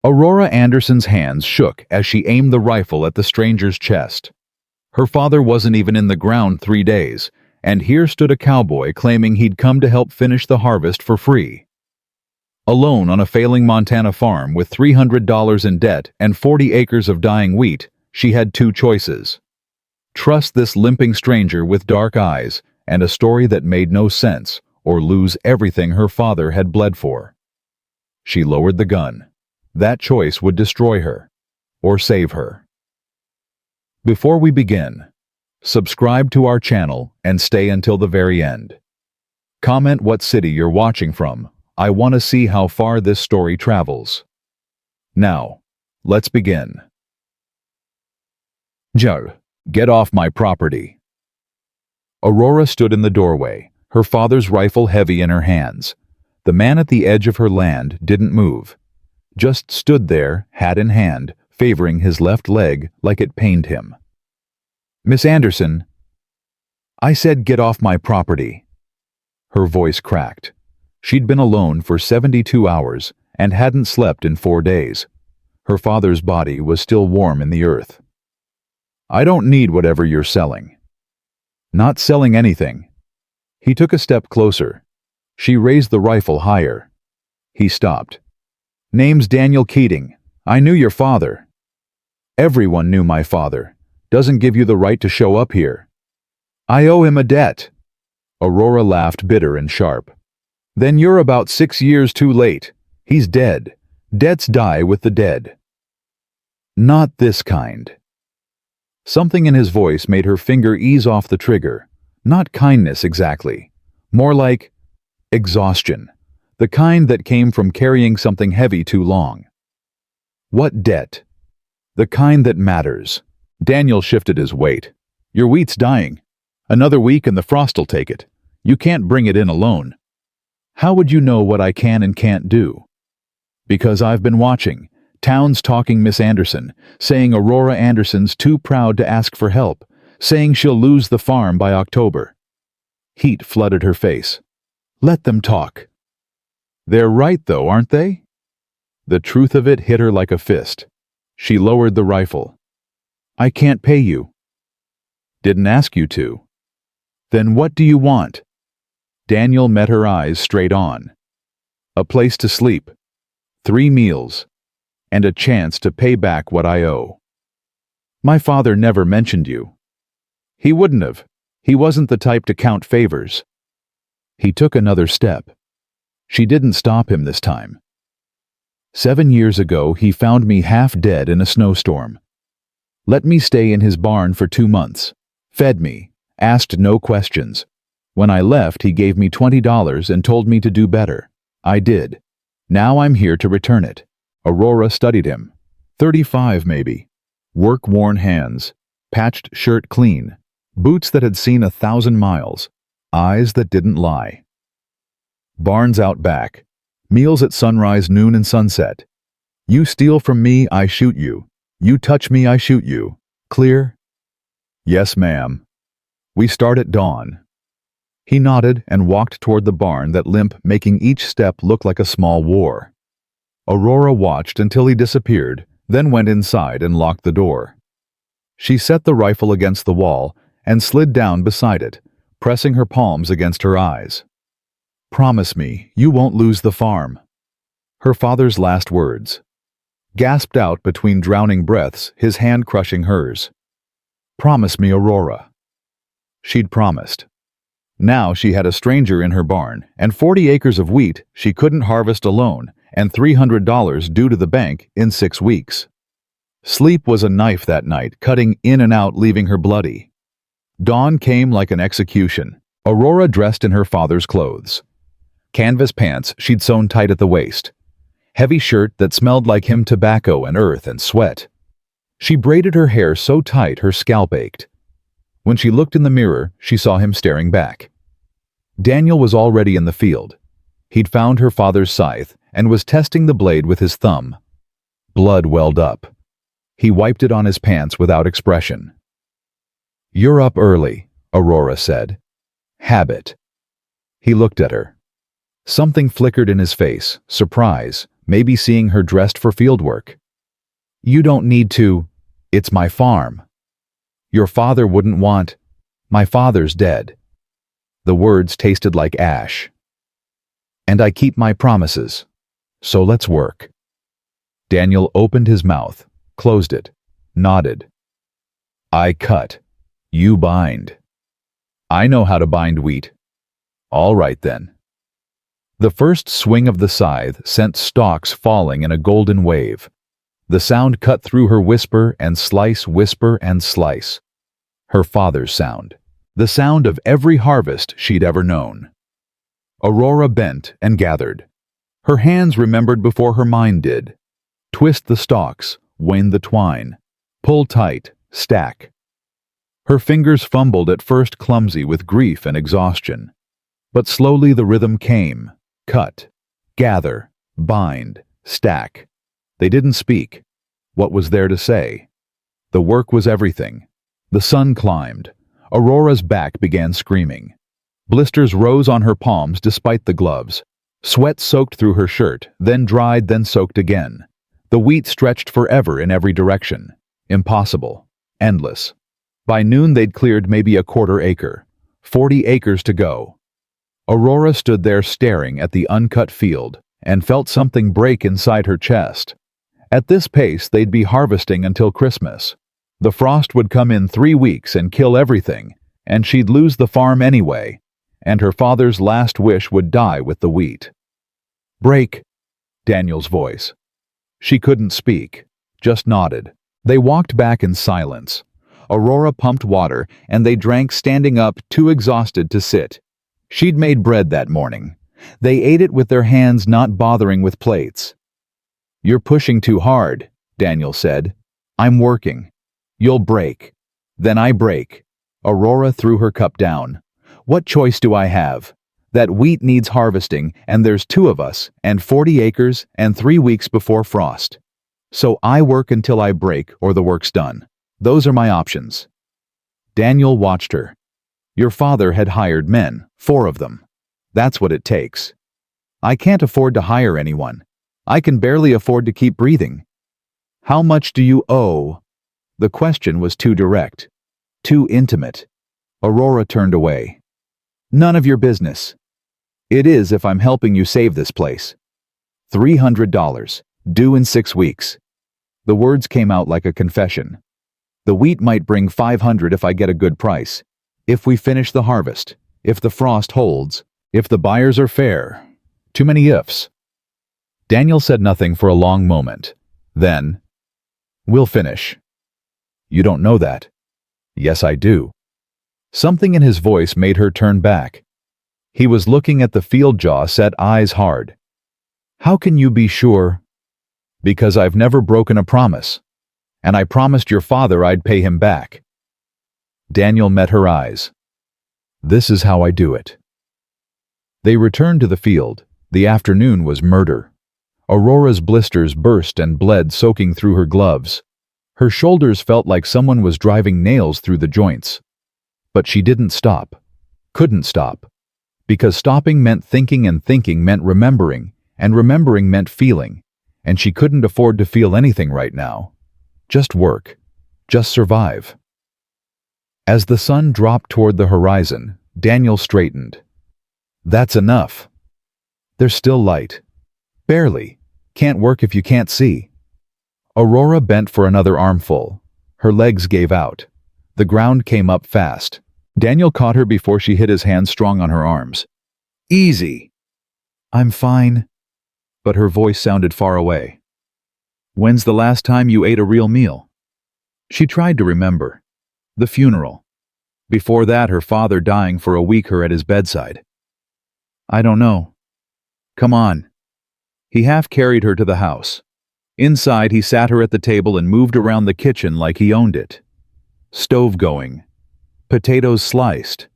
Aurora Anderson's hands shook as she aimed the rifle at the stranger's chest. Her father wasn't even in the ground 3 days, and here stood a cowboy claiming he'd come to help finish the harvest for free. Alone on a failing Montana farm with $300 in debt and 40 acres of dying wheat, she had 2 choices. Trust this limping stranger with dark eyes and a story that made no sense, or lose everything her father had bled for. She lowered the gun. That choice would destroy her, or save her. Before we begin, subscribe to our channel and stay until the very end. Comment what city you're watching from. I want to see how far this story travels. Now, let's begin. Joe, get off my property. Aurora stood in the doorway, her father's rifle heavy in her hands. The man at the edge of her land didn't move, just stood there, hat in hand, favoring his left leg like it pained him. Miss Anderson, I said get off my property. Her voice cracked. She'd been alone for 72 hours and hadn't slept in 4 days. Her father's body was still warm in the earth. I don't need whatever you're selling. Not selling anything. He took a step closer. She raised the rifle higher. He stopped. Name's Daniel Keating. I knew your father. Everyone knew my father. Doesn't give you the right to show up here. I owe him a debt. Aurora laughed bitter and sharp. Then you're about 6 years too late. He's dead. Debts die with the dead. Not this kind. Something in his voice made her finger ease off the trigger. Not kindness exactly. More like exhaustion. The kind that came from carrying something heavy too long. What debt? The kind that matters. Daniel shifted his weight. Your wheat's dying. Another week and the frost'll take it. You can't bring it in alone. How would you know what I can and can't do? Because I've been watching. Town's talking Miss Anderson, saying Aurora Anderson's too proud to ask for help, saying she'll lose the farm by October. Heat flooded her face. Let them talk. They're right though, aren't they? The truth of it hit her like a fist. She lowered the rifle. I can't pay you. Didn't ask you to. Then what do you want? Daniel met her eyes straight on. A place to sleep, 3 meals, and a chance to pay back what I owe. My father never mentioned you. He wouldn't have. He wasn't the type to count favors. He took another step. She didn't stop him this time. 7 years ago, he found me half dead in a snowstorm. Let me stay in his barn for 2 months. Fed me. Asked no questions. When I left, he gave me $20 and told me to do better. I did. Now I'm here to return it. Aurora studied him. 35 maybe. Work-worn hands. Patched shirt clean. Boots that had seen 1,000 miles. Eyes that didn't lie. Barns out back. Meals at sunrise, noon, and sunset. You steal from me, I shoot you. You touch me, I shoot you. Clear? Yes, ma'am. We start at dawn. He nodded and walked toward the barn, that limp making each step look like a small war. Aurora watched until he disappeared, then went inside and locked the door. She set the rifle against the wall and slid down beside it, pressing her palms against her eyes. Promise me you won't lose the farm. Her father's last words. Gasped out between drowning breaths, his hand crushing hers. Promise me, Aurora. She'd promised. Now she had a stranger in her barn, and 40 acres of wheat she couldn't harvest alone, and $300 due to the bank in 6 weeks. Sleep was a knife that night, cutting in and out, leaving her bloody. Dawn came like an execution. Aurora dressed in her father's clothes. Canvas pants she'd sewn tight at the waist. Heavy shirt that smelled like him tobacco and earth and sweat. She braided her hair so tight her scalp ached. When she looked in the mirror, she saw him staring back. Daniel was already in the field. He'd found her father's scythe and was testing the blade with his thumb. Blood welled up. He wiped it on his pants without expression. You're up early, Aurora said. Habit. He looked at her. Something flickered in his face, surprise, maybe seeing her dressed for fieldwork. "You don't need to. It's my farm. Your father wouldn't want. My father's dead." The words tasted like ash. "And I keep my promises. So let's work." Daniel opened his mouth, closed it, nodded. "I cut. You bind. I know how to bind wheat." "All right then." The first swing of the scythe sent stalks falling in a golden wave. The sound cut through her whisper and slice, whisper and slice. Her father's sound. The sound of every harvest she'd ever known. Aurora bent and gathered. Her hands remembered before her mind did. Twist the stalks, wind the twine. Pull tight, stack. Her fingers fumbled, at first clumsy with grief and exhaustion. But slowly the rhythm came. Cut, gather, bind, stack. They didn't speak. What was there to say? The work was everything. The sun climbed. Aurora's back began screaming. Blisters rose on her palms despite the gloves. Sweat soaked through her shirt, then dried, then soaked again. The wheat stretched forever in every direction. Impossible. Endless. By noon they'd cleared maybe a quarter acre. 40 acres to go. Aurora stood there staring at the uncut field and felt something break inside her chest. At this pace they'd be harvesting until Christmas. The frost would come in 3 weeks and kill everything, and she'd lose the farm anyway, and her father's last wish would die with the wheat. "Break," Daniel's voice. She couldn't speak, just nodded. They walked back in silence. Aurora pumped water, and they drank standing up, too exhausted to sit. She'd made bread that morning. They ate it with their hands, not bothering with plates. "You're pushing too hard," Daniel said. "I'm working. You'll break. Then I break." Aurora threw her cup down. "What choice do I have? That wheat needs harvesting, and there's 2 of us, and 40 acres, and 3 weeks before frost. So I work until I break, or the work's done. Those are my options." Daniel watched her. "Your father had hired men, 4 of them. That's what it takes. I can't afford to hire anyone. I can barely afford to keep breathing." "How much do you owe?" The question was too direct, too intimate. Aurora turned away. "None of your business." "It is if I'm helping you save this place." $300, due in 6 weeks. The words came out like a confession. "The wheat might bring 500 if I get a good price. If we finish the harvest. If the frost holds. If the buyers are fair. Too many ifs." Daniel said nothing for a long moment. Then, "We'll finish." "You don't know that." "Yes, I do." Something in his voice made her turn back. He was looking at the field, jaw set, eyes hard. "How can you be sure?" "Because I've never broken a promise. And I promised your father I'd pay him back." Daniel met her eyes. "This is how I do it." They returned to the field. The afternoon was murder. Aurora's blisters burst and bled, soaking through her gloves. Her shoulders felt like someone was driving nails through the joints. But she didn't stop. Couldn't stop. Because stopping meant thinking, and thinking meant remembering, and remembering meant feeling, and she couldn't afford to feel anything right now. Just work. Just survive. As the sun dropped toward the horizon, Daniel straightened. "That's enough." "There's still light." "Barely. Can't work if you can't see." Aurora bent for another armful. Her legs gave out. The ground came up fast. Daniel caught her before she hit his hands strong on her arms. "Easy." "I'm fine." But her voice sounded far away. "When's the last time you ate a real meal?" She tried to remember. The funeral. Before that, her father dying for a week, her at his bedside. "I don't know." "Come on." He half carried her to the house. Inside, he sat her at the table and moved around the kitchen like he owned it. Stove going. Potatoes sliced.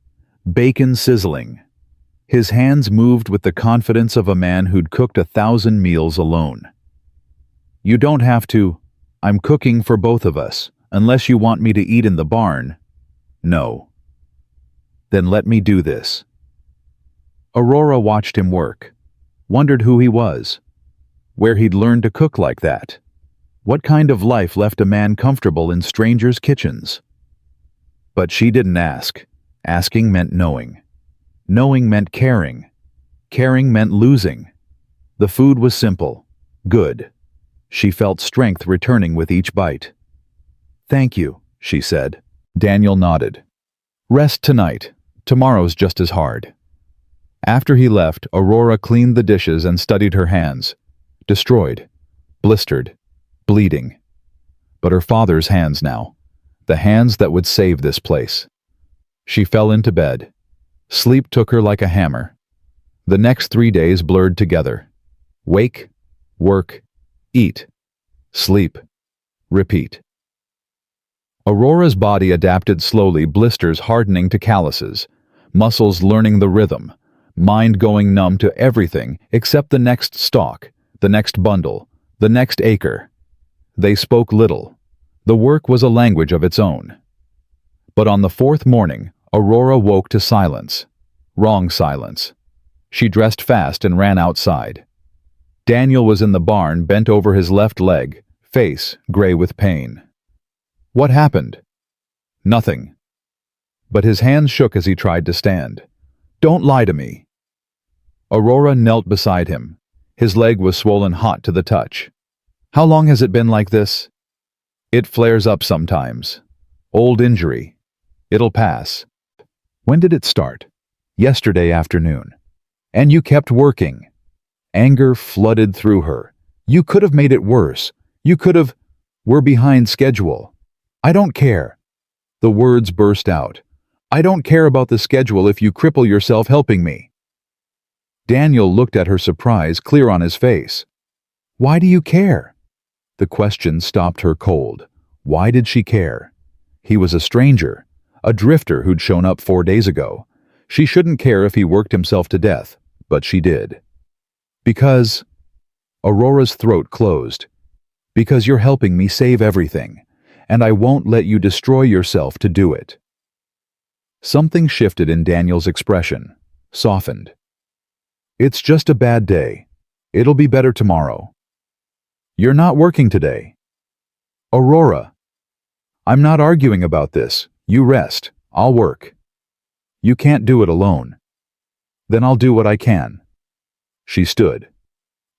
Bacon sizzling. His hands moved with the confidence of a man who'd cooked 1,000 meals alone. "You don't have to. I'm cooking for both of us, unless you want me to eat in the barn." "No." "Then let me do this." Aurora watched him work, wondered who he was. where he'd learned to cook like that. What kind of life left a man comfortable in strangers' kitchens? But she didn't ask. Asking meant knowing. Knowing meant caring. Caring meant losing. The food was simple, good. She felt strength returning with each bite. "Thank you," she said. Daniel nodded. "Rest tonight. Tomorrow's just as hard." After he left, Aurora cleaned the dishes and studied her hands. Destroyed, blistered, bleeding. But her father's hands now. The hands that would save this place. She fell into bed. Sleep took her like a hammer. The next 3 days blurred together. Wake, work, eat, sleep, repeat. Aurora's body adapted slowly, blisters hardening to calluses, muscles learning the rhythm, mind going numb to everything except the next stalk, the next bundle, the next acre. They spoke little. The work was a language of its own. But on the 4th morning, Aurora woke to silence. Wrong silence. She dressed fast and ran outside. Daniel was in the barn, bent over his left leg, face gray with pain. What happened? Nothing. But his hands shook as he tried to stand. "Don't lie to me." Aurora knelt beside him. His leg was swollen hot to the touch. "How long has it been like this?" "It flares up sometimes. Old injury. It'll pass." "When did it start?" "Yesterday afternoon." "And you kept working." Anger flooded through her. "You could have made it worse. You could have—" "We're behind schedule." "I don't care." The words burst out. "I don't care about the schedule if you cripple yourself helping me." Daniel looked at her, surprise clear on his face. "Why do you care?" The question stopped her cold. Why did she care? He was a stranger, a drifter who'd shown up 4 days ago. She shouldn't care if he worked himself to death, but she did. "Because—" Aurora's throat closed. "Because you're helping me save everything, and I won't let you destroy yourself to do it." Something shifted in Daniel's expression, softened. "It's just a bad day. It'll be better tomorrow." "You're not working today." "Aurora." "I'm not arguing about this. You rest. I'll work." "You can't do it alone." "Then I'll do what I can." She stood.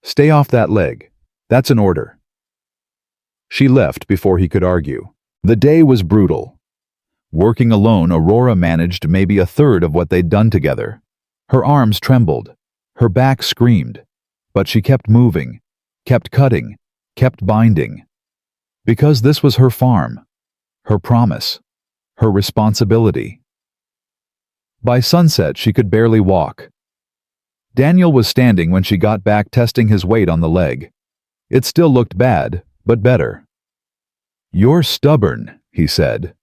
"Stay off that leg. That's an order." She left before he could argue. The day was brutal. Working alone, Aurora managed maybe a third of what they'd done together. Her arms trembled. Her back screamed. But she kept moving, kept cutting, kept binding. Because this was her farm, her promise, her responsibility. By sunset, she could barely walk. Daniel was standing when she got back, testing his weight on the leg. It still looked bad, but better. "You're stubborn," he said.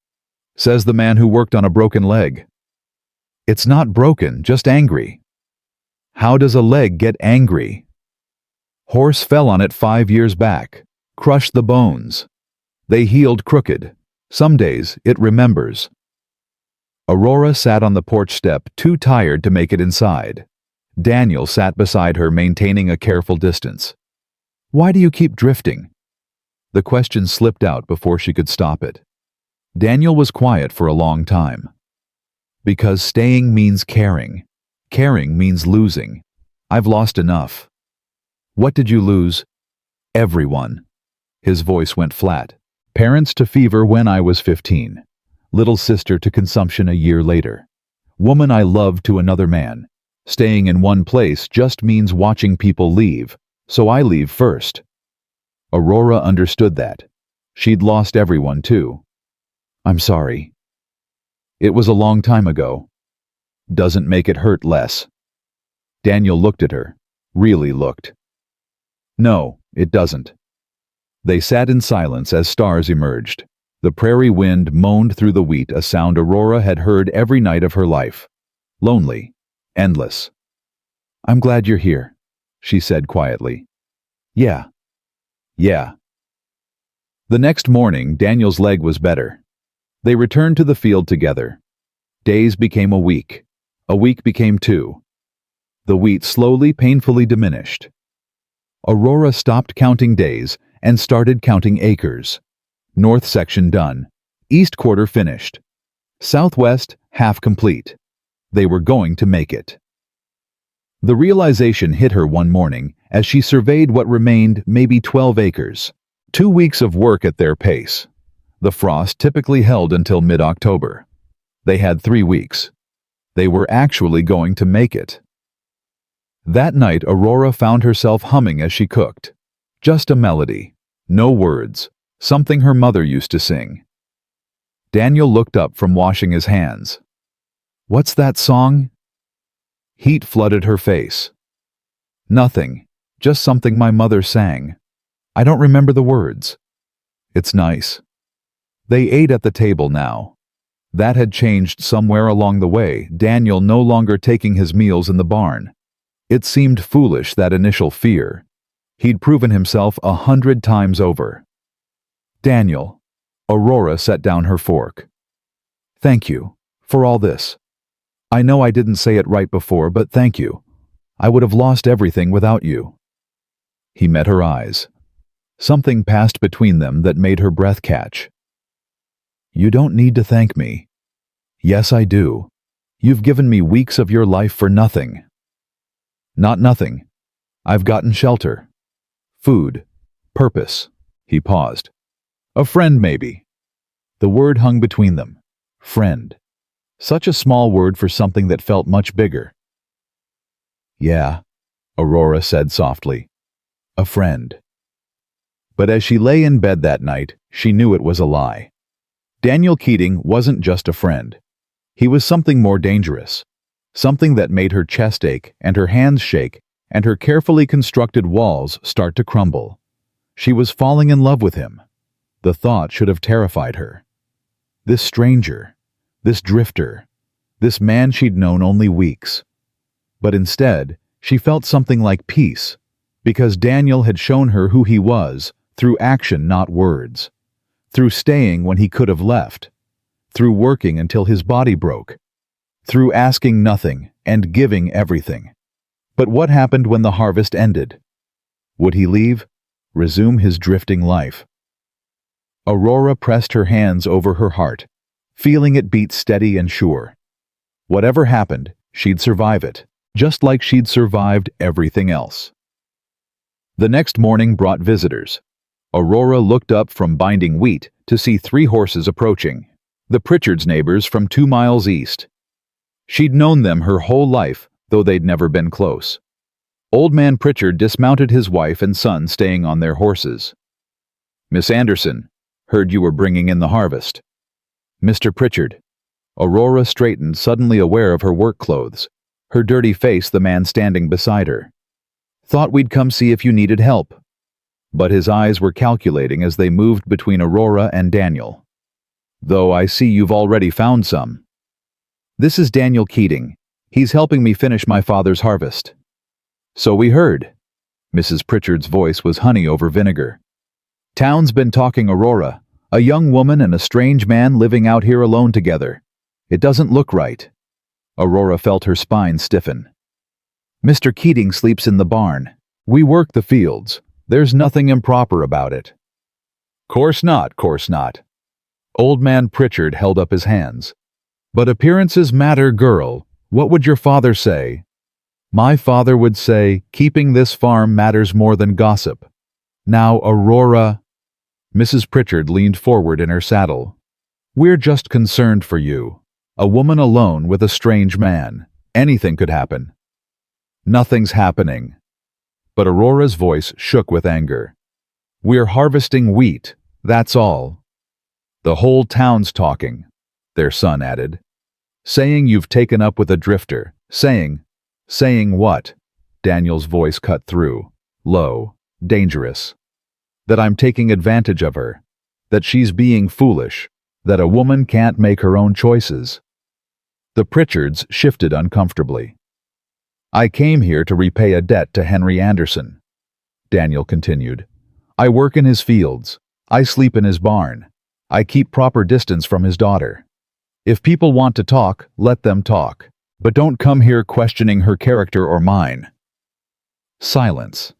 Says the man who worked on a broken leg. "It's not broken, just angry." "How does a leg get angry?" "Horse fell on it 5 years back, crushed the bones. They healed crooked. Some days it remembers." Aurora sat on the porch step, too tired to make it inside. Daniel sat beside her, maintaining a careful distance. "Why do you keep drifting?" The question slipped out before she could stop it. Daniel was quiet for a long time. "Because staying means caring. Caring means losing. I've lost enough." "What did you lose?" "Everyone." His voice went flat. "Parents to fever when I was 15. Little sister to consumption a year later. Woman I loved to another man. Staying in one place just means watching people leave, so I leave first." Aurora understood that. She'd lost everyone too. "I'm sorry." "It was a long time ago." "Doesn't make it hurt less." Daniel looked at her, really looked. "No, it doesn't." They sat in silence as stars emerged. The prairie wind moaned through the wheat, a sound Aurora had heard every night of her life. Lonely, endless. "I'm glad you're here," she said quietly. "Yeah. Yeah." The next morning, Daniel's leg was better. They returned to the field together. Days became a week. A week became 2. The wheat slowly, painfully diminished. Aurora stopped counting days and started counting acres. North section done. East quarter finished. Southwest half complete. They were going to make it. The realization hit her one morning as she surveyed what remained, maybe 12 acres. 2 weeks of work at their pace. The frost typically held until mid-October. They had 3 weeks. They were actually going to make it. That night, Aurora found herself humming as she cooked. Just a melody. No words. Something her mother used to sing. Daniel looked up from washing his hands. "What's that song?" Heat flooded her face. "Nothing. Just something my mother sang. I don't remember the words." "It's nice." They ate at the table now. That had changed somewhere along the way, Daniel no longer taking his meals in the barn. It seemed foolish, that initial fear. He'd proven himself 100 times over. "Daniel." Aurora set down her fork. "Thank you for all this. I know I didn't say it right before, but thank you. I would have lost everything without you." He met her eyes. Something passed between them that made her breath catch. "You don't need to thank me." "Yes, I do. You've given me weeks of your life for nothing." "Not nothing. I've gotten shelter. Food. Purpose." He paused. "A friend, maybe." The word hung between them. Friend. Such a small word for something that felt much bigger. "Yeah," Aurora said softly. "A friend." But as she lay in bed that night, she knew it was a lie. Daniel Keating wasn't just a friend. He was something more dangerous. Something that made her chest ache and her hands shake and her carefully constructed walls start to crumble. She was falling in love with him. The thought should have terrified her. This stranger, this drifter, this man she'd known only weeks. But instead, she felt something like peace, because Daniel had shown her who he was through action, not words. Through staying when he could have left. Through working until his body broke. Through asking nothing and giving everything. But what happened when the harvest ended? Would he leave? Resume his drifting life? Aurora pressed her hands over her heart, feeling it beat steady and sure. Whatever happened, she'd survive it, just like she'd survived everything else. The next morning brought visitors. Aurora looked up from binding wheat to see 3 horses approaching, the Pritchards' neighbors from 2 miles east. She'd known them her whole life, though they'd never been close. Old Man Pritchard dismounted his wife and son staying on their horses. "Miss Anderson, heard you were bringing in the harvest." "Mr. Pritchard." Aurora straightened, suddenly aware of her work clothes, her dirty face the man standing beside her. "Thought we'd come see if you needed help." But his eyes were calculating as they moved between Aurora and Daniel. "Though I see you've already found some." "This is Daniel Keating. He's helping me finish my father's harvest." "So we heard." Mrs. Pritchard's voice was honey over vinegar. "Town's been talking, Aurora. A young woman and a strange man living out here alone together. It doesn't look right." Aurora felt her spine stiffen. "Mr. Keating sleeps in the barn. We work the fields. There's nothing improper about it." Course not, course not." Old Man Pritchard held up his hands. "But appearances matter, girl. What would your father say?" "My father would say, keeping this farm matters more than gossip." "Now, Aurora..." Mrs. Pritchard leaned forward in her saddle. "We're just concerned for you. A woman alone with a strange man. Anything could happen." "Nothing's happening." But Aurora's voice shook with anger. "We're harvesting wheat, that's all." "The whole town's talking," their son added. "Saying you've taken up with a drifter. Saying what?" Daniel's voice cut through, low, dangerous. "That I'm taking advantage of her. That she's being foolish. That a woman can't make her own choices." The Pritchards shifted uncomfortably. "I came here to repay a debt to Henry Anderson," Daniel continued. "I work in his fields. I sleep in his barn. I keep proper distance from his daughter. If people want to talk, let them talk. But don't come here questioning her character or mine." Silence.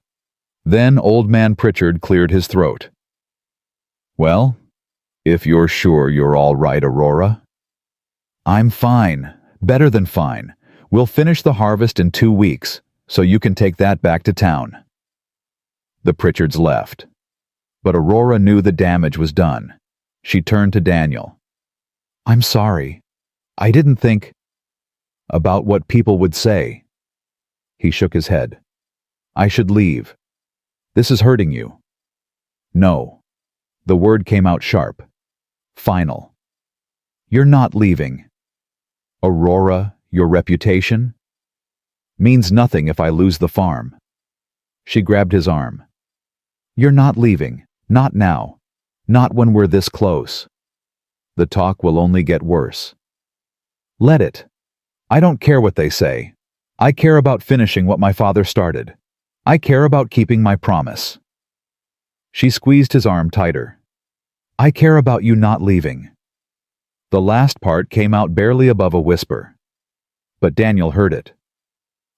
Then Old Man Pritchard cleared his throat. "Well, if you're sure you're all right, Aurora." "I'm fine. Better than fine. We'll finish the harvest in 2 weeks, so you can take that back to town." The Pritchards left. But Aurora knew the damage was done. She turned to Daniel. "I'm sorry. I didn't think about what people would say." He shook his head. "I should leave. This is hurting you." "No." The word came out sharp. Final. "You're not leaving." "Aurora, your reputation means nothing if I lose the farm." She grabbed his arm. "You're not leaving. Not now. Not when we're this close. The talk will only get worse." "Let it. I don't care what they say. I care about finishing what my father started. I care about keeping my promise." She squeezed his arm tighter. "I care about you not leaving." The last part came out barely above a whisper. But Daniel heard it.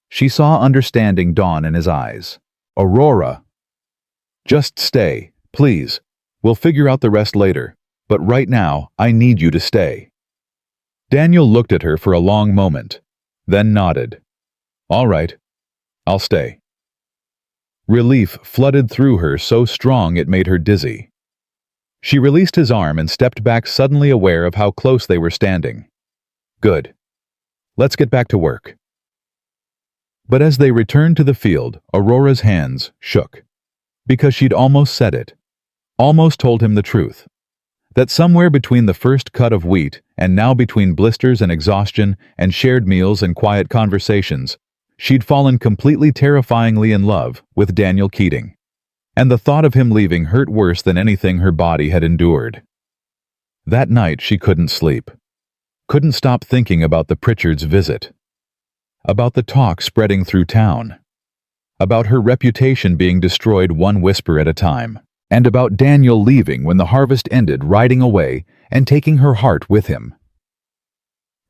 She saw understanding dawn in his eyes. "Aurora, just stay, please. We'll figure out the rest later, but right now, I need you to stay." Daniel looked at her for a long moment, then nodded. "All right, I'll stay." Relief flooded through her so strong it made her dizzy. She released his arm and stepped back, suddenly aware of how close they were standing. "Good. Let's get back to work." But as they returned to the field, Aurora's hands shook. Because she'd almost said it. Almost told him the truth. That somewhere between the first cut of wheat and now between blisters and exhaustion and shared meals and quiet conversations, she'd fallen completely terrifyingly in love with Daniel Keating. And the thought of him leaving hurt worse than anything her body had endured. That night she couldn't sleep. Couldn't stop thinking about the Pritchards' visit. About the talk spreading through town. About her reputation being destroyed one whisper at a time. And about Daniel leaving when the harvest ended, riding away and taking her heart with him.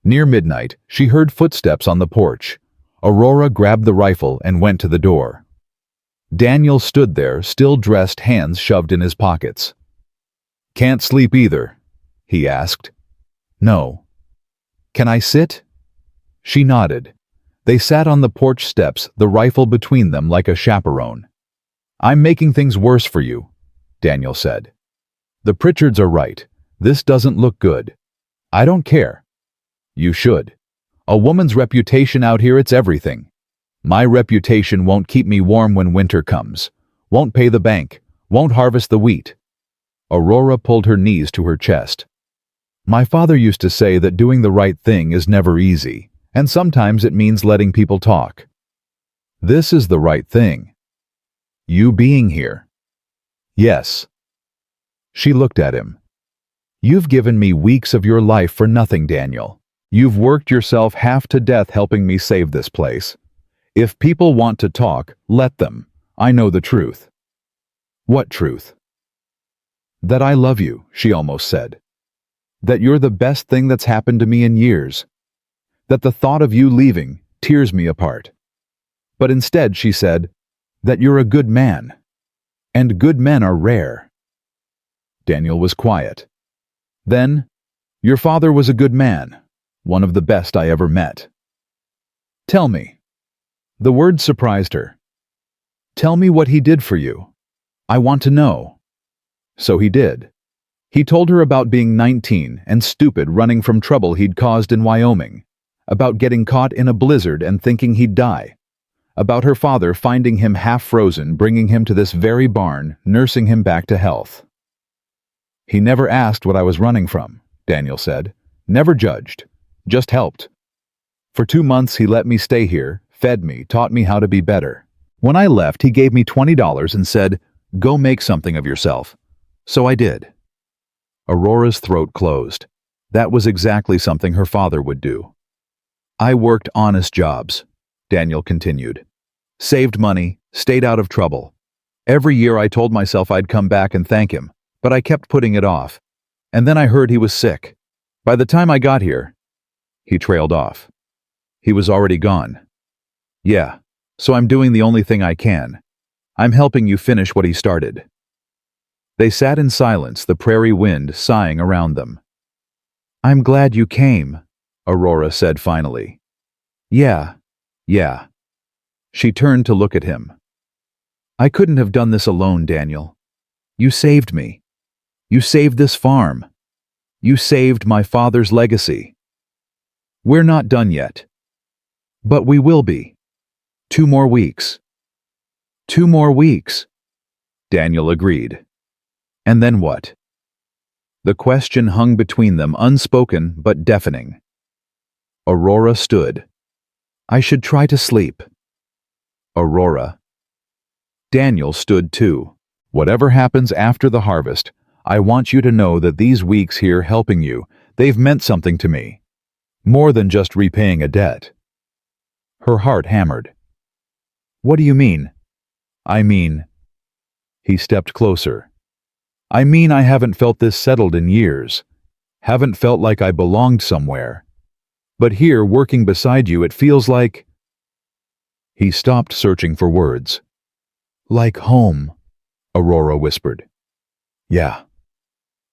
Near midnight, she heard footsteps on the porch. Aurora grabbed the rifle and went to the door. Daniel stood there, still dressed, hands shoved in his pockets. "Can't sleep either?" he asked. "No." "Can I sit?" She nodded. They sat on the porch steps, the rifle between them like a chaperone. "I'm making things worse for you," Daniel said. "The Pritchards are right. This doesn't look good. I don't care." "You should. A woman's reputation out here, it's everything. My reputation won't keep me warm when winter comes. Won't pay the bank. Won't harvest the wheat." Aurora pulled her knees to her chest. "My father used to say that doing the right thing is never easy, and sometimes it means letting people talk. This is the right thing. You being here." "Yes." She looked at him. "You've given me weeks of your life for nothing, Daniel. You've worked yourself half to death helping me save this place. If people want to talk, let them. I know the truth." "What truth?" "That I love you," she almost said. "That you're the best thing that's happened to me in years. That the thought of you leaving tears me apart." But instead she said, "That you're a good man. And good men are rare." Daniel was quiet. Then, "Your father was a good man. One of the best I ever met." "Tell me." The word surprised her. "Tell me what he did for you. I want to know." So he did. He told her about being 19 and stupid, running from trouble he'd caused in Wyoming. About getting caught in a blizzard and thinking he'd die. About her father finding him half frozen, bringing him to this very barn, nursing him back to health. "He never asked what I was running from," Daniel said. "Never judged. Just helped. For 2 months he let me stay here, fed me, taught me how to be better. When I left, he gave me $20 and said, 'Go make something of yourself.' So I did." Aurora's throat closed. That was exactly something her father would do. "I worked honest jobs," Daniel continued. "Saved money, stayed out of trouble. Every year I told myself I'd come back and thank him, but I kept putting it off. And then I heard he was sick. By the time I got here..." He trailed off. "He was already gone." "Yeah, so I'm doing the only thing I can. I'm helping you finish what he started." They sat in silence, the prairie wind sighing around them. "I'm glad you came," Aurora said finally. "Yeah, yeah." She turned to look at him. "I couldn't have done this alone, Daniel. You saved me. You saved this farm. You saved my father's legacy. We're not done yet. But we will be. 2 more weeks." 2 more weeks, Daniel agreed. And then what? The question hung between them, unspoken but deafening. Aurora stood. "I should try to sleep." Aurora. Daniel stood too. "Whatever happens after the harvest, I want you to know that these weeks here helping you, they've meant something to me. More than just repaying a debt." Her heart hammered. "What do you mean?" "I mean..." He stepped closer. "I mean I haven't felt this settled in years. Haven't felt like I belonged somewhere. But here, working beside you, it feels like..." He stopped, searching for words. "Like home," Aurora whispered. "Yeah,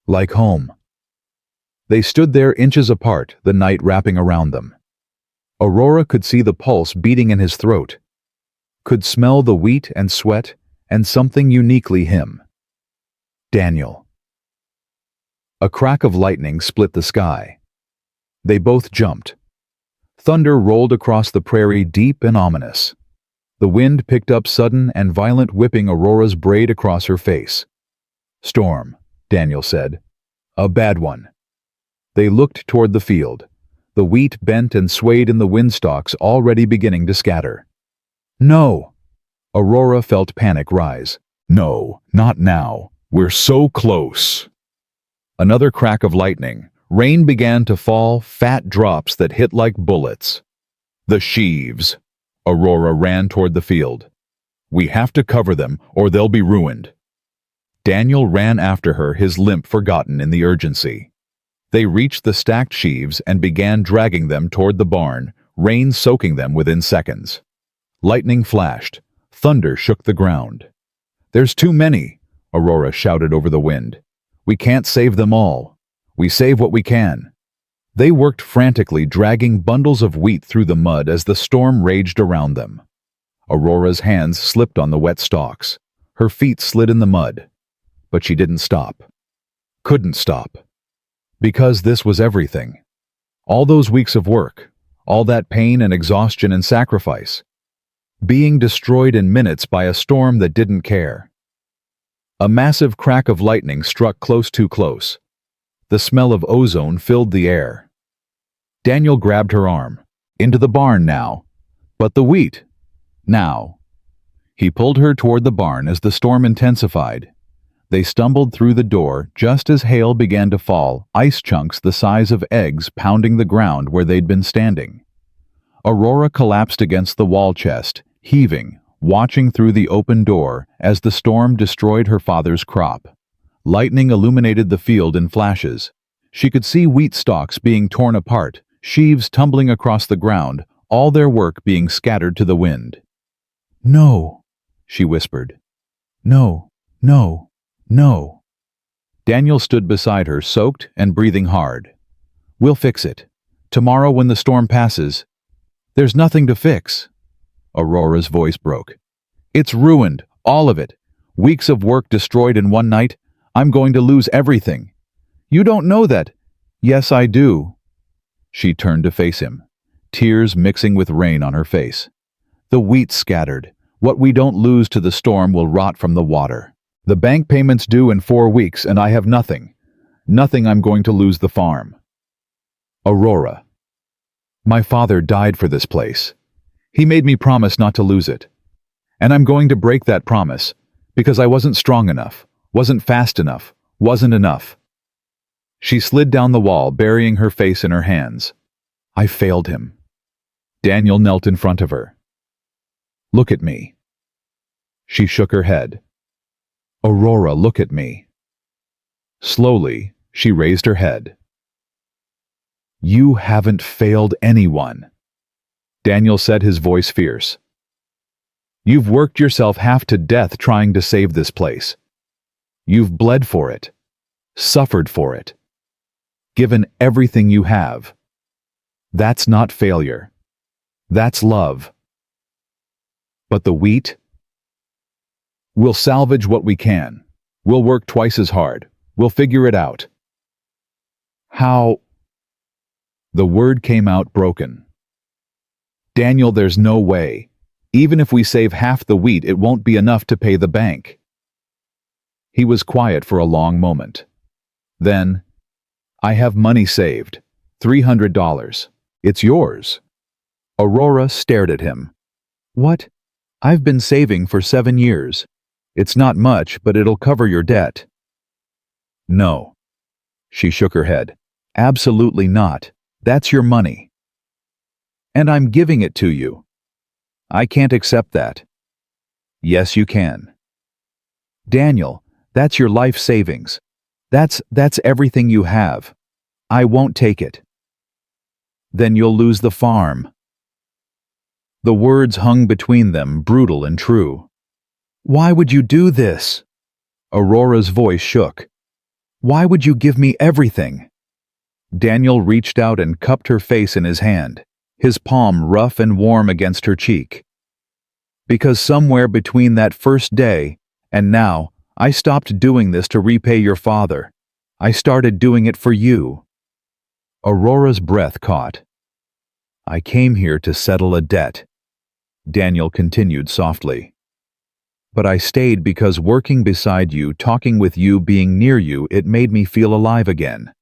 like home." They stood there inches apart, the night wrapping around them. Aurora could see the pulse beating in his throat, could smell the wheat and sweat and something uniquely him. Daniel. A crack of lightning split the sky. They both jumped. Thunder rolled across the prairie, deep and ominous. The wind picked up sudden and violent, whipping Aurora's braid across her face. "Storm," Daniel said. "A bad one." They looked toward the field. The wheat bent and swayed in the windstalks, already beginning to scatter. "No!" Aurora felt panic rise. "No, not now. We're so close." Another crack of lightning. Rain began to fall, fat drops that hit like bullets. "The sheaves." Aurora ran toward the field. "We have to cover them, or they'll be ruined." Daniel ran after her, his limp forgotten in the urgency. They reached the stacked sheaves and began dragging them toward the barn, rain soaking them within seconds. Lightning flashed. Thunder shook the ground. "There's too many," Aurora shouted over the wind. "We can't save them all. We save what we can." They worked frantically, dragging bundles of wheat through the mud as the storm raged around them. Aurora's hands slipped on the wet stalks. Her feet slid in the mud. But she didn't stop. Couldn't stop. Because this was everything. All those weeks of work, all that pain and exhaustion and sacrifice, being destroyed in minutes by a storm that didn't care. A massive crack of lightning struck close, too close. The smell of ozone filled the air. Daniel grabbed her arm. "Into the barn now." "But the wheat." "Now." He pulled her toward the barn as the storm intensified. They stumbled through the door just as hail began to fall, ice chunks the size of eggs pounding the ground where they'd been standing. Aurora collapsed against the wall chest, heaving, watching through the open door as the storm destroyed her father's crop. Lightning illuminated the field in flashes. She could see wheat stalks being torn apart, sheaves tumbling across the ground, all their work being scattered to the wind. "No," she whispered. "No, no, no." Daniel stood beside her, soaked and breathing hard. "We'll fix it. Tomorrow when the storm passes." "There's nothing to fix." Aurora's voice broke. "It's ruined, all of it. Weeks of work destroyed in one night. I'm going to lose everything." "You don't know that." "Yes, I do." She turned to face him, tears mixing with rain on her face. "The wheat scattered. What we don't lose to the storm will rot from the water. The bank payment's due in 4 weeks and I have nothing. Nothing. I'm going to lose the farm." "Aurora, my father died for this place. He made me promise not to lose it. And I'm going to break that promise, because I wasn't strong enough, wasn't fast enough, wasn't enough." She slid down the wall, burying her face in her hands. "I failed him." Daniel knelt in front of her. "Look at me." She shook her head. "Aurora, look at me." Slowly, she raised her head. "You haven't failed anyone," Daniel said, his voice fierce. You've worked yourself half to death trying to save this place. You've bled for it, suffered for it, given everything you have. That's not failure. That's love. But the wheat? We'll salvage what we can. We'll work twice as hard. We'll figure it out. How? The word came out broken. Daniel, there's no way. Even if we save half the wheat, it won't be enough to pay the bank. He was quiet for a long moment. Then, I have money saved. $300. It's yours. Aurora stared at him. What? I've been saving for 7 years. It's not much, but it'll cover your debt. No. She shook her head. Absolutely not. That's your money. And I'm giving it to you. I can't accept that. Yes, you can. Daniel, that's your life savings. That's everything you have. I won't take it. Then you'll lose the farm. The words hung between them, brutal and true. Why would you do this? Aurora's voice shook. Why would you give me everything? Daniel reached out and cupped her face in his hand, his palm rough and warm against her cheek. Because somewhere between that first day and now, I stopped doing this to repay your father. I started doing it for you. Aurora's breath caught. I came here to settle a debt, Daniel continued softly. But I stayed because working beside you, talking with you, being near you, it made me feel alive again.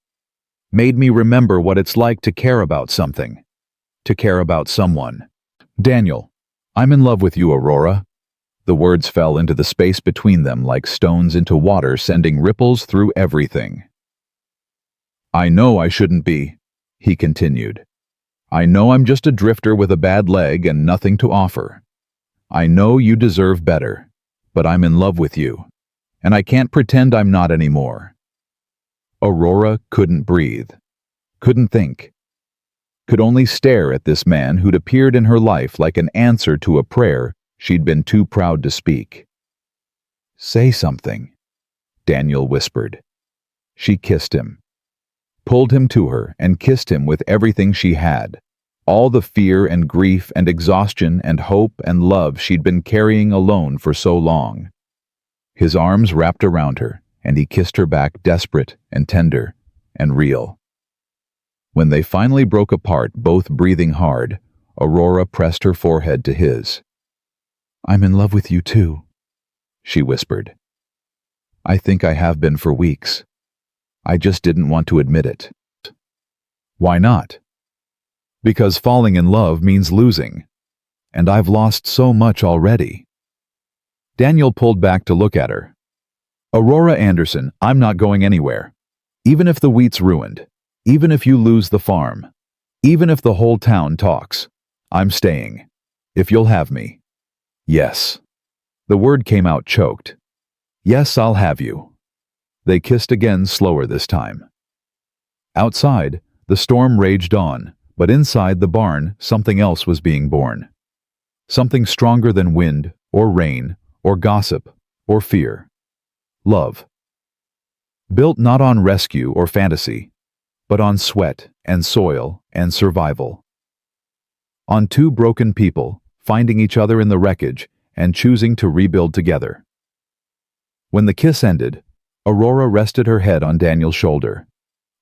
Made me remember what it's like to care about something, to care about someone. Daniel, I'm in love with you, Aurora. The words fell into the space between them like stones into water, sending ripples through everything. I know I shouldn't be, he continued. I know I'm just a drifter with a bad leg and nothing to offer. I know you deserve better, but I'm in love with you, and I can't pretend I'm not anymore. Aurora couldn't breathe, couldn't think, could only stare at this man who'd appeared in her life like an answer to a prayer she'd been too proud to speak. Say something, Daniel whispered. She kissed him, pulled him to her and kissed him with everything she had, all the fear and grief and exhaustion and hope and love she'd been carrying alone for so long. His arms wrapped around her, and he kissed her back, desperate and tender and real. When they finally broke apart, both breathing hard, Aurora pressed her forehead to his. I'm in love with you too, she whispered. I think I have been for weeks. I just didn't want to admit it. Why not? Because falling in love means losing, and I've lost so much already. Daniel pulled back to look at her. Aurora Anderson, I'm not going anywhere. Even if the wheat's ruined, even if you lose the farm, even if the whole town talks, I'm staying. If you'll have me. Yes. The word came out choked. Yes, I'll have you. They kissed again, slower this time. Outside, the storm raged on, but inside the barn, something else was being born. Something stronger than wind, or rain, or gossip, or fear. Love. Built not on rescue or fantasy, but on sweat and soil and survival. On two broken people, finding each other in the wreckage and choosing to rebuild together. When the kiss ended, Aurora rested her head on Daniel's shoulder.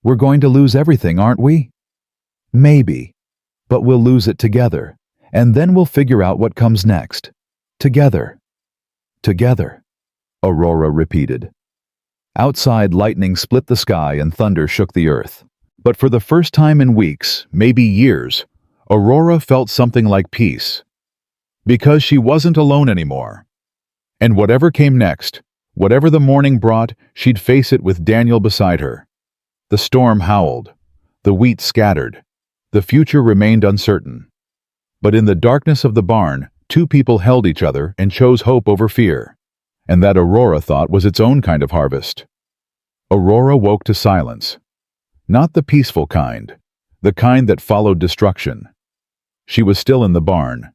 We're going to lose everything, aren't we? Maybe, but we'll lose it together, and then we'll figure out what comes next. Together. Together, Aurora repeated. Outside, lightning split the sky and thunder shook the earth. But for the first time in weeks, maybe years, Aurora felt something like peace. Because she wasn't alone anymore. And whatever came next, whatever the morning brought, she'd face it with Daniel beside her. The storm howled. The wheat scattered. The future remained uncertain. But in the darkness of the barn, two people held each other and chose hope over fear. And that Aurora thought was its own kind of harvest. Aurora woke to silence. Not the peaceful kind, the kind that followed destruction. She was still in the barn,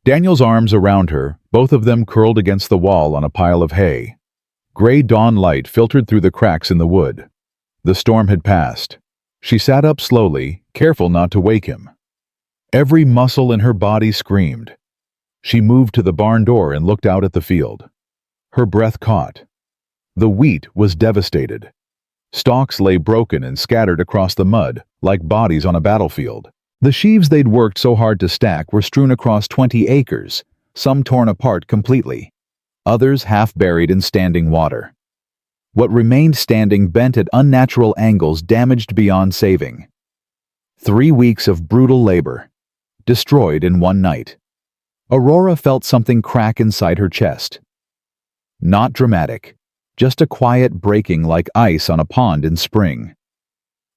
Daniel's arms around her, both of them curled against the wall on a pile of hay. Gray dawn light filtered through the cracks in the wood. The storm had passed. She sat up slowly, careful not to wake him. Every muscle in her body screamed. She moved to the barn door and looked out at the field. Her breath caught. The wheat was devastated. Stalks lay broken and scattered across the mud, like bodies on a battlefield. The sheaves they'd worked so hard to stack were strewn across 20 acres, some torn apart completely, others half buried in standing water. What remained standing bent at unnatural angles, damaged beyond saving. 3 weeks of brutal labor, destroyed in one night. Aurora felt something crack inside her chest. Not dramatic, just a quiet breaking like ice on a pond in spring.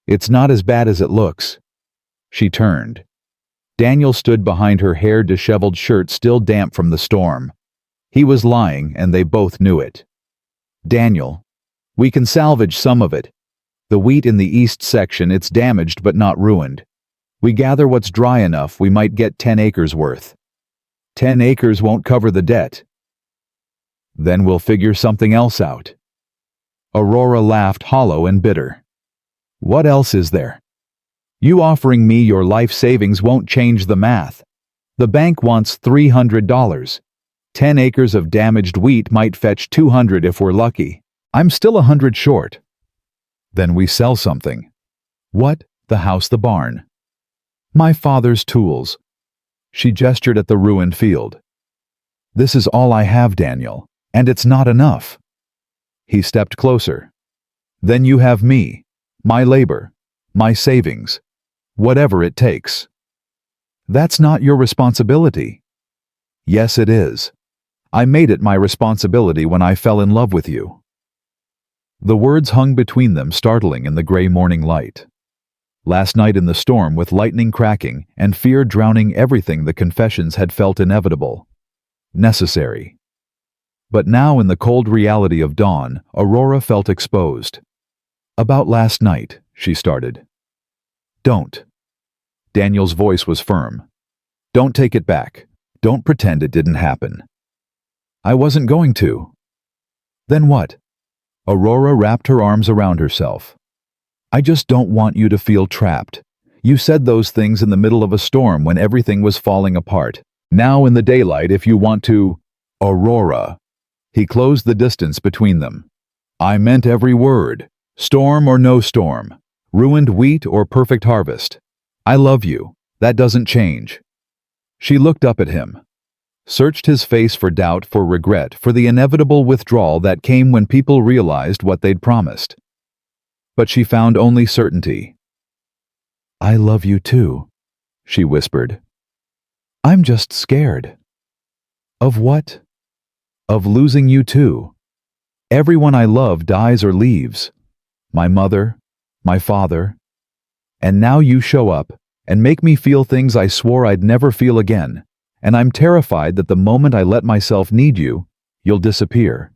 It's not as bad as it looks. She turned. Daniel stood behind her, hair disheveled, shirt still damp from the storm. He was lying, and they both knew it. Daniel, we can salvage some of it. The wheat in the east section, it's damaged but not ruined. We gather what's dry enough, we might get 10 acres worth. 10 acres won't cover the debt. Then we'll figure something else out. Aurora laughed, hollow and bitter. What else is there? You offering me your life savings won't change the math. The bank wants $300. 10 acres of damaged wheat might fetch $200 if we're lucky. I'm still $100 short. Then we sell something. What? The house, the barn. My father's tools. She gestured at the ruined field. This is all I have, Daniel, and it's not enough. He stepped closer. Then you have me, my labor, my savings, whatever it takes. That's not your responsibility. Yes, it is. I made it my responsibility when I fell in love with you. The words hung between them, startling in the gray morning light. Last night in the storm, with lightning cracking and fear drowning everything, the confessions had felt inevitable, necessary. But now, in the cold reality of dawn, Aurora felt exposed. About last night, she started. Don't. Daniel's voice was firm. Don't take it back. Don't pretend it didn't happen. I wasn't going to. Then what? Aurora wrapped her arms around herself. I just don't want you to feel trapped. You said those things in the middle of a storm when everything was falling apart. Now in the daylight, if you want to... Aurora. He closed the distance between them. I meant every word. Storm or no storm. Ruined wheat or perfect harvest. I love you. That doesn't change. She looked up at him. Searched his face for doubt, for regret, for the inevitable withdrawal that came when people realized what they'd promised. But she found only certainty. I love you too, she whispered. I'm just scared. Of what? Of losing you too. Everyone I love dies or leaves. My mother, my father. And now you show up and make me feel things I swore I'd never feel again. And I'm terrified that the moment I let myself need you, you'll disappear.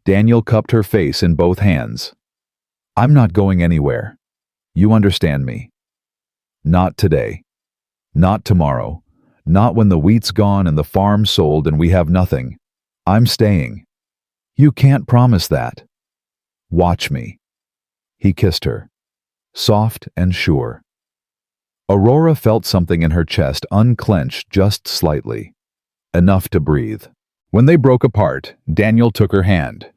Daniel cupped her face in both hands. I'm not going anywhere. You understand me. Not today. Not tomorrow. Not when the wheat's gone and the farm sold and we have nothing. I'm staying. You can't promise that. Watch me. He kissed her. Soft and sure. Aurora felt something in her chest unclench just slightly. Enough to breathe. When they broke apart, Daniel took her hand.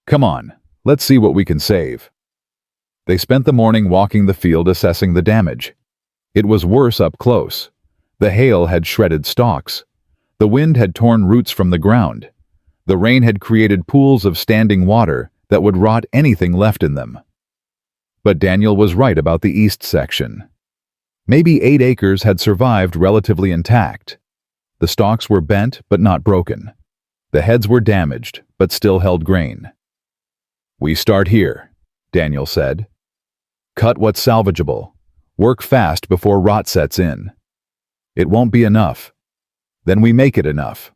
Come on, let's see what we can save. They spent the morning walking the field, assessing the damage. It was worse up close. The hail had shredded stalks. The wind had torn roots from the ground. The rain had created pools of standing water that would rot anything left in them. But Daniel was right about the east section. Maybe 8 acres had survived relatively intact. The stalks were bent but not broken. The heads were damaged but still held grain. We start here, Daniel said. Cut what's salvageable. Work fast before rot sets in. It won't be enough. Then we make it enough.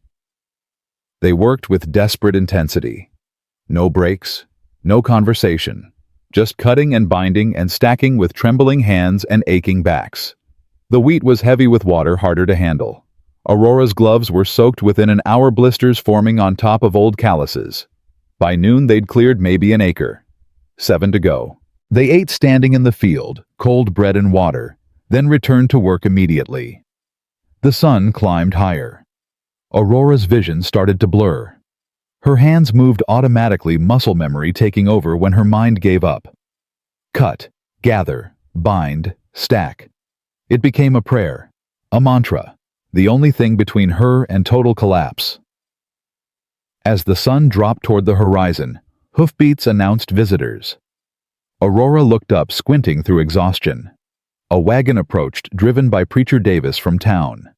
They worked with desperate intensity. No breaks, no conversation. Just cutting and binding and stacking with trembling hands and aching backs. The wheat was heavy with water, harder to handle. Aurora's gloves were soaked within an hour, blisters forming on top of old calluses. By noon they'd cleared maybe an acre. 7 to go. They ate standing in the field, cold bread and water, then returned to work immediately. The sun climbed higher. Aurora's vision started to blur. Her hands moved automatically, muscle memory taking over when her mind gave up. Cut, gather, bind, stack. It became a prayer, a mantra, the only thing between her and total collapse. As the sun dropped toward the horizon, hoofbeats announced visitors. Aurora looked up, squinting through exhaustion. A wagon approached, driven by Preacher Davis from town.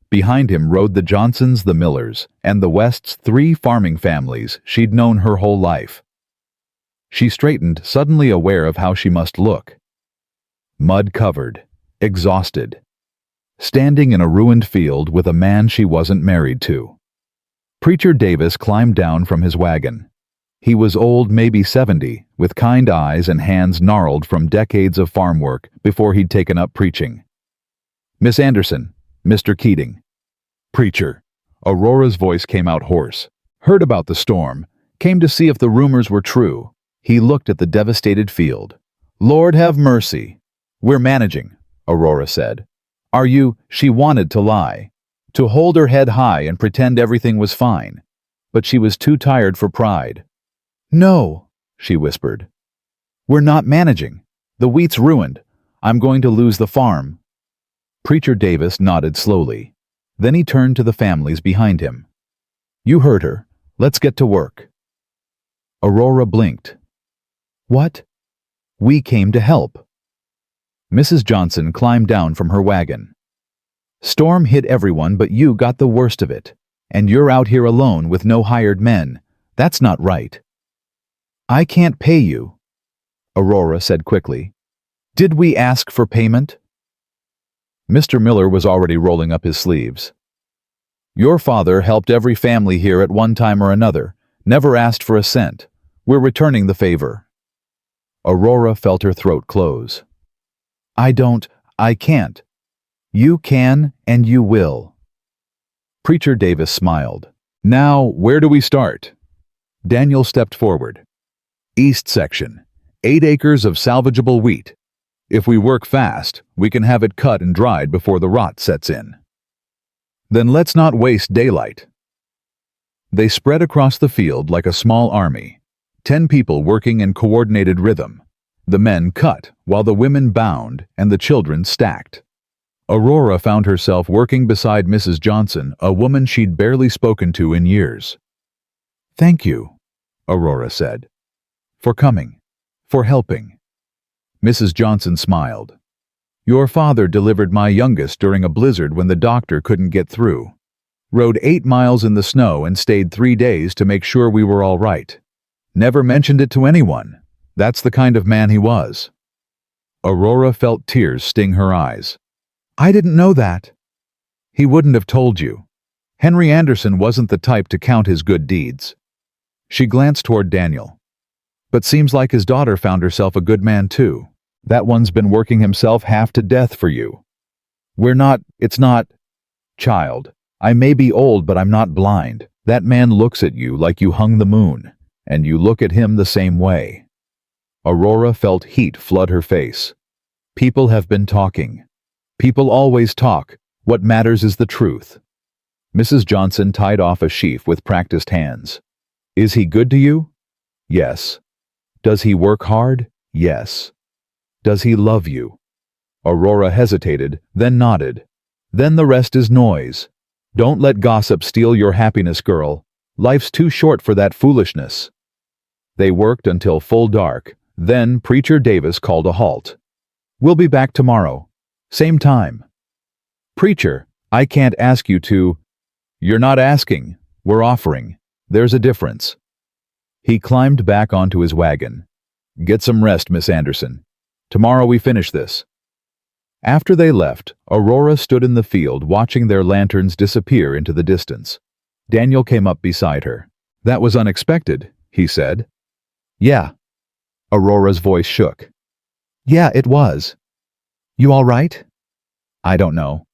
Behind him rode the Johnsons, the Millers, and the Wests, 3 farming families she'd known her whole life. She straightened, suddenly aware of how she must look. Mud-covered, exhausted. Standing in a ruined field with a man she wasn't married to. Preacher Davis climbed down from his wagon. He was old, maybe 70, with kind eyes and hands gnarled from decades of farm work before he'd taken up preaching. "Miss Anderson, Mr. Keating." "Preacher." Aurora's voice came out hoarse. "Heard about the storm. Came to see if the rumors were true." He looked at the devastated field. "Lord have mercy." "We're managing," Aurora said. "Are you?" She wanted to lie, to hold her head high and pretend everything was fine. But she was too tired for pride. "No," she whispered. "We're not managing. The wheat's ruined. I'm going to lose the farm." Preacher Davis nodded slowly. Then he turned to the families behind him. "You heard her. Let's get to work." Aurora blinked. "What?" "We came to help." Mrs. Johnson climbed down from her wagon. "Storm hit everyone, but you got the worst of it. And you're out here alone with no hired men. That's not right." "I can't pay you," Aurora said quickly. "Did we ask for payment?" Mr. Miller was already rolling up his sleeves. "Your father helped every family here at one time or another, never asked for a cent. We're returning the favor." Aurora felt her throat close. I can't. You can and you will." Preacher Davis smiled. "Now, where do we start?" Daniel stepped forward. "East section. 8 acres of salvageable wheat. If we work fast, we can have it cut and dried before the rot sets in." "Then let's not waste daylight." They spread across the field like a small army, 10 people working in coordinated rhythm. The men cut, while the women bound and the children stacked. Aurora found herself working beside Mrs. Johnson, a woman she'd barely spoken to in years. "Thank you," Aurora said, "for coming, for helping." Mrs. Johnson smiled. "Your father delivered my youngest during a blizzard when the doctor couldn't get through. Rode 8 miles in the snow and stayed 3 days to make sure we were all right. Never mentioned it to anyone. That's the kind of man he was." Aurora felt tears sting her eyes. "I didn't know that." "He wouldn't have told you. Henry Anderson wasn't the type to count his good deeds." She glanced toward Daniel. "But seems like his daughter found herself a good man too. That one's been working himself half to death for you." It's not. "Child, I may be old, but I'm not blind. That man looks at you like you hung the moon, and you look at him the same way." Aurora felt heat flood her face. People have been talking. People always talk. What matters is the truth. Mrs. Johnson tied off a sheaf with practiced hands. "Is he good to you?" "Yes." "Does he work hard?" "Yes." "Does he love you?" Aurora hesitated, then nodded. "Then the rest is noise. Don't let gossip steal your happiness, girl. Life's too short for that foolishness." They worked until full dark. Then Preacher Davis called a halt. "We'll be back tomorrow. Same time." "Preacher, I can't ask you to." "You're not asking. We're offering. There's a difference." He climbed back onto his wagon. "Get some rest, Miss Anderson. Tomorrow we finish this." After they left, Aurora stood in the field watching their lanterns disappear into the distance. Daniel came up beside her. "That was unexpected," he said. "Yeah." Aurora's voice shook. "Yeah, it was. You all right?" "I don't know."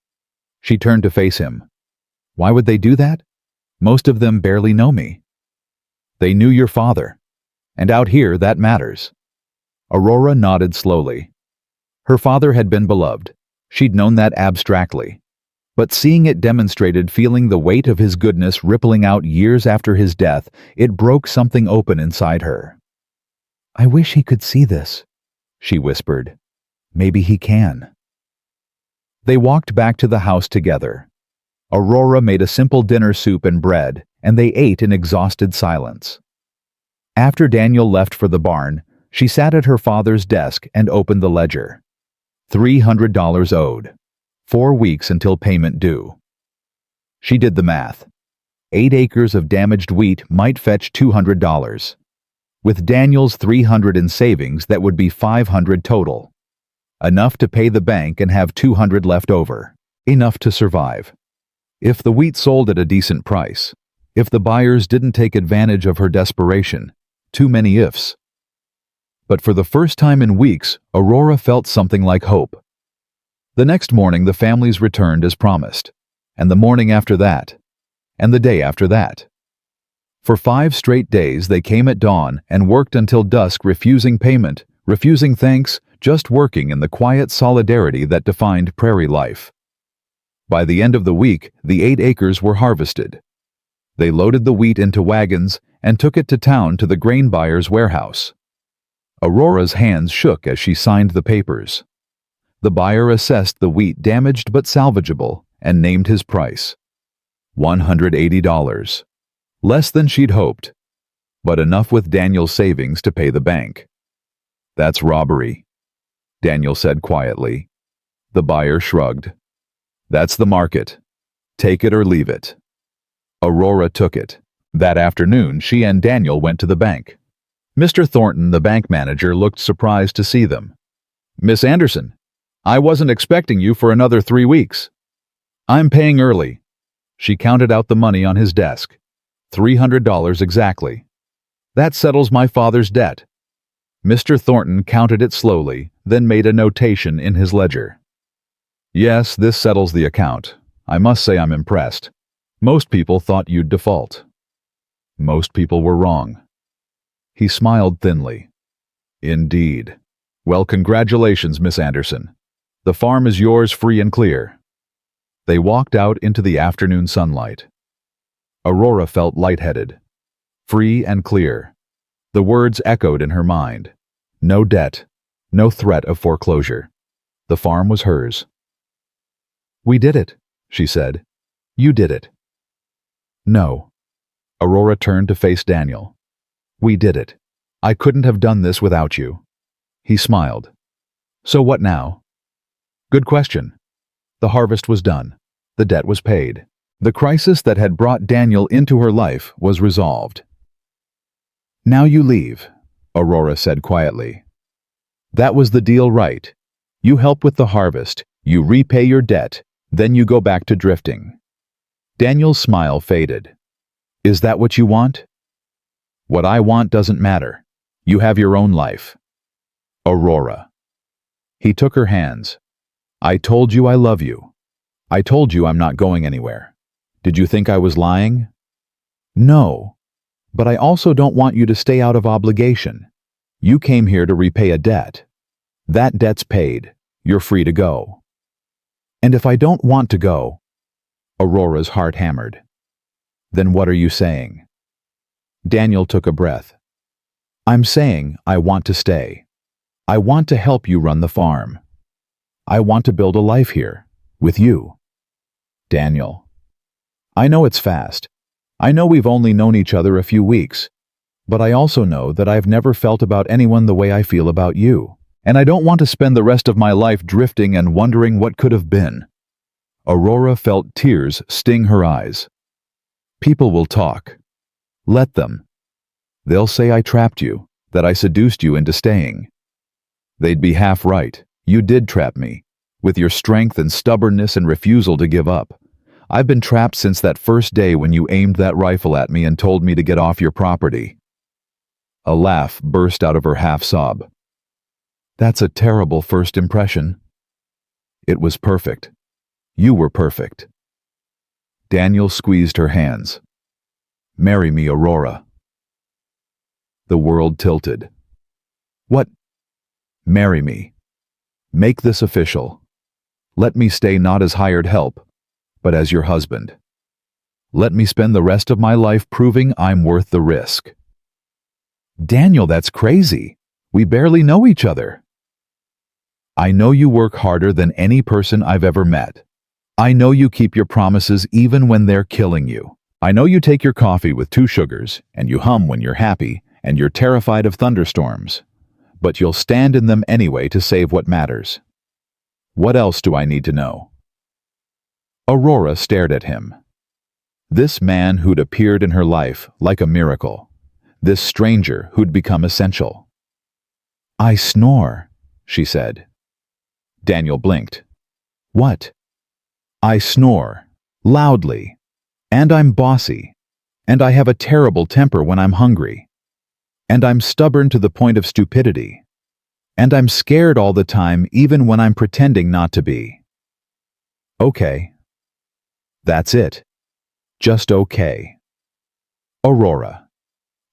She turned to face him. Why would they do that? Most of them barely know me. They knew your father, and out here that matters. Aurora nodded slowly. Her father had been beloved. She'd known that abstractly. But seeing it demonstrated, feeling the weight of his goodness rippling out years after his death, it broke something open inside her. "I wish he could see this," she whispered. "Maybe he can." They walked back to the house together. Aurora made a simple dinner soup and bread, and they ate in exhausted silence. After Daniel left for the barn, she sat at her father's desk and opened the ledger. $300 owed. 4 weeks until payment due. She did the math. 8 acres of damaged wheat might fetch $200. With Daniel's $300 in savings, that would be $500 total. Enough to pay the bank and have $200 left over. Enough to survive. If the wheat sold at a decent price. If the buyers didn't take advantage of her desperation. Too many ifs. But for the first time in weeks, Aurora felt something like hope. The next morning the families returned as promised, and the morning after that, and the day after that. For 5 straight days they came at dawn and worked until dusk, refusing payment, refusing thanks, just working in the quiet solidarity that defined prairie life. By the end of the week, the 8 acres were harvested. They loaded the wheat into wagons and took it to town to the grain buyer's warehouse. Aurora's hands shook as she signed the papers. The buyer assessed the wheat damaged but salvageable and named his price. $180. Less than she'd hoped, but enough with Daniel's savings to pay the bank. "That's robbery," Daniel said quietly. The buyer shrugged. "That's the market. Take it or leave it." Aurora took it. That afternoon, she and Daniel went to the bank. Mr. Thornton, the bank manager, looked surprised to see them. "Miss Anderson, I wasn't expecting you for another 3 weeks. I'm paying early." She counted out the money on his desk. $300 exactly. "That settles my father's debt." Mr. Thornton counted it slowly, then made a notation in his ledger. "Yes, this settles the account. I must say I'm impressed. Most people thought you'd default." "Most people were wrong." He smiled thinly. "Indeed. Well, congratulations, Miss Anderson. The farm is yours free and clear." They walked out into the afternoon sunlight. Aurora felt lightheaded. Free and clear. The words echoed in her mind. No debt. No threat of foreclosure. The farm was hers. "We did it," she said. "You did it." "No." Aurora turned to face Daniel. "We did it. I couldn't have done this without you." He smiled. "So what now?" "Good question." The harvest was done. The debt was paid. The crisis that had brought Daniel into her life was resolved. "Now you leave," Aurora said quietly. "That was the deal, right? You help with the harvest, you repay your debt, then you go back to drifting." Daniel's smile faded. "Is that what you want?" "What I want doesn't matter. You have your own life." "Aurora." He took her hands. "I told you I love you. I told you I'm not going anywhere. Did you think I was lying?" "No. But I also don't want you to stay out of obligation. You came here to repay a debt. That debt's paid. You're free to go." "And if I don't want to go?" Aurora's heart hammered. "Then what are you saying?" Daniel took a breath. "I'm saying I want to stay. I want to help you run the farm. I want to build a life here, with you." "Daniel, I know it's fast. I know we've only known each other a few weeks. But I also know that I've never felt about anyone the way I feel about you. And I don't want to spend the rest of my life drifting and wondering what could have been." Aurora felt tears sting her eyes. "People will talk. Let them. They'll say I trapped you, that I seduced you into staying. They'd be half right. You did trap me, with your strength and stubbornness and refusal to give up. I've been trapped since that first day when you aimed that rifle at me and told me to get off your property." A laugh burst out of her half-sob. "That's a terrible first impression." "It was perfect. You were perfect." Daniel squeezed her hands. Marry me, Aurora. The world tilted. What? Marry me. Make this official. Let me stay not as hired help, but as your husband. Let me spend the rest of my life proving I'm worth the risk. Daniel, that's crazy. We barely know each other. I know you work harder than any person I've ever met. I know you keep your promises even when they're killing you. I know you take your coffee with 2 sugars, and you hum when you're happy, and you're terrified of thunderstorms. But you'll stand in them anyway to save what matters. What else do I need to know? Aurora stared at him. This man who'd appeared in her life like a miracle. This stranger who'd become essential. I snore, she said. Daniel blinked. What? I snore, loudly. And I'm bossy. And I have a terrible temper when I'm hungry. And I'm stubborn to the point of stupidity. And I'm scared all the time even when I'm pretending not to be. Okay. That's it. Just okay. Aurora.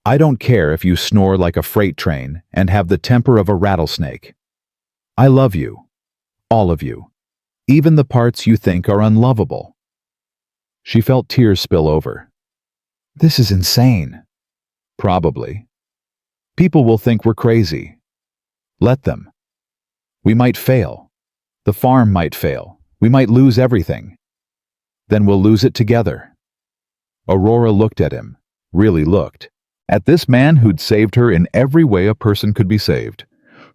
I don't care if you snore like a freight train and have the temper of a rattlesnake. I love you. All of you. Even the parts you think are unlovable. She felt tears spill over. This is insane. Probably. People will think we're crazy. Let them. We might fail. The farm might fail. We might lose everything. Then we'll lose it together. Aurora looked at him, really looked, at this man who'd saved her in every way a person could be saved,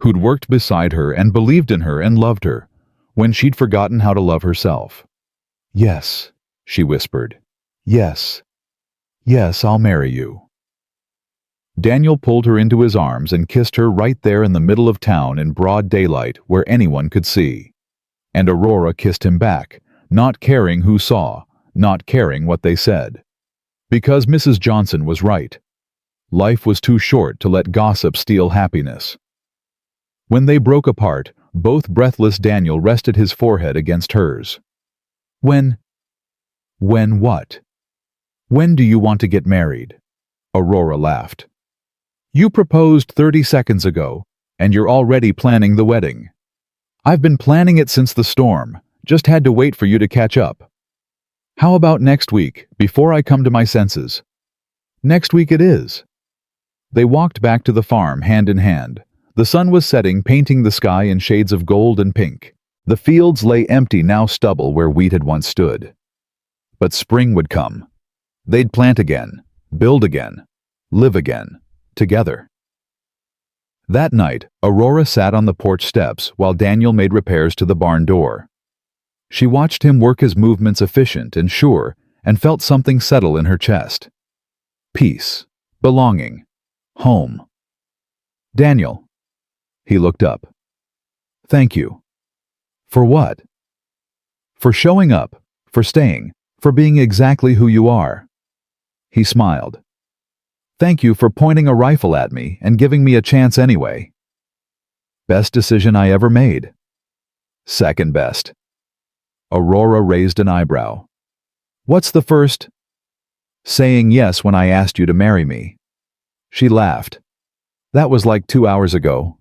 who'd worked beside her and believed in her and loved her, when she'd forgotten how to love herself. Yes, she whispered. Yes. Yes, I'll marry you. Daniel pulled her into his arms and kissed her right there in the middle of town in broad daylight where anyone could see. And Aurora kissed him back, not caring who saw, not caring what they said. Because Mrs. Johnson was right. Life was too short to let gossip steal happiness. When they broke apart, both breathless Daniel rested his forehead against hers. When what? When do you want to get married? Aurora laughed. You proposed 30 seconds ago, and you're already planning the wedding. I've been planning it since the storm, just had to wait for you to catch up. How about next week, before I come to my senses? Next week it is. They walked back to the farm hand in hand. The sun was setting, painting the sky in shades of gold and pink. The fields lay empty, now stubble where wheat had once stood. But spring would come. They'd plant again, build again, live again, together. That night, Aurora sat on the porch steps while Daniel made repairs to the barn door. She watched him work his movements efficient and sure, and felt something settle in her chest. Peace, belonging, home. Daniel. He looked up. Thank you. For what? For showing up, for staying, for being exactly who you are. He smiled. Thank you for pointing a rifle at me and giving me a chance anyway. Best decision I ever made. Second best. Aurora raised an eyebrow. What's the first? Saying yes when I asked you to marry me. She laughed. That was like 2 hours ago.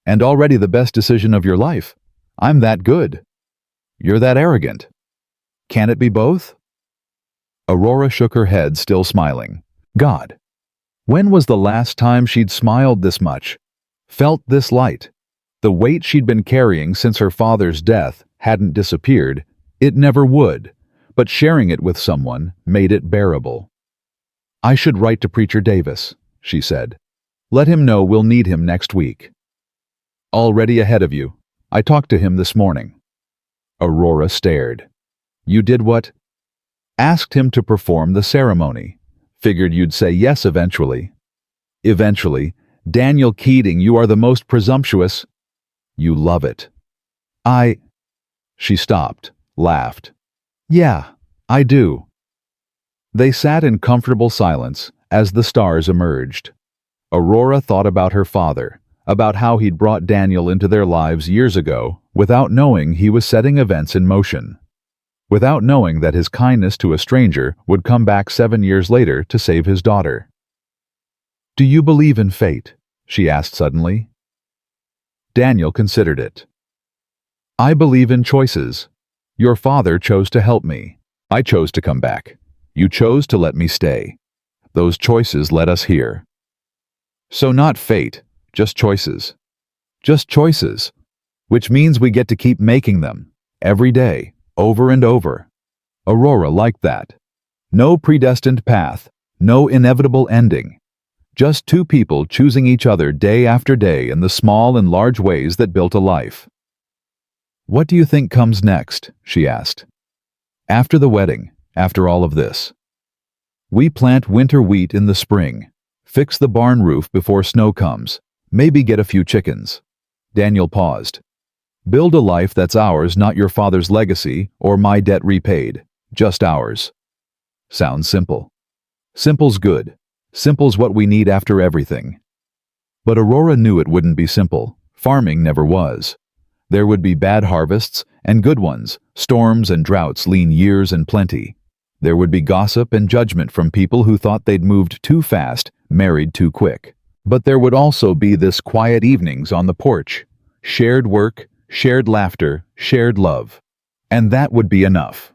And already the best decision of your life. I'm that good. You're that arrogant. Can it be both? Aurora shook her head, still smiling. God. When was the last time she'd smiled this much? Felt this light? The weight she'd been carrying since her father's death hadn't disappeared. It never would. But sharing it with someone made it bearable. I should write to Preacher Davis, she said. Let him know we'll need him next week. Already ahead of you. I talked to him this morning. Aurora stared. You did what? Asked him to perform the ceremony. Figured you'd say yes eventually. Eventually. Daniel Keating, you are the most presumptuous. You love it. She stopped, laughed. Yeah, I do. They sat in comfortable silence as the stars emerged. Aurora thought about her father, about how he'd brought Daniel into their lives years ago without knowing he was setting events in motion. without knowing that his kindness to a stranger would come back 7 years later to save his daughter. "Do you believe in fate?" she asked suddenly. Daniel considered it. "I believe in choices. Your father chose to help me. I chose to come back. You chose to let me stay. Those choices led us here. So not fate, just choices. Just choices, which means we get to keep making them, every day, over and over." Aurora liked that. No predestined path, no inevitable ending. Just two people choosing each other day after day in the small and large ways that built a life. "What do you think comes next?" she asked. "After the wedding, after all of this." "We plant winter wheat in the spring, fix the barn roof before snow comes, maybe get a few chickens." Daniel paused. "Build a life that's ours, not your father's legacy or my debt repaid, just ours." Sounds simple. Simple's good. Simple's what we need after everything. But Aurora knew it wouldn't be simple. Farming never was. There would be bad harvests and good ones, storms and droughts, lean years and plenty. There would be gossip and judgment from people who thought they'd moved too fast, married too quick. But there would also be this quiet evenings on the porch, shared work, shared laughter, shared love. And that would be enough.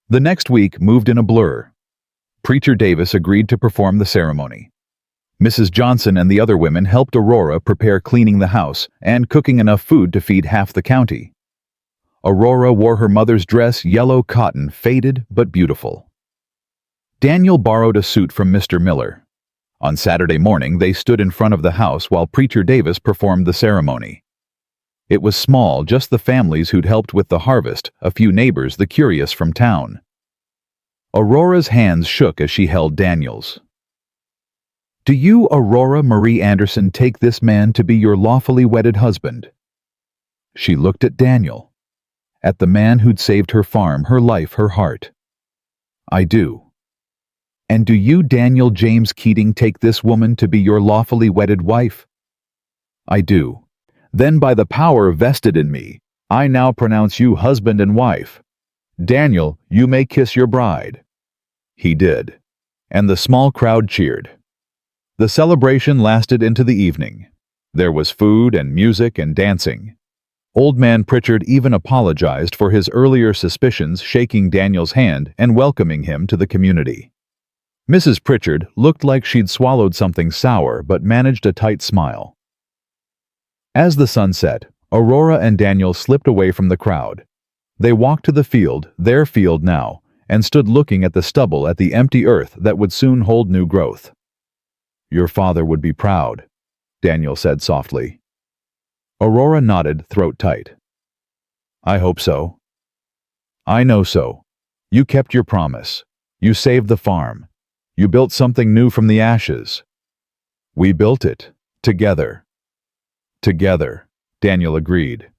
The next week moved in a blur. Preacher Davis agreed to perform the ceremony. Mrs. Johnson and the other women helped Aurora prepare cleaning the house and cooking enough food to feed half the county. Aurora wore her mother's dress, yellow cotton, faded but beautiful. Daniel borrowed a suit from Mr. Miller. On Saturday morning, they stood in front of the house while Preacher Davis performed the ceremony. It was small, just the families who'd helped with the harvest, a few neighbors, the curious from town. Aurora's hands shook as she held Daniel's. "Do you, Aurora Marie Anderson, take this man to be your lawfully wedded husband?" She looked at Daniel, at the man who'd saved her farm, her life, her heart. "I do." "And do you, Daniel James Keating, take this woman to be your lawfully wedded wife?" "I do." "Then by the power vested in me, I now pronounce you husband and wife. Daniel, you may kiss your bride." He did, and the small crowd cheered. The celebration lasted into the evening. There was food and music and dancing. Old Man Pritchard even apologized for his earlier suspicions, shaking Daniel's hand and welcoming him to the community. Mrs. Pritchard looked like she'd swallowed something sour but managed a tight smile. As the sun set, Aurora and Daniel slipped away from the crowd. They walked to the field, their field now, and stood looking at the stubble, at the empty earth that would soon hold new growth. "Your father would be proud," Daniel said softly. Aurora nodded, throat tight. "I hope so." "I know so. You kept your promise. You saved the farm. You built something new from the ashes." "We built it. Together." "Together," Daniel agreed.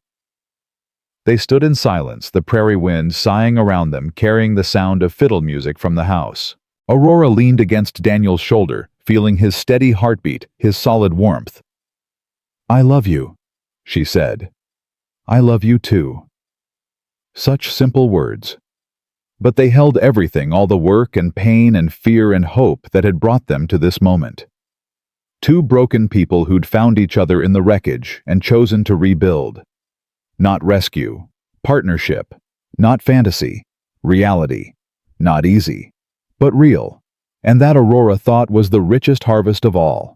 They stood in silence, the prairie wind sighing around them, carrying the sound of fiddle music from the house. Aurora leaned against Daniel's shoulder, feeling his steady heartbeat, his solid warmth. "I love you," she said. "I love you too." Such simple words. But they held everything, all the work and pain and fear and hope that had brought them to this moment. Two broken people who'd found each other in the wreckage and chosen to rebuild. Not rescue, partnership, not fantasy, reality, not easy, but real, and that Aurora thought was the richest harvest of all.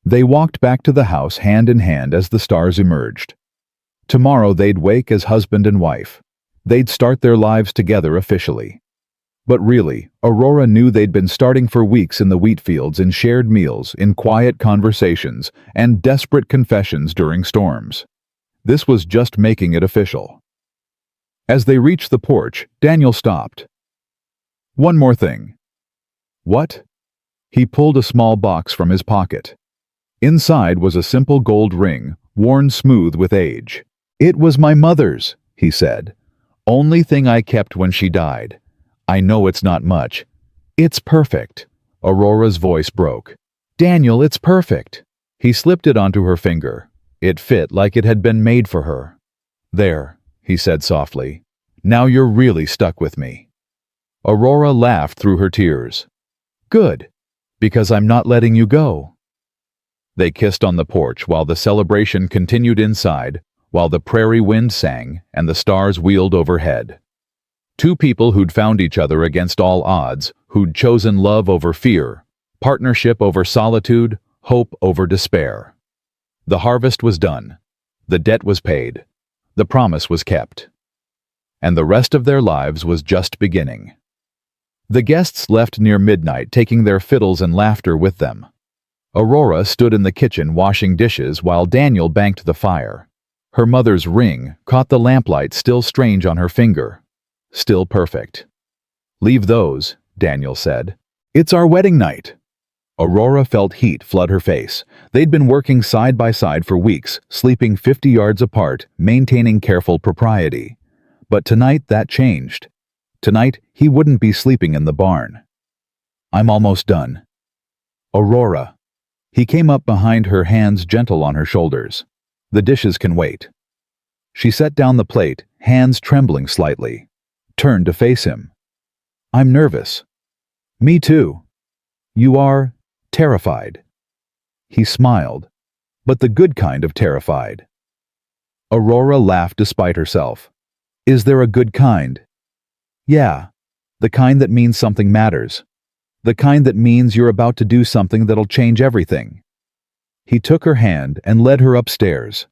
They walked back to the house hand in hand as the stars emerged. Tomorrow they'd wake as husband and wife. They'd start their lives together officially. But really, Aurora knew they'd been starting for weeks in the wheat fields, in shared meals, in quiet conversations, and desperate confessions during storms. This was just making it official. As they reached the porch, Daniel stopped. "One more thing." "What?" He pulled a small box from his pocket. Inside was a simple gold ring, worn smooth with age. "It was my mother's," he said. "Only thing I kept when she died. I know it's not much." "It's perfect." Aurora's voice broke. "Daniel, it's perfect." He slipped it onto her finger. It fit like it had been made for her. "There," he said softly. Now you're really stuck with me." Aurora laughed through her tears. "Good, because I'm not letting you go." They kissed on the porch while the celebration continued inside, while the prairie wind sang and the stars wheeled overhead. Two people who'd found each other against all odds, who'd chosen love over fear, partnership over solitude, hope over despair. The harvest was done. The debt was paid. The promise was kept. And the rest of their lives was just beginning. The guests left near midnight, taking their fiddles and laughter with them. Aurora stood in the kitchen washing dishes while Daniel banked the fire. Her mother's ring caught the lamplight still strange on her finger. Still perfect. "Leave those," Daniel said. "It's our wedding night." Aurora felt heat flood her face. They'd been working side by side for weeks, sleeping 50 yards apart, maintaining careful propriety. But tonight that changed. Tonight he wouldn't be sleeping in the barn. "I'm almost done." "Aurora." He came up behind her, hands gentle on her shoulders. "The dishes can wait." She set down the plate, hands trembling slightly. Turned to face him. "I'm nervous." "Me too." "You are terrified." He smiled, but the good kind of terrified. Aurora laughed despite herself. "Is there a good kind?" "Yeah, the kind that means something matters. The kind that means you're about to do something that'll change everything." He took her hand and led her upstairs.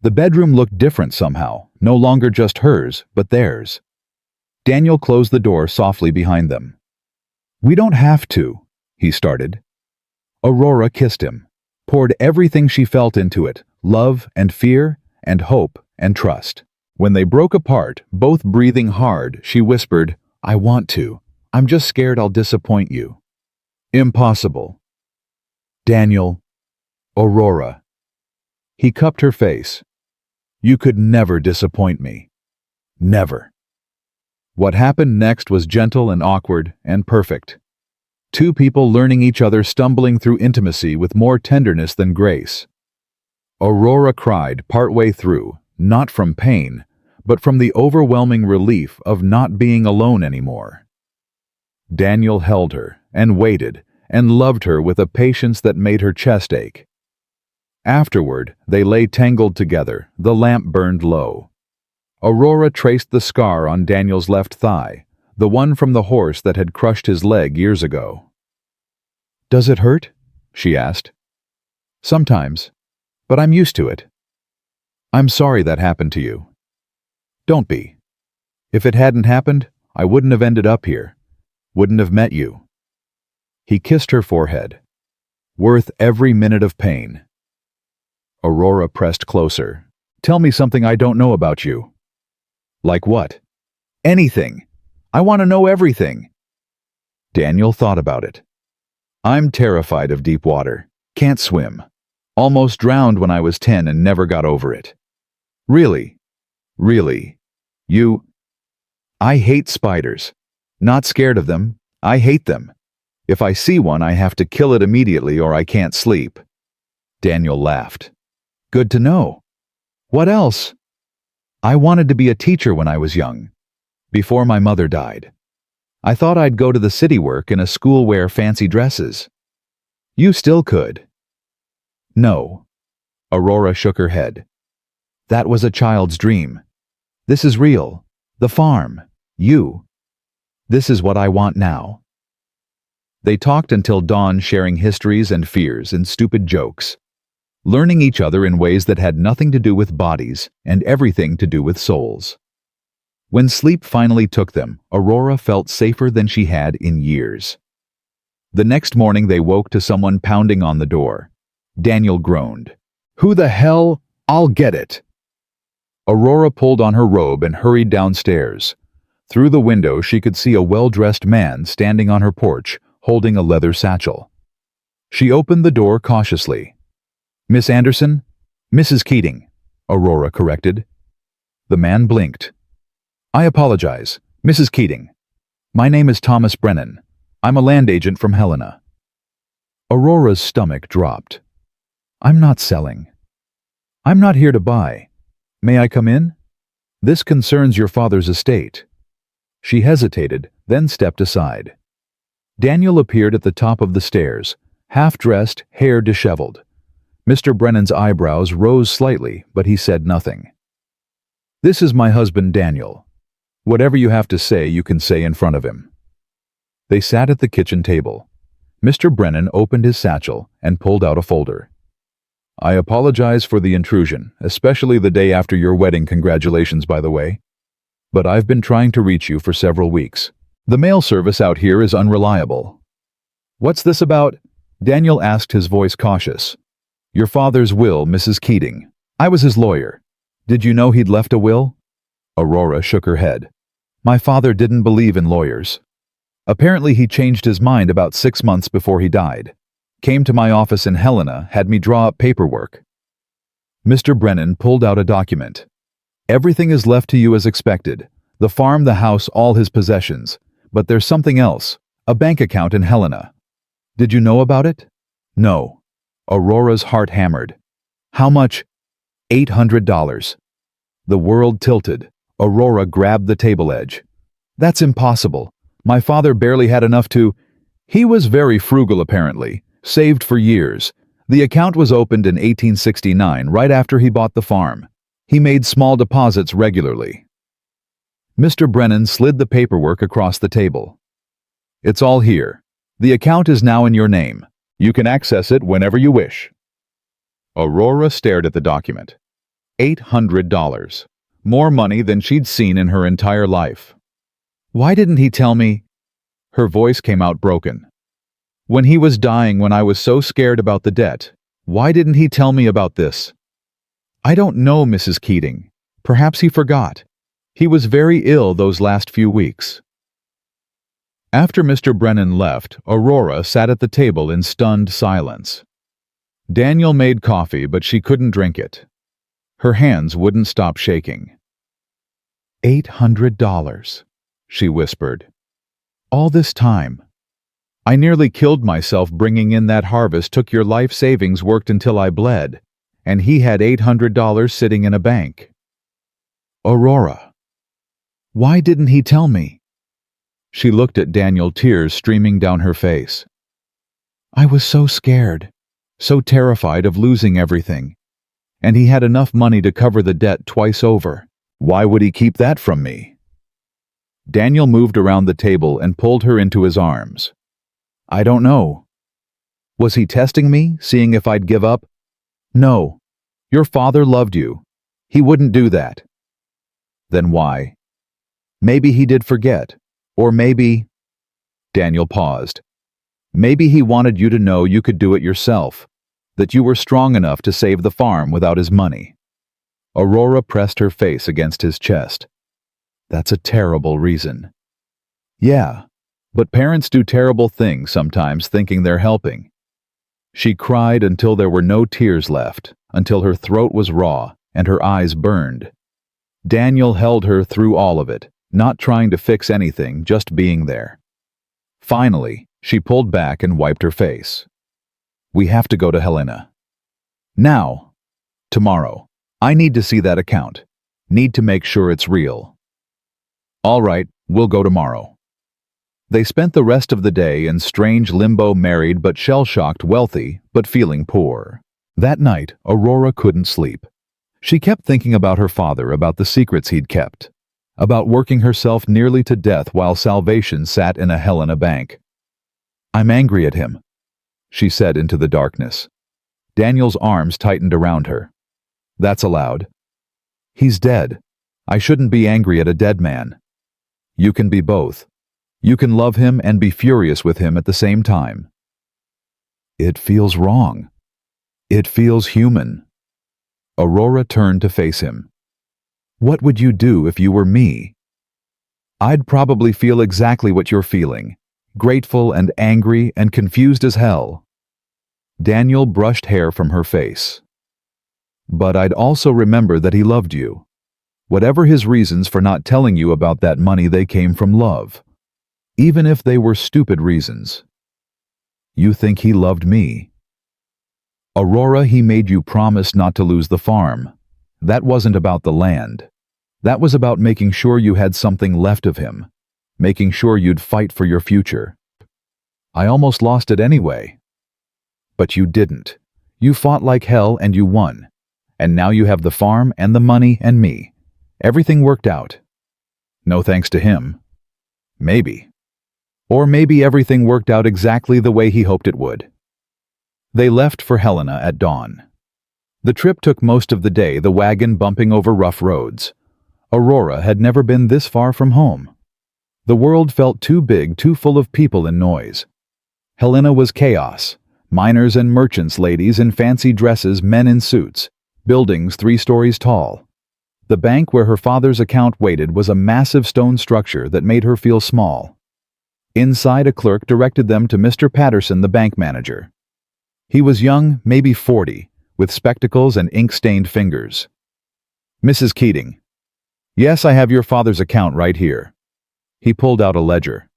The bedroom looked different somehow, no longer just hers, but theirs. Daniel closed the door softly behind them. "We don't have to," he started. Aurora kissed him, poured everything she felt into it, love and fear and hope and trust. When they broke apart, both breathing hard, she whispered, "I want to. I'm just scared I'll disappoint you." "Impossible." "Daniel." "Aurora." He cupped her face. "You could never disappoint me. Never." What happened next was gentle and awkward and perfect. Two people learning each other, stumbling through intimacy with more tenderness than grace. Aurora cried partway through, not from pain, but from the overwhelming relief of not being alone anymore. Daniel held her and waited and loved her with a patience that made her chest ache. Afterward, they lay tangled together, the lamp burned low. Aurora traced the scar on Daniel's left thigh, the one from the horse that had crushed his leg years ago. "Does it hurt?" she asked. "Sometimes, but I'm used to it." "I'm sorry that happened to you." "Don't be. If it hadn't happened, I wouldn't have ended up here, wouldn't have met you." He kissed her forehead. "Worth every minute of pain." Aurora pressed closer. "Tell me something I don't know about you." "Like what?" "Anything. I want to know everything." Daniel thought about it. "I'm terrified of deep water. Can't swim. Almost drowned when I was 10 and never got over it." "Really? Really? You—" "I hate spiders. Not scared of them. I hate them. If I see one, I have to kill it immediately or I can't sleep." Daniel laughed. "Good to know. What else?" "I wanted to be a teacher when I was young, before my mother died. I thought I'd go to the city, work in a school, wear fancy dresses." "You still could." "No." Aurora shook her head. "That was a child's dream. This is real. The farm. You. This is what I want now." They talked until dawn, sharing histories and fears and stupid jokes, learning each other in ways that had nothing to do with bodies and everything to do with souls. When sleep finally took them, Aurora felt safer than she had in years. The next morning they woke to someone pounding on the door. Daniel groaned. "Who the hell? I'll get it." Aurora pulled on her robe and hurried downstairs. Through the window she could see a well-dressed man standing on her porch, holding a leather satchel. She opened the door cautiously. "Miss Anderson?" "Mrs. Keating," Aurora corrected. The man blinked. "I apologize, Mrs. Keating. My name is Thomas Brennan. I'm a land agent from Helena." Aurora's stomach dropped. "I'm not selling. I'm not here to buy. May I come in?" This concerns your father's estate." She hesitated, then stepped aside. Daniel appeared at the top of the stairs, half-dressed, hair disheveled. Mr. Brennan's eyebrows rose slightly, but he said nothing. "This is my husband, Daniel. Whatever you have to say, you can say in front of him." They sat at the kitchen table. Mr. Brennan opened his satchel and pulled out a folder. "I apologize for the intrusion, especially the day after your wedding. Congratulations, by the way. But I've been trying to reach you for several weeks. The mail service out here is unreliable." "What's this about?" Daniel asked, his voice cautious. "Your father's will, Mrs. Keating. I was his lawyer. Did you know he'd left a will?" Aurora shook her head. "My father didn't believe in lawyers. Apparently he changed his mind about 6 months before he died. Came to my office in Helena, had me draw up paperwork." Mr. Brennan pulled out a document. "Everything is left to you as expected. The farm, the house, all his possessions. But there's something else. A bank account in Helena. Did you know about it?" "No." Aurora's heart hammered. "How much?" $800. The world tilted. Aurora grabbed the table edge. "That's impossible. My father barely had enough to—" "He was very frugal, apparently. Saved for years. The account was opened in 1869, right after he bought the farm. He made small deposits regularly." Mr. Brennan slid the paperwork across the table. "It's all here. The account is now in your name. You can access it whenever you wish." Aurora stared at the document. $800. More money than she'd seen in her entire life. "Why didn't he tell me?" Her voice came out broken. "When he was dying, when I was so scared about the debt, why didn't he tell me about this?" "I don't know, Mrs. Keating. Perhaps he forgot. He was very ill those last few weeks." After Mr. Brennan left, Aurora sat at the table in stunned silence. Daniel made coffee, but she couldn't drink it. Her hands wouldn't stop shaking. $800, she whispered. "All this time. I nearly killed myself bringing in that harvest, took your life savings, worked until I bled, and he had $800 sitting in a bank." "Aurora, why didn't he tell me?" She looked at Daniel, tears streaming down her face. "I was so scared, so terrified of losing everything. And he had enough money to cover the debt twice over. Why would he keep that from me?" Daniel moved around the table and pulled her into his arms. "I don't know. Was he testing me, seeing if I'd give up?" "No. Your father loved you. He wouldn't do that." "Then why?" "Maybe he did forget. Or maybe—" Daniel paused. "Maybe he wanted you to know you could do it yourself, that you were strong enough to save the farm without his money." Aurora pressed her face against his chest. "That's a terrible reason." "Yeah, but parents do terrible things sometimes thinking they're helping." She cried until there were no tears left, until her throat was raw and her eyes burned. Daniel held her through all of it, not trying to fix anything, just being there. Finally, she pulled back and wiped her face. "We have to go to Helena. Now. Tomorrow. I need to see that account. Need to make sure it's real." "All right, we'll go tomorrow." They spent the rest of the day in strange limbo, married but shell-shocked, wealthy but feeling poor. That night, Aurora couldn't sleep. She kept thinking about her father, about the secrets he'd kept, about working herself nearly to death while salvation sat in a Helena bank. "I'm angry at him," she said into the darkness. Daniel's arms tightened around her. "That's allowed. He's dead. I shouldn't be angry at a dead man. You can be both. You can love him and be furious with him at the same time." "It feels wrong. It feels human." Aurora turned to face him. "What would you do if you were me?" "I'd probably feel exactly what you're feeling. Grateful and angry and confused as hell." Daniel brushed hair from her face. "But I'd also remember that he loved you. Whatever his reasons for not telling you about that money, they came from love. Even if they were stupid reasons." "You think he loved me?" "Aurora, he made you promise not to lose the farm. That wasn't about the land. That was about making sure you had something left of him, making sure you'd fight for your future. I almost lost it anyway. But you didn't. You fought like hell and you won. And now you have the farm and the money and me. Everything worked out. No thanks to him. Maybe. Or maybe everything worked out exactly the way he hoped it would. They left for Helena at dawn. The trip took most of the day, the wagon bumping over rough roads. Aurora had never been this far from home. The world felt too big, too full of people and noise. Helena was chaos. Miners and merchants, ladies in fancy dresses, men in suits. Buildings 3 stories tall. The bank where her father's account waited was a massive stone structure that made her feel small. Inside, a clerk directed them to Mr. Patterson, the bank manager. He was young, maybe 40, with spectacles and ink-stained fingers. Mrs. Keating. Yes, I have your father's account right here. He pulled out a ledger.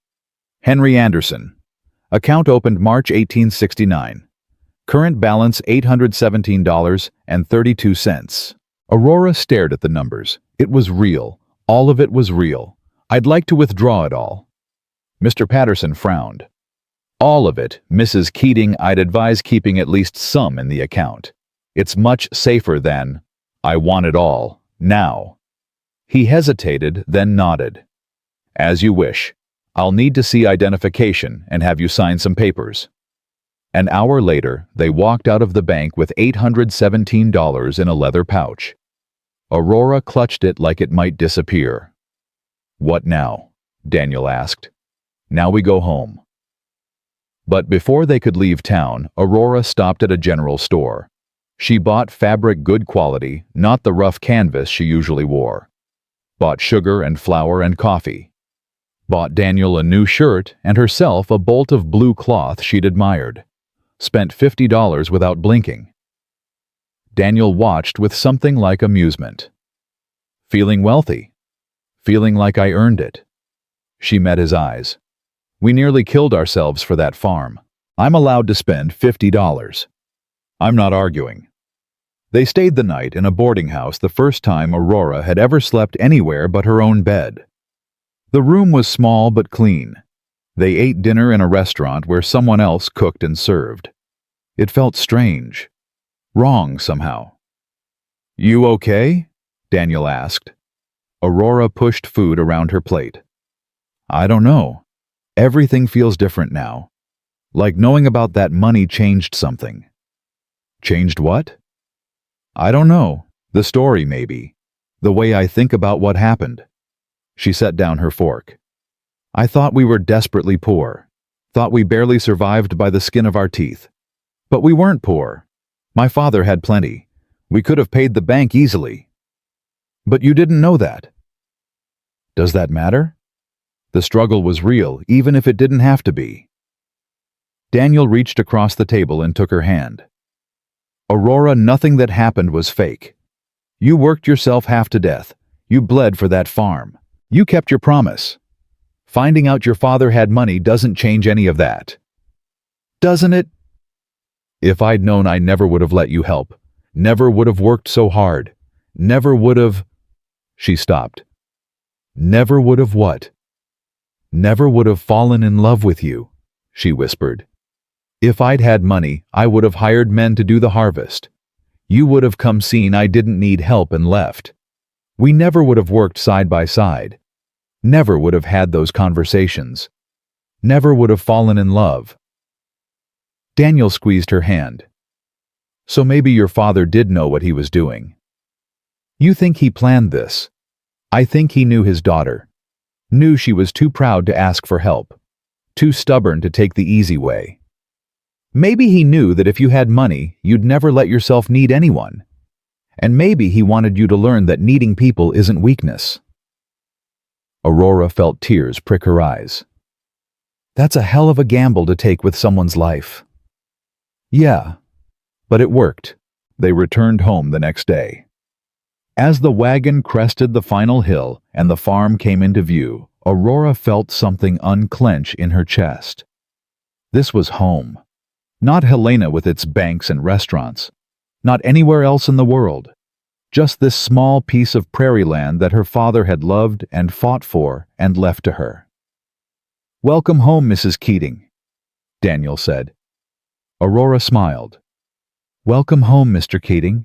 Henry Anderson. Account opened March 1869. Current balance $817.32. Aurora stared at the numbers. It was real. All of it was real. I'd like to withdraw it all. Mr. Patterson frowned. All of it, Mrs. Keating, I'd advise keeping at least some in the account. It's much safer than, I want it all, now. He hesitated, then nodded. As you wish. I'll need to see identification and have you sign some papers. An hour later, they walked out of the bank with $817 in a leather pouch. Aurora clutched it like it might disappear. What now? Daniel asked. Now we go home. But before they could leave town, Aurora stopped at a general store. She bought fabric good quality, not the rough canvas she usually wore. Bought sugar and flour and coffee. Bought Daniel a new shirt and herself a bolt of blue cloth she'd admired. Spent $50 without blinking. Daniel watched with something like amusement. Feeling wealthy. Feeling like I earned it. She met his eyes. We nearly killed ourselves for that farm. I'm allowed to spend $50. I'm not arguing. They stayed the night in a boarding house, the first time Aurora had ever slept anywhere but her own bed. The room was small but clean. They ate dinner in a restaurant where someone else cooked and served. It felt strange. Wrong somehow. You okay? Daniel asked. Aurora pushed food around her plate. I don't know. Everything feels different now. Like knowing about that money changed something. Changed what? I don't know. The story, maybe. The way I think about what happened. She set down her fork. I thought we were desperately poor. Thought we barely survived by the skin of our teeth. But we weren't poor. My father had plenty. We could have paid the bank easily. But you didn't know that. Does that matter? The struggle was real, even if it didn't have to be. Daniel reached across the table and took her hand. Aurora, nothing that happened was fake. You worked yourself half to death. You bled for that farm. You kept your promise. Finding out your father had money doesn't change any of that. Doesn't it? If I'd known, I never would have let you help. Never would have worked so hard. Never would have... She stopped. Never would have what? Never would have fallen in love with you, she whispered. If I'd had money, I would have hired men to do the harvest. You would have come seen I didn't need help and left. We never would have worked side by side. Never would have had those conversations. Never would have fallen in love. Daniel squeezed her hand. So maybe your father did know what he was doing. You think he planned this. I think he knew his daughter. Knew she was too proud to ask for help. Too stubborn to take the easy way. Maybe he knew that if you had money, you'd never let yourself need anyone. And maybe he wanted you to learn that needing people isn't weakness. Aurora felt tears prick her eyes. That's a hell of a gamble to take with someone's life. Yeah, but it worked. They returned home the next day. As the wagon crested the final hill and the farm came into view, Aurora felt something unclench in her chest. This was home. Not Helena with its banks and restaurants. Not anywhere else in the world. Just this small piece of prairie land that her father had loved and fought for and left to her. "Welcome home, Mrs. Keating," Daniel said. Aurora smiled. "Welcome home, Mr. Keating."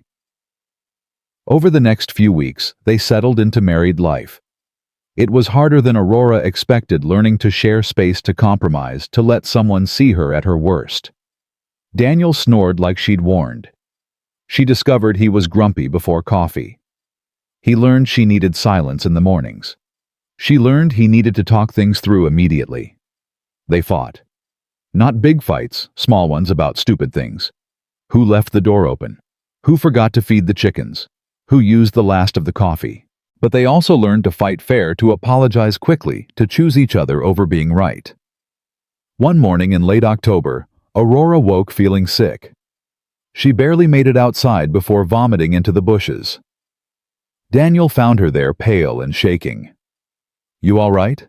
Over the next few weeks, they settled into married life. It was harder than Aurora expected, learning to share space, to compromise, to let someone see her at her worst. Daniel snored like she'd warned. She discovered he was grumpy before coffee. He learned she needed silence in the mornings. She learned he needed to talk things through immediately. They fought. Not big fights, small ones about stupid things. Who left the door open? Who forgot to feed the chickens? Who used the last of the coffee? But they also learned to fight fair, to apologize quickly, to choose each other over being right. One morning in late October, Aurora woke feeling sick. She barely made it outside before vomiting into the bushes. Daniel found her there, pale and shaking. "You all right?"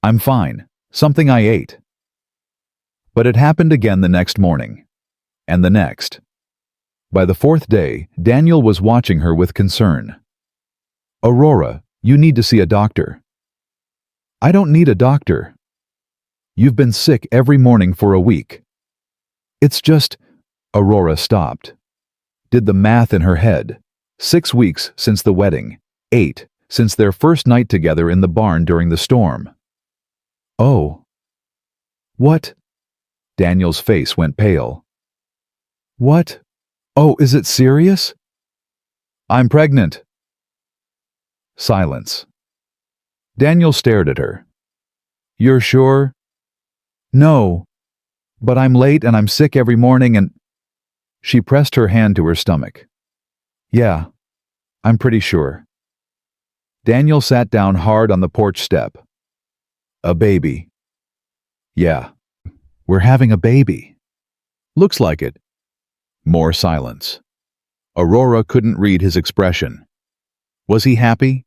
"I'm fine. Something I ate." But it happened again the next morning. And the next. By the fourth day, Daniel was watching her with concern. "Aurora, you need to see a doctor." "I don't need a doctor." "You've been sick every morning for a week." "It's just—" Aurora stopped. Did the math in her head. 6 weeks since the wedding. 8 since their first night together in the barn during the storm. "Oh." "What?" Daniel's face went pale. "What? Oh, is it serious?" "I'm pregnant." Silence. Daniel stared at her. "You're sure?" "No. But I'm late and I'm sick every morning and—" She pressed her hand to her stomach. "Yeah, I'm pretty sure." Daniel sat down hard on the porch step. "A baby." "Yeah, we're having a baby." "Looks like it." More silence. Aurora couldn't read his expression. Was he happy?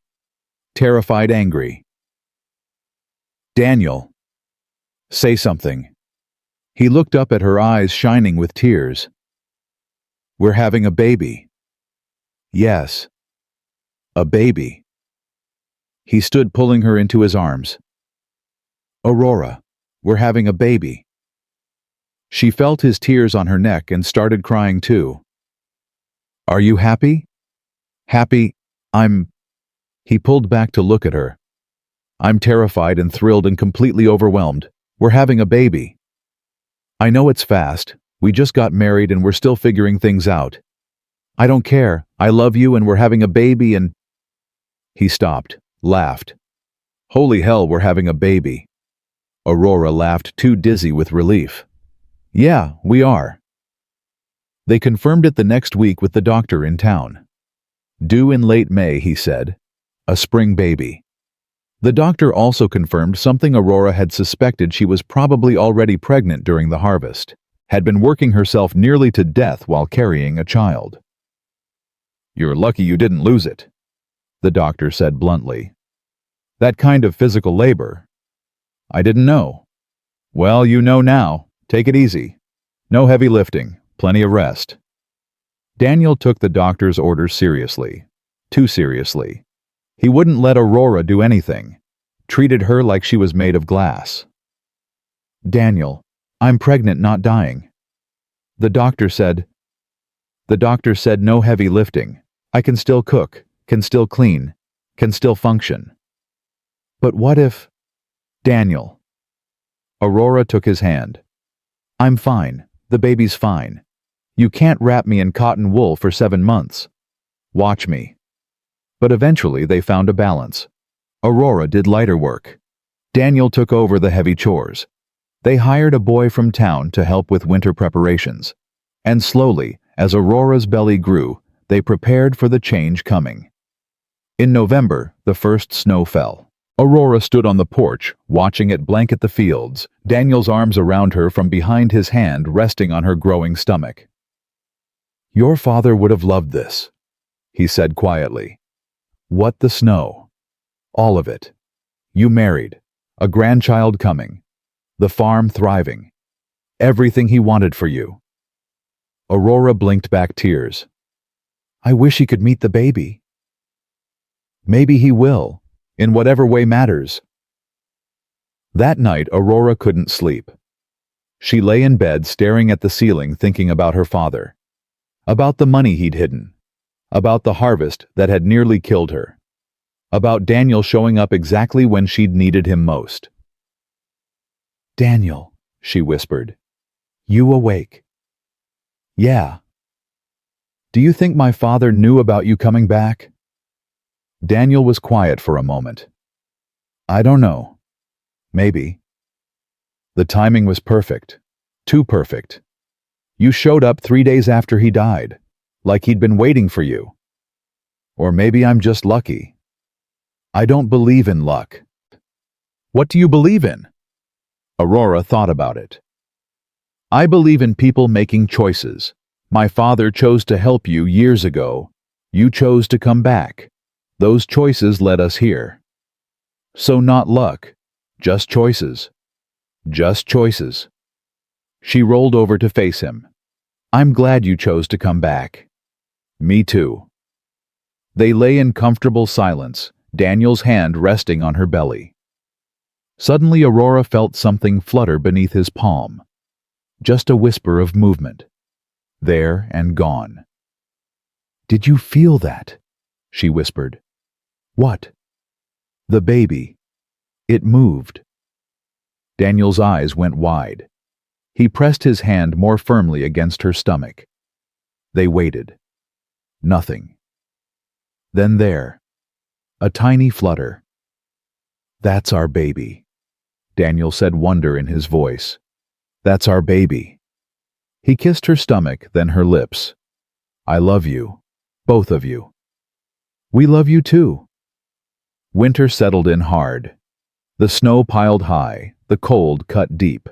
Terrified, angry? "Daniel, say something." He looked up at her, eyes shining with tears. "We're having a baby." "Yes, a baby." He stood, pulling her into his arms. "Aurora, we're having a baby." She felt his tears on her neck and started crying too. "Are you happy?" "Happy? I'm—" He pulled back to look at her. "I'm terrified and thrilled and completely overwhelmed. We're having a baby." "I know it's fast. We just got married and we're still figuring things out. I don't care. I love you and we're having a baby and—" He stopped, laughed. "Holy hell, we're having a baby." Aurora laughed, too dizzy with relief. "Yeah, we are." They confirmed it the next week with the doctor in town. "Due in late May," he said. "A spring baby." The doctor also confirmed something Aurora had suspected: she was probably already pregnant during the harvest, had been working herself nearly to death while carrying a child. "You're lucky you didn't lose it," the doctor said bluntly. "That kind of physical labor—" "I didn't know." "Well, you know now. Take it easy. No heavy lifting, plenty of rest." Daniel took the doctor's orders seriously. Too seriously. He wouldn't let Aurora do anything. Treated her like she was made of glass. "Daniel, I'm pregnant, not dying." The doctor said no heavy lifting. I can still cook, can still clean, can still function. "But what if—" "Daniel." Aurora took his hand. "I'm fine. The baby's fine. You can't wrap me in cotton wool for 7 months. Watch me." But eventually they found a balance. Aurora did lighter work. Daniel took over the heavy chores. They hired a boy from town to help with winter preparations. And slowly, as Aurora's belly grew, they prepared for the change coming. In November, the first snow fell. Aurora stood on the porch, watching it blanket the fields, Daniel's arms around her from behind, his hand resting on her growing stomach. "Your father would have loved this," he said quietly. "What the snow. All of it. You married. A grandchild coming. The farm thriving. Everything he wanted for you." Aurora blinked back tears. I wish he could meet the baby. Maybe he will, in whatever way matters. That night, Aurora couldn't sleep. She lay in bed staring at the ceiling thinking about her father, about the money he'd hidden, about the harvest that had nearly killed her, about Daniel showing up exactly when she'd needed him most. "Daniel," she whispered, "you awake?" "Yeah." "Do you think my father knew about you coming back?" Daniel was quiet for a moment. "I don't know. Maybe. The timing was perfect. Too perfect. You showed up 3 days after he died, like he'd been waiting for you. Or maybe I'm just lucky. I don't believe in luck." "What do you believe in?" Aurora thought about it. "I believe in people making choices. My father chose to help you years ago. You chose to come back. Those choices led us here. So not luck, just choices. Just choices." She rolled over to face him. "I'm glad you chose to come back." "Me too." They lay in comfortable silence, Daniel's hand resting on her belly. Suddenly Aurora felt something flutter beneath his palm. Just a whisper of movement. There and gone. "Did you feel that?" she whispered. "What?" "The baby. It moved." Daniel's eyes went wide. He pressed his hand more firmly against her stomach. They waited. Nothing. Then there. A tiny flutter. "That's our baby," Daniel said, wonder in his voice. "That's our baby." He kissed her stomach, then her lips. "I love you. Both of you." "We love you too." Winter settled in hard. The snow piled high, the cold cut deep.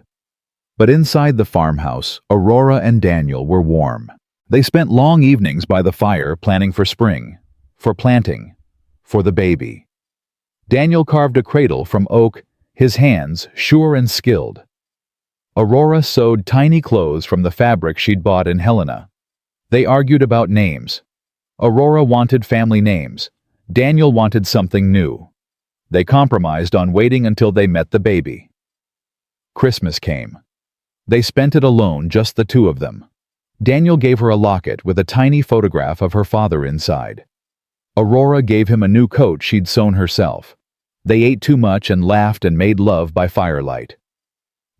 But inside the farmhouse, Aurora and Daniel were warm. They spent long evenings by the fire planning for spring, for planting, for the baby. Daniel carved a cradle from oak, his hands sure and skilled. Aurora sewed tiny clothes from the fabric she'd bought in Helena. They argued about names. Aurora wanted family names. Daniel wanted something new. They compromised on waiting until they met the baby. Christmas came. They spent it alone, just the two of them. Daniel gave her a locket with a tiny photograph of her father inside. Aurora gave him a new coat she'd sewn herself. They ate too much and laughed and made love by firelight.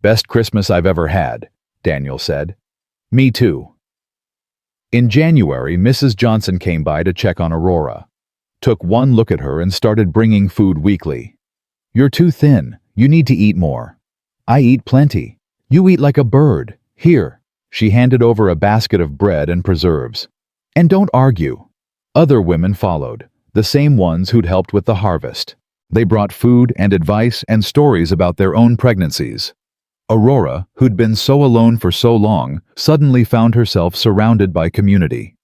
"Best Christmas I've ever had," Daniel said. "Me too." In January, Mrs. Johnson came by to check on Aurora. Took one look at her and started bringing food weekly. "You're too thin. You need to eat more." "I eat plenty. You eat like a bird. Here." She handed over a basket of bread and preserves. "And don't argue." Other women followed, the same ones who'd helped with the harvest. They brought food and advice and stories about their own pregnancies. Aurora, who'd been so alone for so long, suddenly found herself surrounded by community.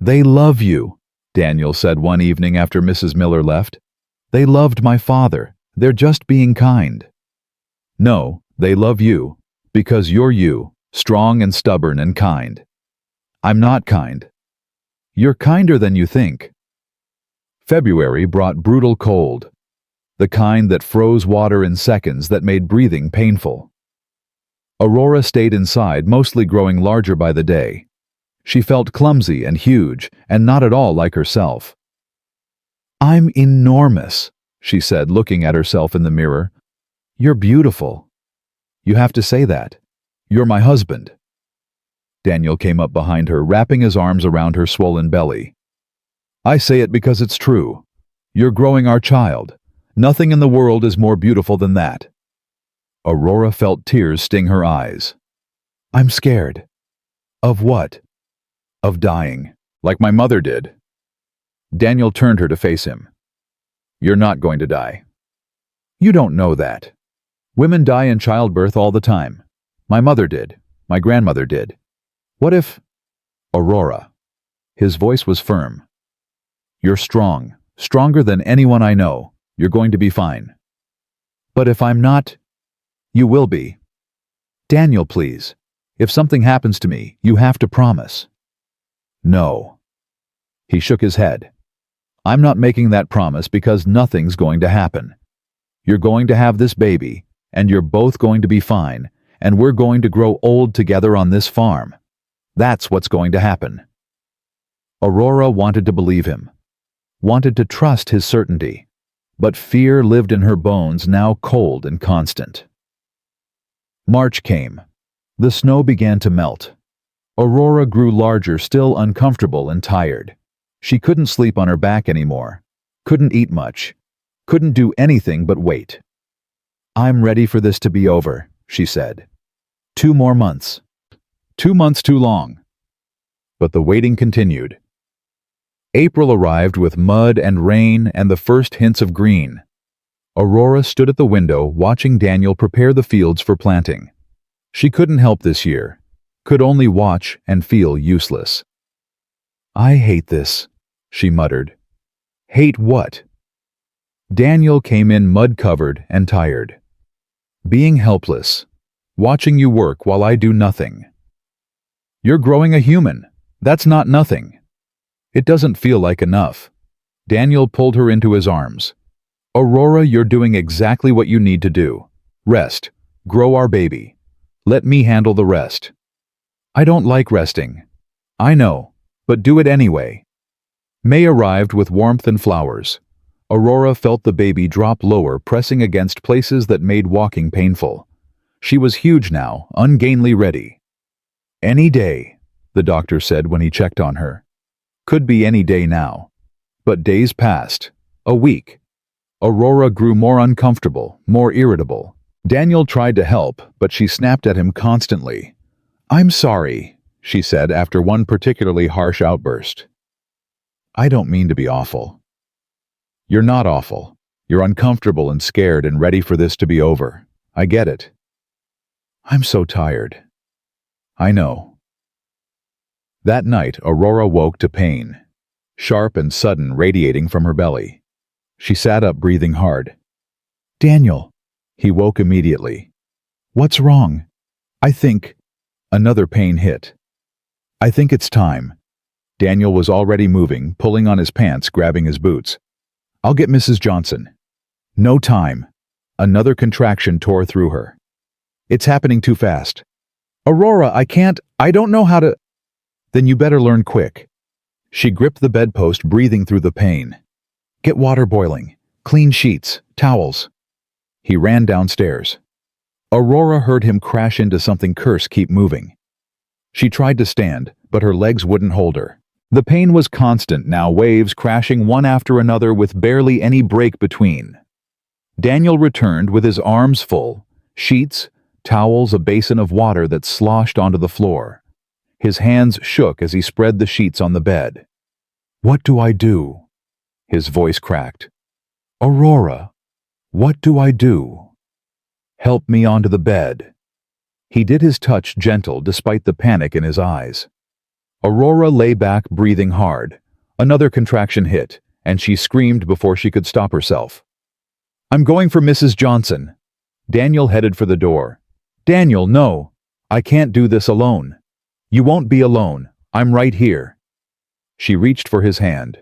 "They love you," Daniel said one evening after Mrs. Miller left. "They loved my father. They're just being kind." "No, they love you, because you're you, strong and stubborn and kind." "I'm not kind." "You're kinder than you think." February brought brutal cold, the kind that froze water in seconds that made breathing painful. Aurora stayed inside, mostly growing larger by the day. She felt clumsy and huge, and not at all like herself. "I'm enormous," she said, looking at herself in the mirror. "You're beautiful." "You have to say that. You're my husband." Daniel came up behind her, wrapping his arms around her swollen belly. "I say it because it's true. You're growing our child. Nothing in the world is more beautiful than that." Aurora felt tears sting her eyes. "I'm scared." "Of what?" "Of dying, like my mother did." Daniel turned her to face him. "You're not going to die." "You don't know that. Women die in childbirth all the time. My mother did. My grandmother did. What if—" "Aurora." His voice was firm. "You're strong, stronger than anyone I know. You're going to be fine." "But if I'm not—" "You will be." "Daniel, please. If something happens to me, you have to promise." "No." He shook his head. I'm not making that promise because nothing's going to happen. You're going to have this baby, and you're both going to be fine, and we're going to grow old together on this farm. That's what's going to happen. Aurora wanted to believe him, wanted to trust his certainty, but fear lived in her bones, now cold and constant. March came. The snow began to melt. Aurora grew larger, still uncomfortable and tired. She couldn't sleep on her back anymore, couldn't eat much, couldn't do anything but wait. I'm ready for this to be over, she said. 2 more months. 2 months too long. But the waiting continued. April arrived with mud and rain and the first hints of green. Aurora stood at the window watching Daniel prepare the fields for planting. She couldn't help this year, could only watch and feel useless. I hate this, she muttered. Hate what? Daniel came in mud-covered and tired. Being helpless, watching you work while I do nothing. You're growing a human. That's not nothing. It doesn't feel like enough. Daniel pulled her into his arms. Aurora, you're doing exactly what you need to do. Rest. Grow our baby. Let me handle the rest. I don't like resting. I know, but do it anyway. May arrived with warmth and flowers. Aurora felt the baby drop lower, pressing against places that made walking painful. She was huge now, ungainly ready. Any day, the doctor said when he checked on her. Could be any day now. But days passed. A week. Aurora grew more uncomfortable, more irritable. Daniel tried to help, but she snapped at him constantly. I'm sorry, she said after one particularly harsh outburst. I don't mean to be awful. You're not awful. You're uncomfortable and scared and ready for this to be over. I get it. I'm so tired. I know. That night, Aurora woke to pain, sharp and sudden, radiating from her belly. She sat up, breathing hard. Daniel. He woke immediately. What's wrong? I think... Another pain hit. I think it's time. Daniel was already moving, pulling on his pants, grabbing his boots. I'll get Mrs. Johnson. No time. Another contraction tore through her. It's happening too fast. Aurora, I don't know how to... Then you better learn quick. She gripped the bedpost, breathing through the pain. Get water boiling. Clean sheets, towels. He ran downstairs. Aurora heard him crash into something, curse, keep moving. She tried to stand, but her legs wouldn't hold her. The pain was constant now, waves crashing one after another with barely any break between. Daniel returned with his arms full, sheets, towels, a basin of water that sloshed onto the floor. His hands shook as he spread the sheets on the bed. What do I do? His voice cracked. Aurora, what do I do? Help me onto the bed. He did his touch gentle despite the panic in his eyes. Aurora lay back, breathing hard. Another contraction hit, and she screamed before she could stop herself. I'm going for Mrs. Johnson. Daniel headed for the door. Daniel, no. I can't do this alone. You won't be alone. I'm right here. She reached for his hand.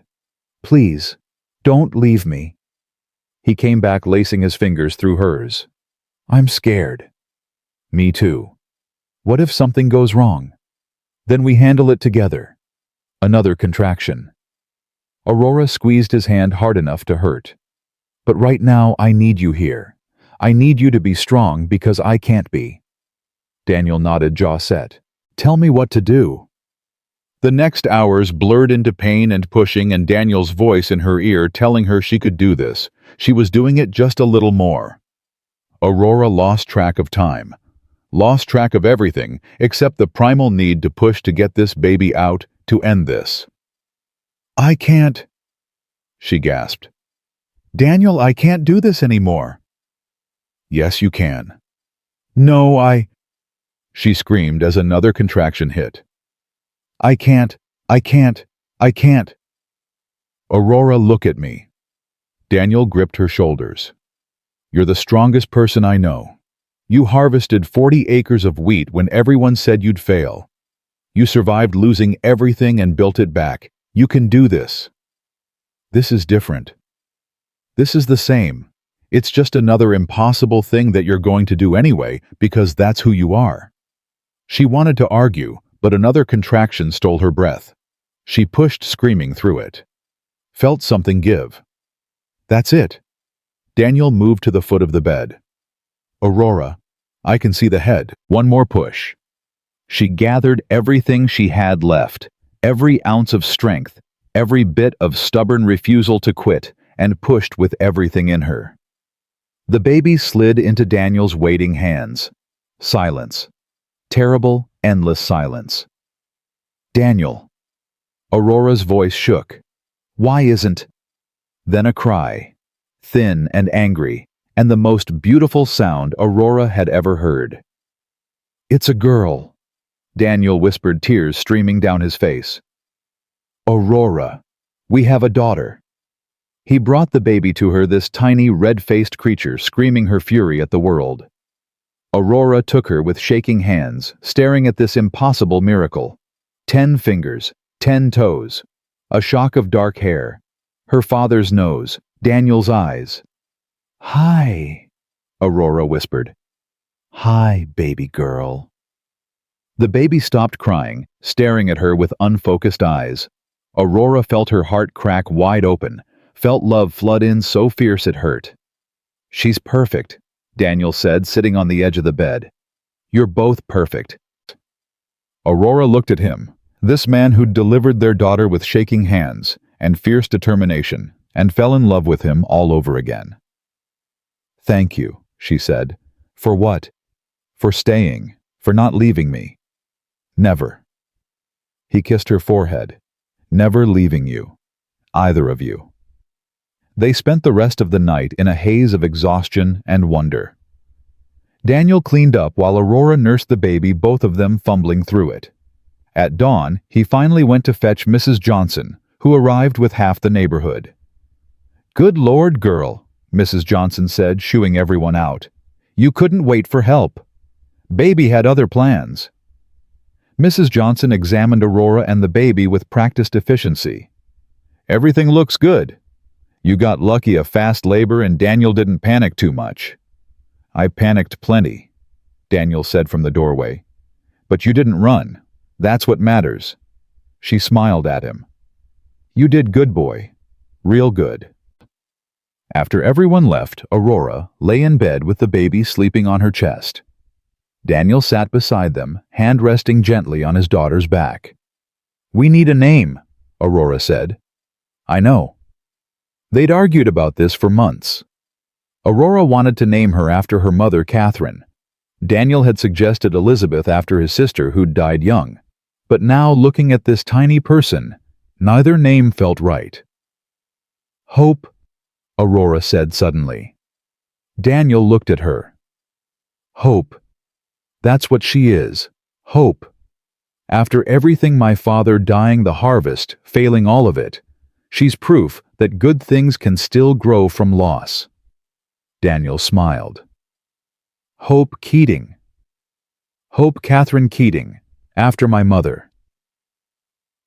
Please, don't leave me. He came back, lacing his fingers through hers. I'm scared. Me too. What if something goes wrong? Then we handle it together. Another contraction. Aurora squeezed his hand hard enough to hurt. But right now, I need you here. I need you to be strong because I can't be. Daniel nodded, jaw set. Tell me what to do. The next hours blurred into pain and pushing, and Daniel's voice in her ear telling her she could do this. She was doing it just a little more. Aurora lost track of time. Lost track of everything except the primal need to push to get this baby out, to end this. I can't, she gasped. Daniel, I can't do this anymore. Yes, you can. No, she screamed as another contraction hit. I can't. Aurora, look at me. Daniel gripped her shoulders. You're the strongest person I know. You harvested 40 acres of wheat when everyone said you'd fail. You survived losing everything and built it back. You can do this. This is different. This is the same. It's just another impossible thing that you're going to do anyway because that's who you are. She wanted to argue, but another contraction stole her breath. She pushed screaming through it. Felt something give. That's it. Daniel moved to the foot of the bed. Aurora, I can see the head. One more push. She gathered everything she had left, every ounce of strength, every bit of stubborn refusal to quit, and pushed with everything in her. The baby slid into Daniel's waiting hands. Silence. Terrible, endless silence. Daniel. Aurora's voice shook. Why isn't... Then a cry. Thin and angry, and the most beautiful sound Aurora had ever heard. It's a girl. Daniel whispered, tears streaming down his face. Aurora, we have a daughter. He brought the baby to her, this tiny, red-faced creature screaming her fury at the world. Aurora took her with shaking hands, staring at this impossible miracle. 10 fingers, 10 toes, a shock of dark hair, her father's nose, Daniel's eyes. Hi, Aurora whispered. Hi, baby girl. The baby stopped crying, staring at her with unfocused eyes. Aurora felt her heart crack wide open, felt love flood in so fierce it hurt. She's perfect, Daniel said, sitting on the edge of the bed. You're both perfect. Aurora looked at him, this man who'd delivered their daughter with shaking hands and fierce determination, and fell in love with him all over again. Thank you, she said. For what? For staying, for not leaving me. Never. He kissed her forehead. Never leaving you. Either of you. They spent the rest of the night in a haze of exhaustion and wonder. Daniel cleaned up while Aurora nursed the baby, both of them fumbling through it. At dawn, he finally went to fetch Mrs. Johnson, who arrived with half the neighborhood. Good Lord, girl, Mrs. Johnson said, shooing everyone out. You couldn't wait for help. Baby had other plans. Mrs. Johnson examined Aurora and the baby with practiced efficiency. Everything looks good. You got lucky, a fast labor, and Daniel didn't panic too much. I panicked plenty, Daniel said from the doorway. But you didn't run. That's what matters. She smiled at him. You did good, boy. Real good. After everyone left, Aurora lay in bed with the baby sleeping on her chest. Daniel sat beside them, hand resting gently on his daughter's back. We need a name, Aurora said. I know. They'd argued about this for months. Aurora wanted to name her after her mother, Catherine. Daniel had suggested Elizabeth after his sister, who'd died young. But now, looking at this tiny person, neither name felt right. Hope, Aurora said suddenly. Daniel looked at her. Hope. That's what she is. Hope. After everything, my father dying, the harvest, failing all of it, she's proof that good things can still grow from loss. Daniel smiled. Hope Keating. Hope Catherine Keating, after my mother.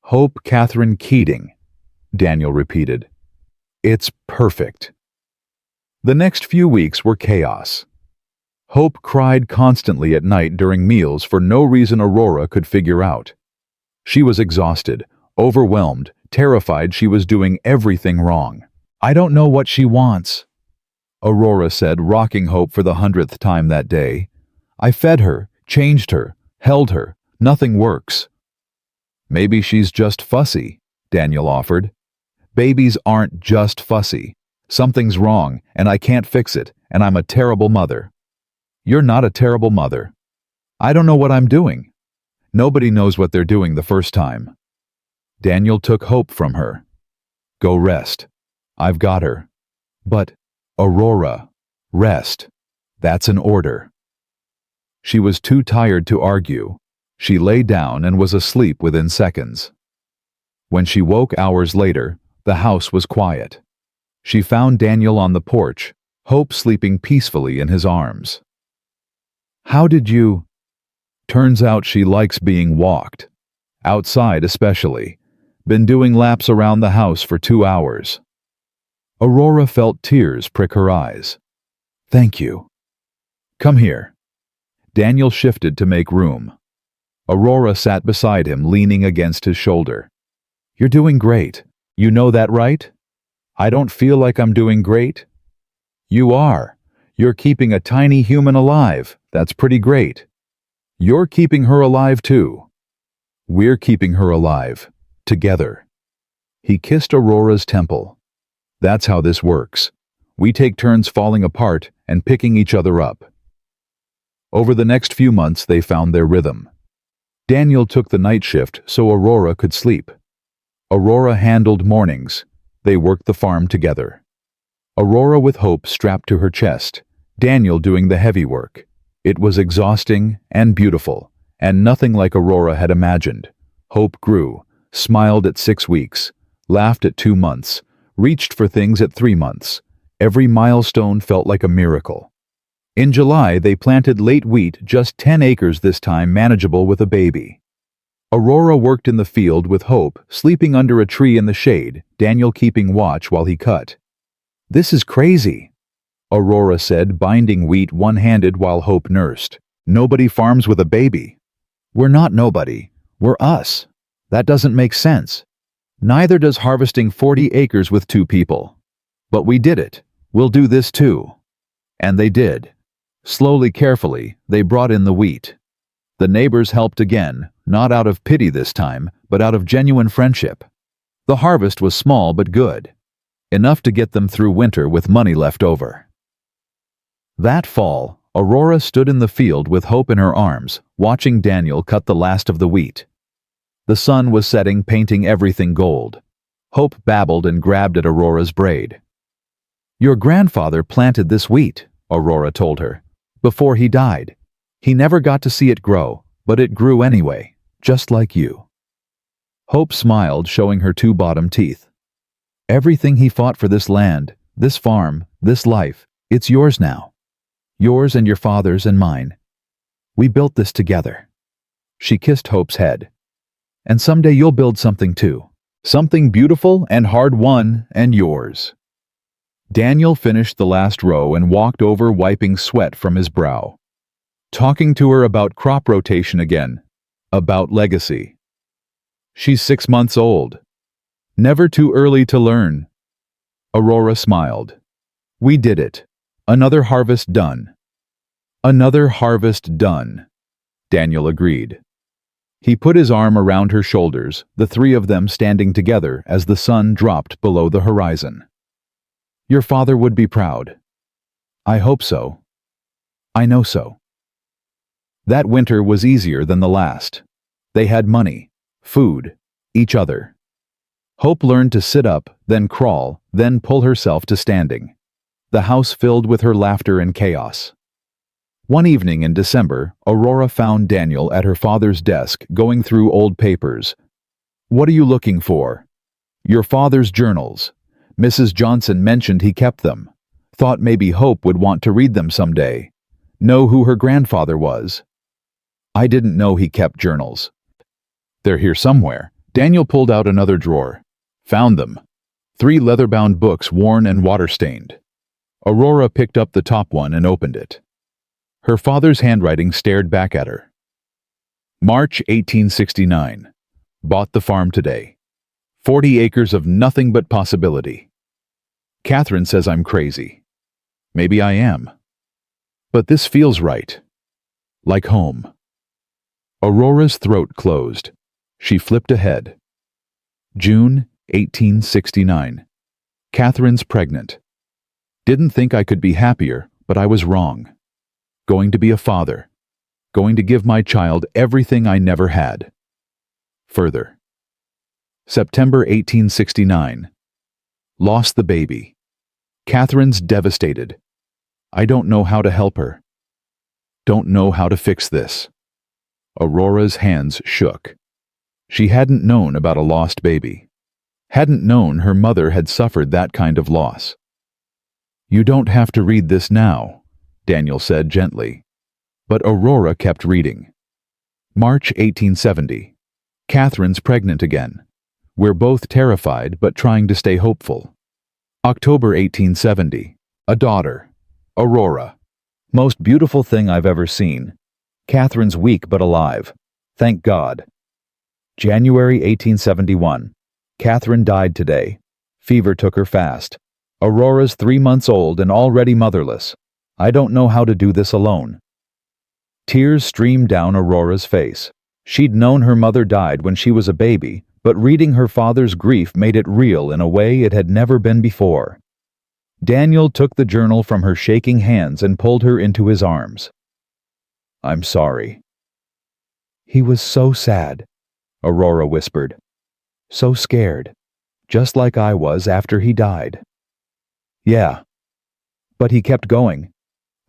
Hope Catherine Keating, Daniel repeated. It's perfect. The next few weeks were chaos. Hope cried constantly at night during meals for no reason Aurora could figure out. She was exhausted, overwhelmed, terrified she was doing everything wrong. I don't know what she wants, Aurora said, rocking Hope for the 100th time that day. I fed her, changed her, held her. Nothing works. Maybe she's just fussy, Daniel offered. Babies aren't just fussy. Something's wrong, and I can't fix it, and I'm a terrible mother. You're not a terrible mother. I don't know what I'm doing. Nobody knows what they're doing the first time. Daniel took Hope from her. Go rest. I've got her. But, Aurora, rest. That's an order. She was too tired to argue. She lay down and was asleep within seconds. When she woke hours later, the house was quiet. She found Daniel on the porch, Hope sleeping peacefully in his arms. How did you... Turns out she likes being walked. Outside especially. Been doing laps around the house for 2 hours. Aurora felt tears prick her eyes. Thank you. Come here. Daniel shifted to make room. Aurora sat beside him, leaning against his shoulder. You're doing great. You know that, right? I don't feel like I'm doing great. You are. You're keeping a tiny human alive. That's pretty great. You're keeping her alive too. We're keeping her alive. Together. He kissed Aurora's temple. That's how this works. We take turns falling apart and picking each other up. Over the next few months, they found their rhythm. Daniel took the night shift so Aurora could sleep. Aurora handled mornings. They worked the farm together. Aurora with Hope strapped to her chest, Daniel doing the heavy work. It was exhausting and beautiful, and nothing like Aurora had imagined. Hope grew, smiled at 6 weeks, laughed at 2 months, reached for things at 3 months. Every milestone felt like a miracle. In July, they planted late wheat, just 10 acres this time, manageable with a baby. Aurora worked in the field with Hope, sleeping under a tree in the shade, Daniel keeping watch while he cut. This is crazy, Aurora said, binding wheat one-handed while Hope nursed. Nobody farms with a baby. We're not nobody. We're us. That doesn't make sense. Neither does harvesting 40 acres with 2 people. But we did it. We'll do this too. And they did. Slowly, carefully, they brought in the wheat. The neighbors helped again, not out of pity this time, but out of genuine friendship. The harvest was small but good. Enough to get them through winter with money left over. That fall, Aurora stood in the field with Hope in her arms, watching Daniel cut the last of the wheat. The sun was setting, painting everything gold. Hope babbled and grabbed at Aurora's braid. Your grandfather planted this wheat, Aurora told her, before he died. He never got to see it grow, but it grew anyway, just like you. Hope smiled, showing her 2 bottom teeth. Everything he fought for, this land, this farm, this life, it's yours now. Yours and your father's and mine. We built this together. She kissed Hope's head. And someday you'll build something too. Something beautiful and hard-won and yours. Daniel finished the last row and walked over, wiping sweat from his brow. Talking to her about crop rotation again. About legacy. She's 6 months old. Never too early to learn. Aurora smiled. We did it. Another harvest done. Another harvest done, Daniel agreed. He put his arm around her shoulders, the 3 of them standing together as the sun dropped below the horizon. Your father would be proud. I hope so. I know so. That winter was easier than the last. They had money, food, each other. Hope learned to sit up, then crawl, then pull herself to standing. The house filled with her laughter and chaos. One evening in December, Aurora found Daniel at her father's desk, going through old papers. What are you looking for? Your father's journals. Mrs. Johnson mentioned he kept them. Thought maybe Hope would want to read them someday. Know who her grandfather was. I didn't know he kept journals. They're here somewhere. Daniel pulled out another drawer. Found them. 3 leather-bound books, worn and water-stained. Aurora picked up the top one and opened it. Her father's handwriting stared back at her. March 1869. Bought the farm today. 40 acres of nothing but possibility. Catherine says I'm crazy. Maybe I am. But this feels right. Like home. Aurora's throat closed. She flipped ahead. June 1869. Catherine's pregnant. Didn't think I could be happier, but I was wrong. Going to be a father. Going to give my child everything I never had. Further. September 1869. Lost the baby. Catherine's devastated. I don't know how to help her. Don't know how to fix this. Aurora's hands shook. She hadn't known about a lost baby. Hadn't known her mother had suffered that kind of loss. You don't have to read this now, Daniel said gently. But Aurora kept reading. March 1870. Catherine's pregnant again. We're both terrified but trying to stay hopeful. October 1870. A daughter. Aurora. Most beautiful thing I've ever seen. Catherine's weak but alive. Thank God. January 1871. Catherine died today. Fever took her fast. Aurora's 3 months old and already motherless. I don't know how to do this alone. Tears streamed down Aurora's face. She'd known her mother died when she was a baby, but reading her father's grief made it real in a way it had never been before. Daniel took the journal from her shaking hands and pulled her into his arms. "I'm sorry." "He was so sad," Aurora whispered. "So scared, just like I was after he died." "Yeah. But he kept going.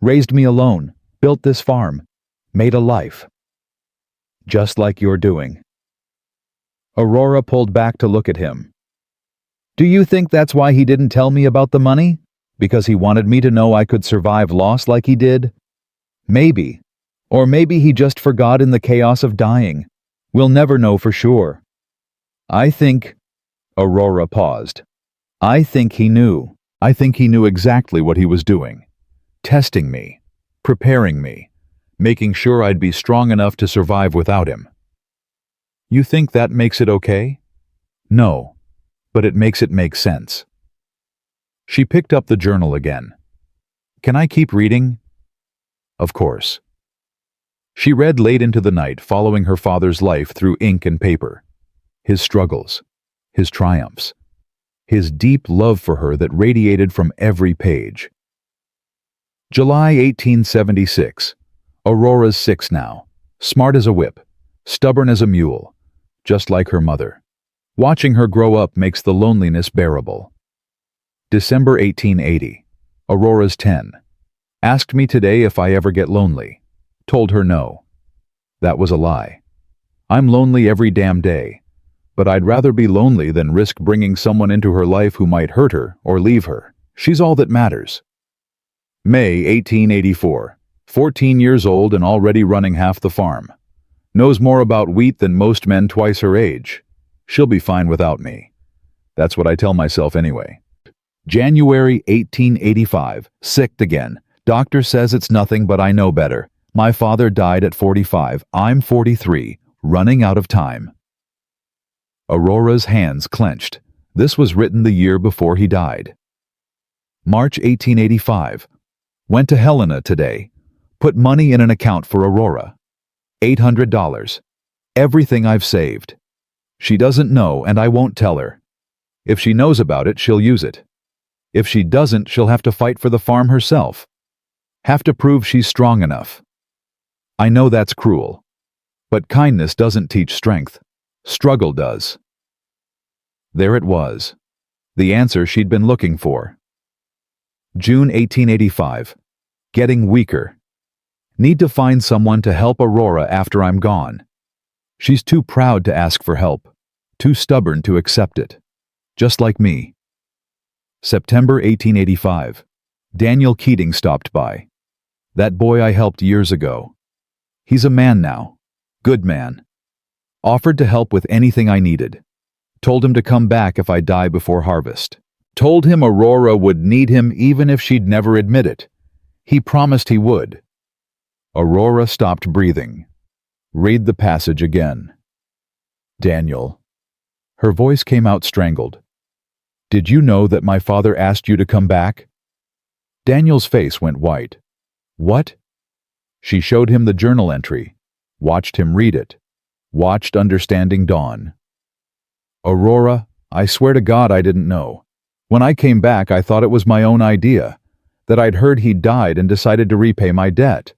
Raised me alone, built this farm, made a life. Just like you're doing." Aurora pulled back to look at him. "Do you think that's why he didn't tell me about the money? Because he wanted me to know I could survive loss like he did? Maybe. Or maybe he just forgot in the chaos of dying. We'll never know for sure. I think—" Aurora paused. "I think he knew. I think he knew exactly what he was doing. Testing me, preparing me, making sure I'd be strong enough to survive without him." "You think that makes it okay?" "No, but it makes it make sense." She picked up the journal again. "Can I keep reading?" "Of course." She read late into the night, following her father's life through ink and paper. His struggles, his triumphs, his deep love for her that radiated from every page. July 1876. Aurora's 6 now, smart as a whip, stubborn as a mule, just like her mother. Watching her grow up makes the loneliness bearable. December 1880. Aurora's 10. Asked me today if I ever get lonely. Told her no. That was a lie. I'm lonely every damn day, but I'd rather be lonely than risk bringing someone into her life who might hurt her or leave her. She's all that matters. May 1884. 14 years old and already running half the farm. Knows more about wheat than most men twice her age. She'll be fine without me. That's what I tell myself anyway. January 1885. Sick again. Doctor says it's nothing, but I know better. My father died at 45. I'm 43. Running out of time. Aurora's hands clenched. This was written the year before he died. March 1885. Went to Helena today. Put money in an account for Aurora. $800. Everything I've saved. She doesn't know, and I won't tell her. If she knows about it, she'll use it. If she doesn't, she'll have to fight for the farm herself. Have to prove she's strong enough. I know that's cruel. But kindness doesn't teach strength. Struggle does. There it was. The answer she'd been looking for. June 1885. Getting weaker. Need to find someone to help Aurora after I'm gone. She's too proud to ask for help. Too stubborn to accept it. Just like me. September 1885. Daniel Keating stopped by. That boy I helped years ago. He's a man now. Good man. Offered to help with anything I needed. Told him to come back if I die before harvest. Told him Aurora would need him even if she'd never admit it. He promised he would. Aurora stopped breathing. Read the passage again. Daniel. Her voice came out strangled. Did you know that my father asked you to come back? Daniel's face went white. What? She showed him the journal entry. Watched him read it. Watched understanding dawn. Aurora, I swear to God I didn't know. When I came back, I thought it was my own idea. That I'd heard he'd died and decided to repay my debt.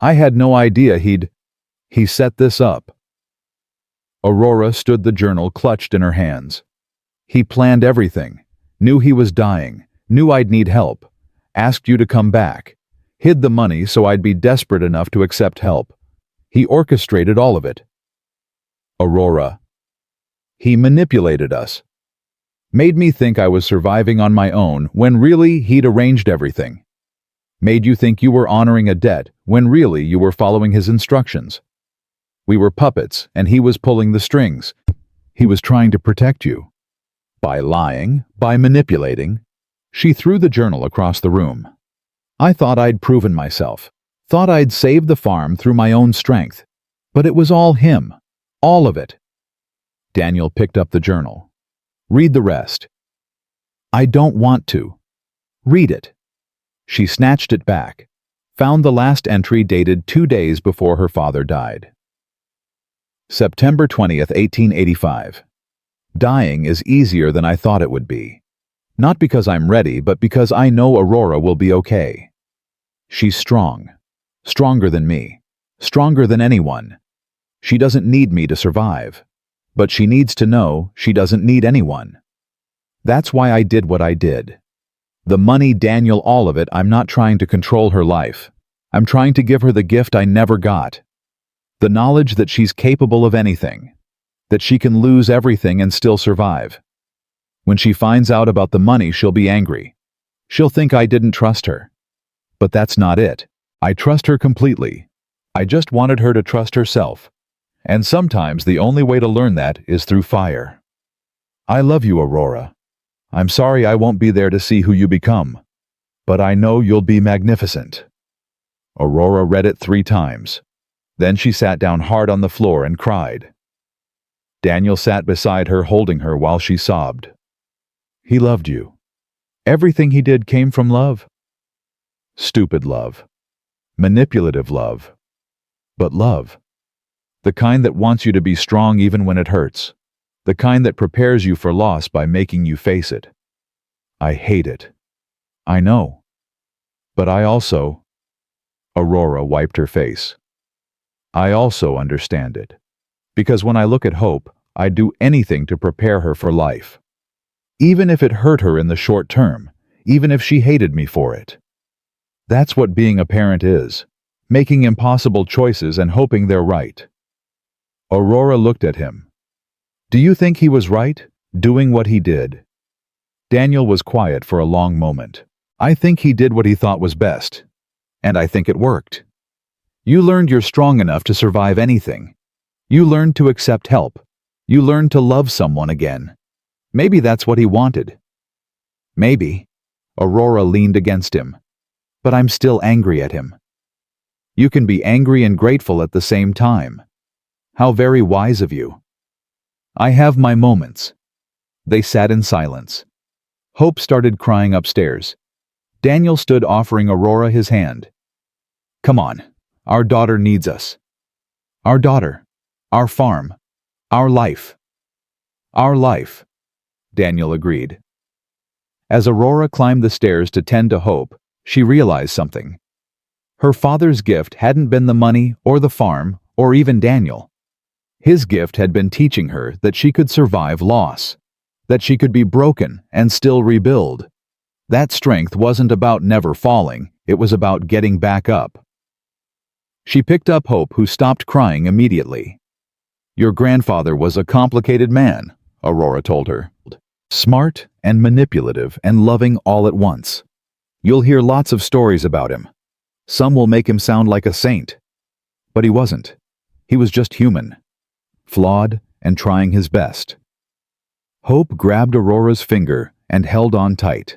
I had no idea he set this up. Aurora stood the journal clutched in her hands. He planned everything. Knew he was dying. Knew I'd need help. Asked you to come back. Hid the money so I'd be desperate enough to accept help. He orchestrated all of it. Aurora. He manipulated us. Made me think I was surviving on my own when really he'd arranged everything. Made you think you were honoring a debt when really you were following his instructions. We were puppets and he was pulling the strings. He was trying to protect you. By lying, by manipulating. She threw the journal across the room. I thought I'd proven myself. Thought I'd saved the farm through my own strength. But it was all him. All of it. Daniel picked up the journal. Read the rest. I don't want to. Read it. She snatched it back. Found the last entry dated 2 days before her father died. September 20th, 1885. Dying is easier than I thought it would be. Not because I'm ready, but because I know Aurora will be okay. She's strong. Stronger than me. Stronger than anyone. She doesn't need me to survive. But she needs to know she doesn't need anyone. That's why I did what I did. The money, Daniel, all of it, I'm not trying to control her life. I'm trying to give her the gift I never got. The knowledge that she's capable of anything. That she can lose everything and still survive. When she finds out about the money, she'll be angry. She'll think I didn't trust her. But that's not it. I trust her completely. I just wanted her to trust herself. And sometimes the only way to learn that is through fire. I love you, Aurora. I'm sorry I won't be there to see who you become. But I know you'll be magnificent. Aurora read it 3 times. Then she sat down hard on the floor and cried. Daniel sat beside her, holding her while she sobbed. He loved you. Everything he did came from love. Stupid love. Manipulative love. But love. The kind that wants you to be strong even when it hurts. The kind that prepares you for loss by making you face it. I hate it. I know. But I also... Aurora wiped her face. I also understand it. Because when I look at Hope, I'd do anything to prepare her for life. Even if it hurt her in the short term, even if she hated me for it. That's what being a parent is, making impossible choices and hoping they're right. Aurora looked at him. Do you think he was right, doing what he did? Daniel was quiet for a long moment. I think he did what he thought was best. And I think it worked. You learned you're strong enough to survive anything. You learned to accept help. You learned to love someone again. Maybe that's what he wanted. Maybe. Aurora leaned against him. But I'm still angry at him. You can be angry and grateful at the same time. How very wise of you. I have my moments. They sat in silence. Hope started crying upstairs. Daniel stood offering Aurora his hand. Come on, our daughter needs us. Our daughter. Our farm. Our life. Our life. Daniel agreed. As Aurora climbed the stairs to tend to Hope, she realized something. Her father's gift hadn't been the money or the farm or even Daniel. His gift had been teaching her that she could survive loss, that she could be broken and still rebuild. That strength wasn't about never falling, it was about getting back up. She picked up Hope, who stopped crying immediately. Your grandfather was a complicated man, Aurora told her. Smart and manipulative and loving all at once. You'll hear lots of stories about him. Some will make him sound like a saint. But he wasn't. He was just human. Flawed and trying his best. Hope grabbed Aurora's finger and held on tight.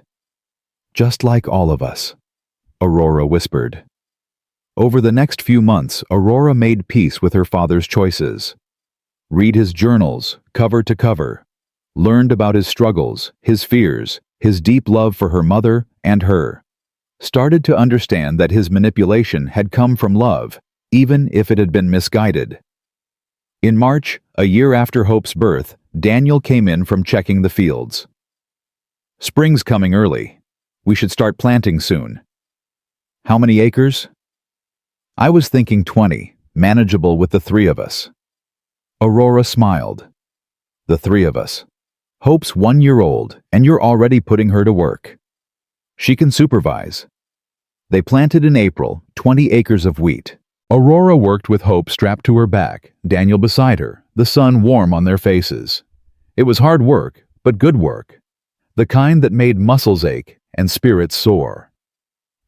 Just like all of us, Aurora whispered. Over the next few months, Aurora made peace with her father's choices. Read his journals, cover to cover. Learned about his struggles, his fears, his deep love for her mother and her. Started to understand that his manipulation had come from love, even if it had been misguided. In March, a year after Hope's birth, Daniel came in from checking the fields. Spring's coming early. We should start planting soon. How many acres? I was thinking 20, manageable with the 3 of us. Aurora smiled. The 3 of us. Hope's 1 year old, and you're already putting her to work. She can supervise. They planted in April 20 acres of wheat. Aurora worked with Hope strapped to her back, Daniel beside her, the sun warm on their faces. It was hard work, but good work. The kind that made muscles ache and spirits soar.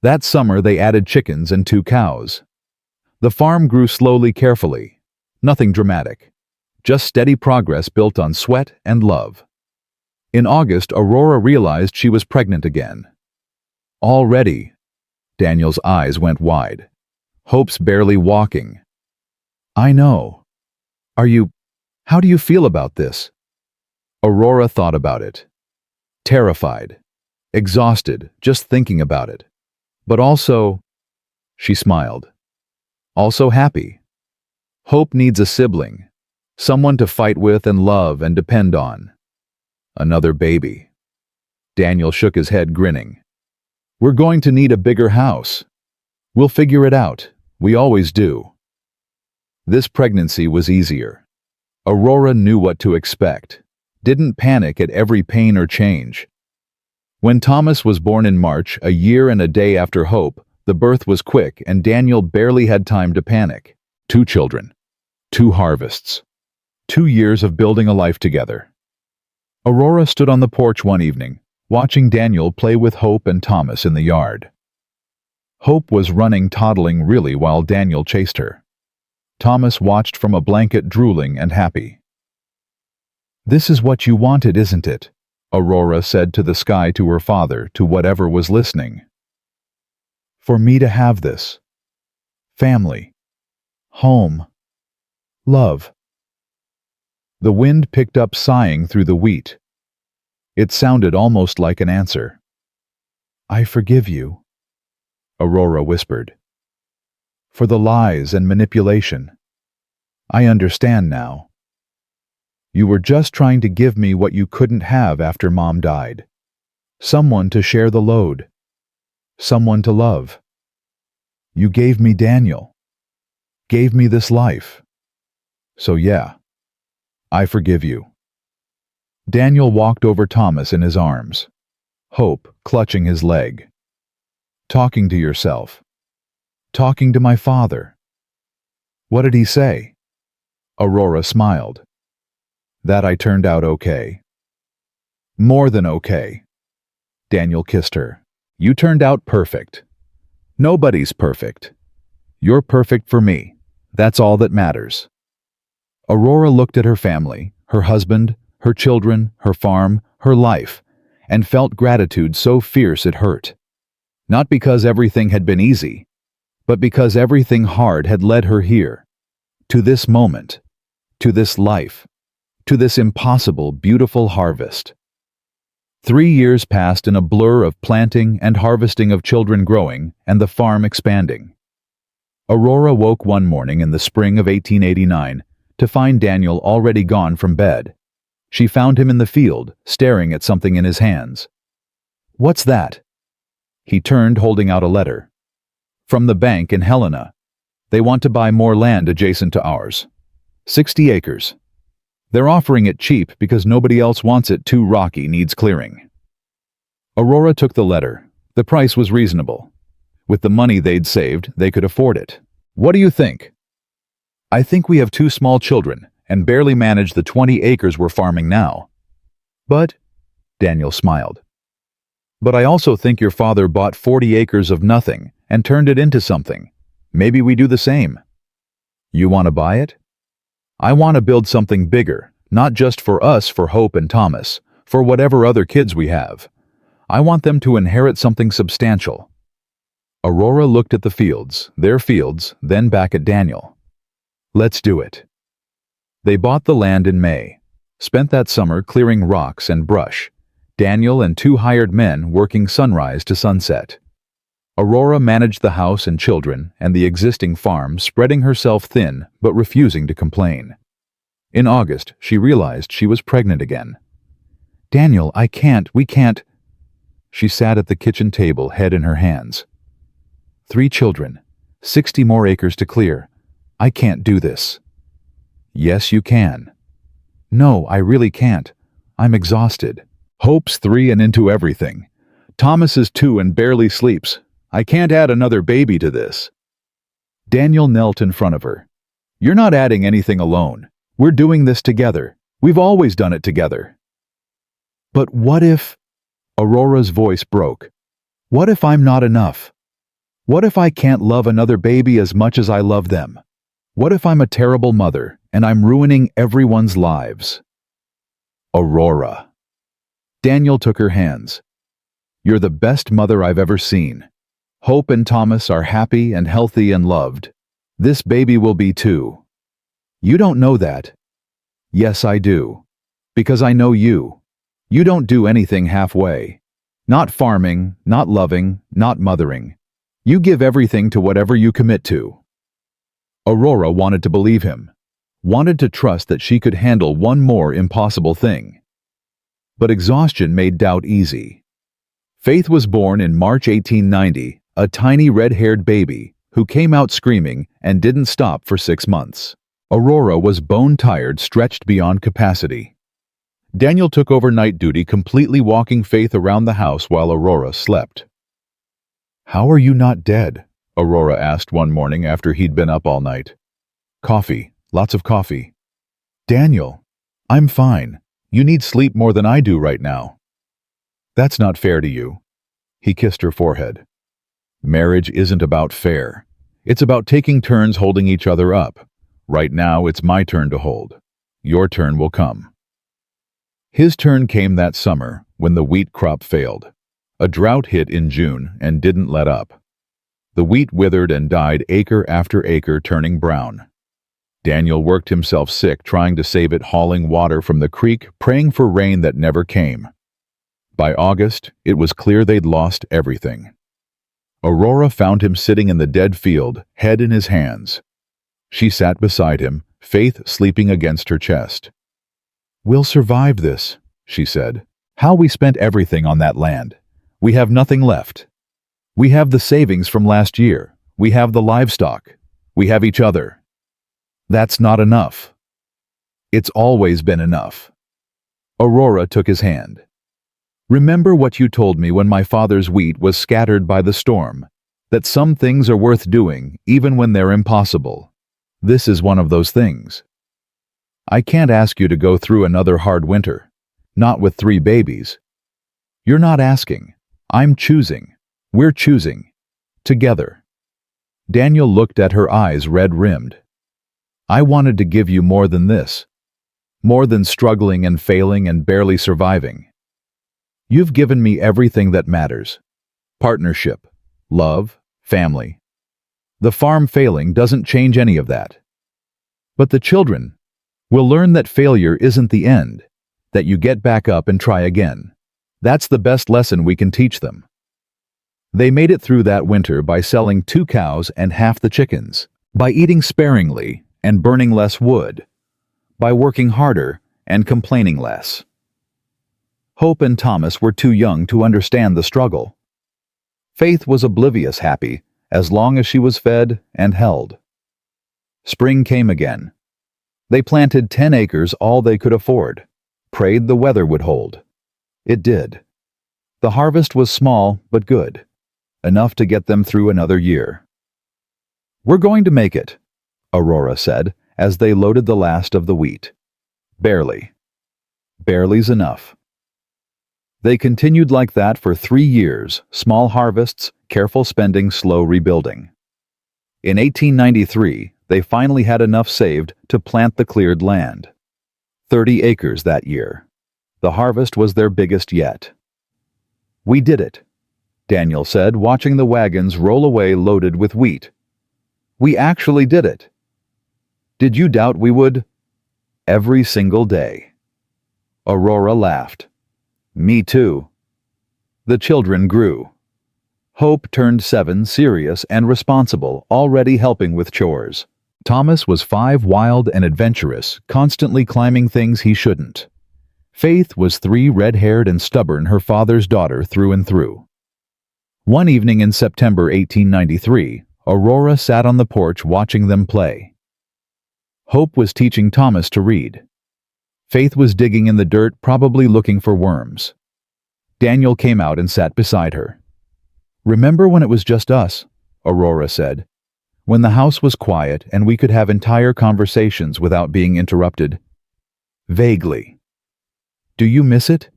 That summer they added chickens and 2 cows. The farm grew slowly, carefully. Nothing dramatic. just steady progress built on sweat and love. In August, Aurora realized she was pregnant again. Already, Daniel's eyes went wide. Hope's barely walking. I know. How do you feel about this? Aurora thought about it. Terrified. Exhausted, just thinking about it. But also, she smiled. Also happy. Hope needs a sibling. Someone to fight with and love and depend on. Another baby. Daniel shook his head, grinning. We're going to need a bigger house. We'll figure it out. We always do. This pregnancy was easier. Aurora knew what to expect. Didn't panic at every pain or change. When Thomas was born in March, a year and a day after Hope, the birth was quick and Daniel barely had time to panic. 2 children. 2 harvests. 2 years of building a life together. Aurora stood on the porch one evening, watching Daniel play with Hope and Thomas in the yard. Hope was running toddling really while Daniel chased her. Thomas watched from a blanket, drooling and happy. This is what you wanted, isn't it? Aurora said to the sky, to her father, to whatever was listening. For me to have this. Family. Home. Love. The wind picked up, sighing through the wheat. It sounded almost like an answer. I forgive you, Aurora whispered. For the lies and manipulation. I understand now. You were just trying to give me what you couldn't have after Mom died. Someone to share the load. Someone to love. You gave me Daniel. Gave me this life. So yeah, I forgive you. Daniel walked over Thomas in his arms. Hope clutching his leg. Talking to yourself. Talking to my father. What did he say? Aurora smiled. That I turned out okay. More than okay. Daniel kissed her. You turned out perfect. Nobody's perfect. You're perfect for me. That's all that matters. Aurora looked at her family, her husband, her children, her farm, her life, and felt gratitude so fierce it hurt. Not because everything had been easy, but because everything hard had led her here. To this moment. To this life. To this impossible, beautiful harvest. 3 years passed in a blur of planting and harvesting, of children growing and the farm expanding. Aurora woke one morning in the spring of 1889 to find Daniel already gone from bed. She found him in the field, staring at something in his hands. What's that? He turned, holding out a letter. From the bank in Helena. They want to buy more land adjacent to ours. 60 acres. They're offering it cheap because nobody else wants it. Too rocky, needs clearing. Aurora took the letter. The price was reasonable. With the money they'd saved, they could afford it. What do you think? I think we have 2 small children and barely manage the 20 acres we're farming now. But, Daniel smiled. But I also think your father bought 40 acres of nothing and turned it into something. Maybe we do the same. You want to buy it? I want to build something bigger, not just for us, for Hope and Thomas, for whatever other kids we have. I want them to inherit something substantial. Aurora looked at the fields, their fields, then back at Daniel. Let's do it. They bought the land in May, spent that summer clearing rocks and brush, Daniel and 2 hired men working sunrise to sunset. Aurora managed the house and children and the existing farm, spreading herself thin but refusing to complain. In August, she realized she was pregnant again. Daniel, we can't. She sat at the kitchen table, head in her hands. 3 children, 60 more acres to clear. I can't do this. Yes, you can. No, I really can't. I'm exhausted. Hope's 3 and into everything. Thomas is 2 and barely sleeps. I can't add another baby to this. Daniel knelt in front of her. You're not adding anything alone. We're doing this together. We've always done it together. But what if... Aurora's voice broke. What if I'm not enough? What if I can't love another baby as much as I love them? What if I'm a terrible mother, and I'm ruining everyone's lives. Aurora. Daniel took her hands. You're the best mother I've ever seen. Hope and Thomas are happy and healthy and loved. This baby will be too. You don't know that. Yes, I do. Because I know you. You don't do anything halfway. Not farming, not loving, not mothering. You give everything to whatever you commit to. Aurora wanted to believe him, wanted to trust that she could handle one more impossible thing. But exhaustion made doubt easy. Faith was born in March 1890, a tiny red-haired baby who came out screaming and didn't stop for 6 months. Aurora was bone-tired, stretched beyond capacity. Daniel took over night duty, completely walking Faith around the house while Aurora slept. "How are you not dead?" Aurora asked one morning after he'd been up all night. "Coffee, lots of coffee." "Daniel, I'm fine. You need sleep more than I do right now." "That's not fair to you." He kissed her forehead. "Marriage isn't about fair. It's about taking turns holding each other up. Right now, it's my turn to hold. Your turn will come." His turn came that summer when the wheat crop failed. A drought hit in June and didn't let up. The wheat withered and died acre after acre, turning brown. Daniel worked himself sick trying to save it, hauling water from the creek, praying for rain that never came. By August, it was clear they'd lost everything. Aurora found him sitting in the dead field, head in his hands. She sat beside him, Faith sleeping against her chest. "We'll survive this," she said. "How we spent everything on that land. We have nothing left. We have the savings from last year. We have the livestock. We have each other. That's not enough. It's always been enough." Aurora took his hand. "Remember what you told me when my father's wheat was scattered by the storm, that some things are worth doing even when they're impossible. This is one of those things. I can't ask you to go through another hard winter, not with 3 babies. You're not asking. I'm choosing. We're choosing. Together." Daniel looked at her eyes, red-rimmed. "I wanted to give you more than this. More than struggling and failing and barely surviving. You've given me everything that matters. Partnership, love, family. The farm failing doesn't change any of that. But the children will learn that failure isn't the end, that you get back up and try again. That's the best lesson we can teach them." They made it through that winter by selling 2 cows and half the chickens, by eating sparingly and burning less wood, by working harder and complaining less. Hope and Thomas were too young to understand the struggle. Faith was oblivious happy as long as she was fed and held. Spring came again. They planted 10 acres, all they could afford, prayed the weather would hold. It did. The harvest was small but good, enough to get them through another year. "We're going to make it," Aurora said as they loaded the last of the wheat. "Barely. Barely's enough." They continued like that for 3 years, small harvests, careful spending, slow rebuilding. In 1893, they finally had enough saved to plant the cleared land. 30 acres that year. The harvest was their biggest yet. "We did it," Daniel said, watching the wagons roll away loaded with wheat. "We actually did it. Did you doubt we would?" "Every single day." Aurora laughed. "Me too." The children grew. Hope turned 7, serious and responsible, already helping with chores. Thomas was 5, wild and adventurous, constantly climbing things he shouldn't. Faith was 3, red-haired and stubborn, her father's daughter through and through. One evening in September 1893, Aurora sat on the porch watching them play. Hope was teaching Thomas to read. Faith was digging in the dirt, probably looking for worms. Daniel came out and sat beside her. "Remember when it was just us?" Aurora said. "When the house was quiet and we could have entire conversations without being interrupted?" "Vaguely." "Do you miss it?"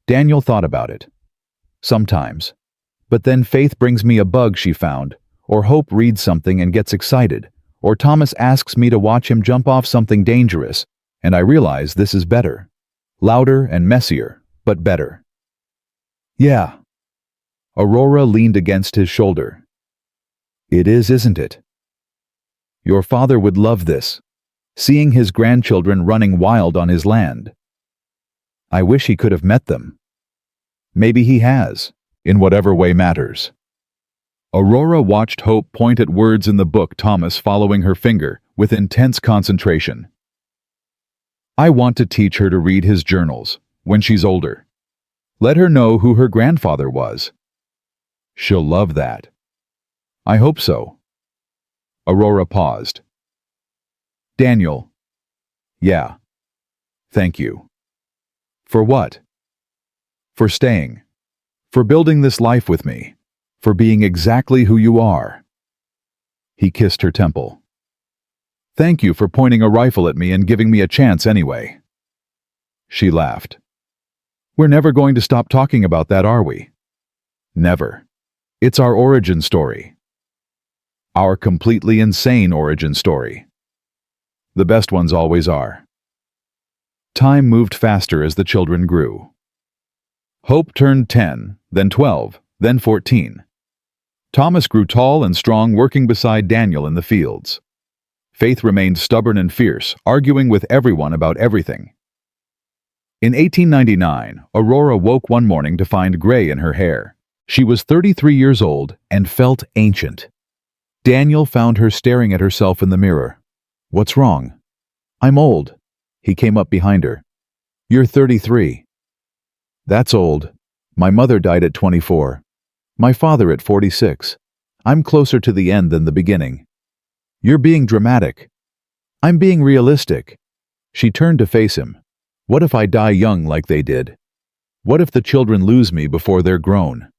Daniel thought about it. "Sometimes. But then Faith brings me a bug she found, or Hope reads something and gets excited, or Thomas asks me to watch him jump off something dangerous, and I realize this is better. Louder and messier, but better. Yeah. Aurora leaned against his shoulder. It is, isn't it? Your father would love this, seeing his grandchildren running wild on his land. I wish he could have met them. Maybe he has, in whatever way matters. Aurora watched Hope point at words in the book, Thomas following her finger with intense concentration. I want to teach her to read his journals when she's older. Let her know who her grandfather was. She'll love that. I hope so. Aurora paused. Daniel. Yeah. Thank you. For what? For staying. For building this life with me. For being exactly who you are. He kissed her temple. Thank you for pointing a rifle at me and giving me a chance anyway. She laughed. We're never going to stop talking about that, are we? Never. It's our origin story. Our completely insane origin story. The best ones always are. Time moved faster as the children grew. Hope turned 10, then 12, then 14. Thomas grew tall and strong, working beside Daniel in the fields. Faith remained stubborn and fierce, arguing with everyone about everything. In 1899, Aurora woke one morning to find gray in her hair. She was 33 years old and felt ancient. Daniel found her staring at herself in the mirror. What's wrong? I'm old. He came up behind her. You're 33. That's old. My mother died at 24. My father at 46. I'm closer to the end than the beginning. You're being dramatic. I'm being realistic. She turned to face him. What if I die young like they did? What if the children lose me before they're grown?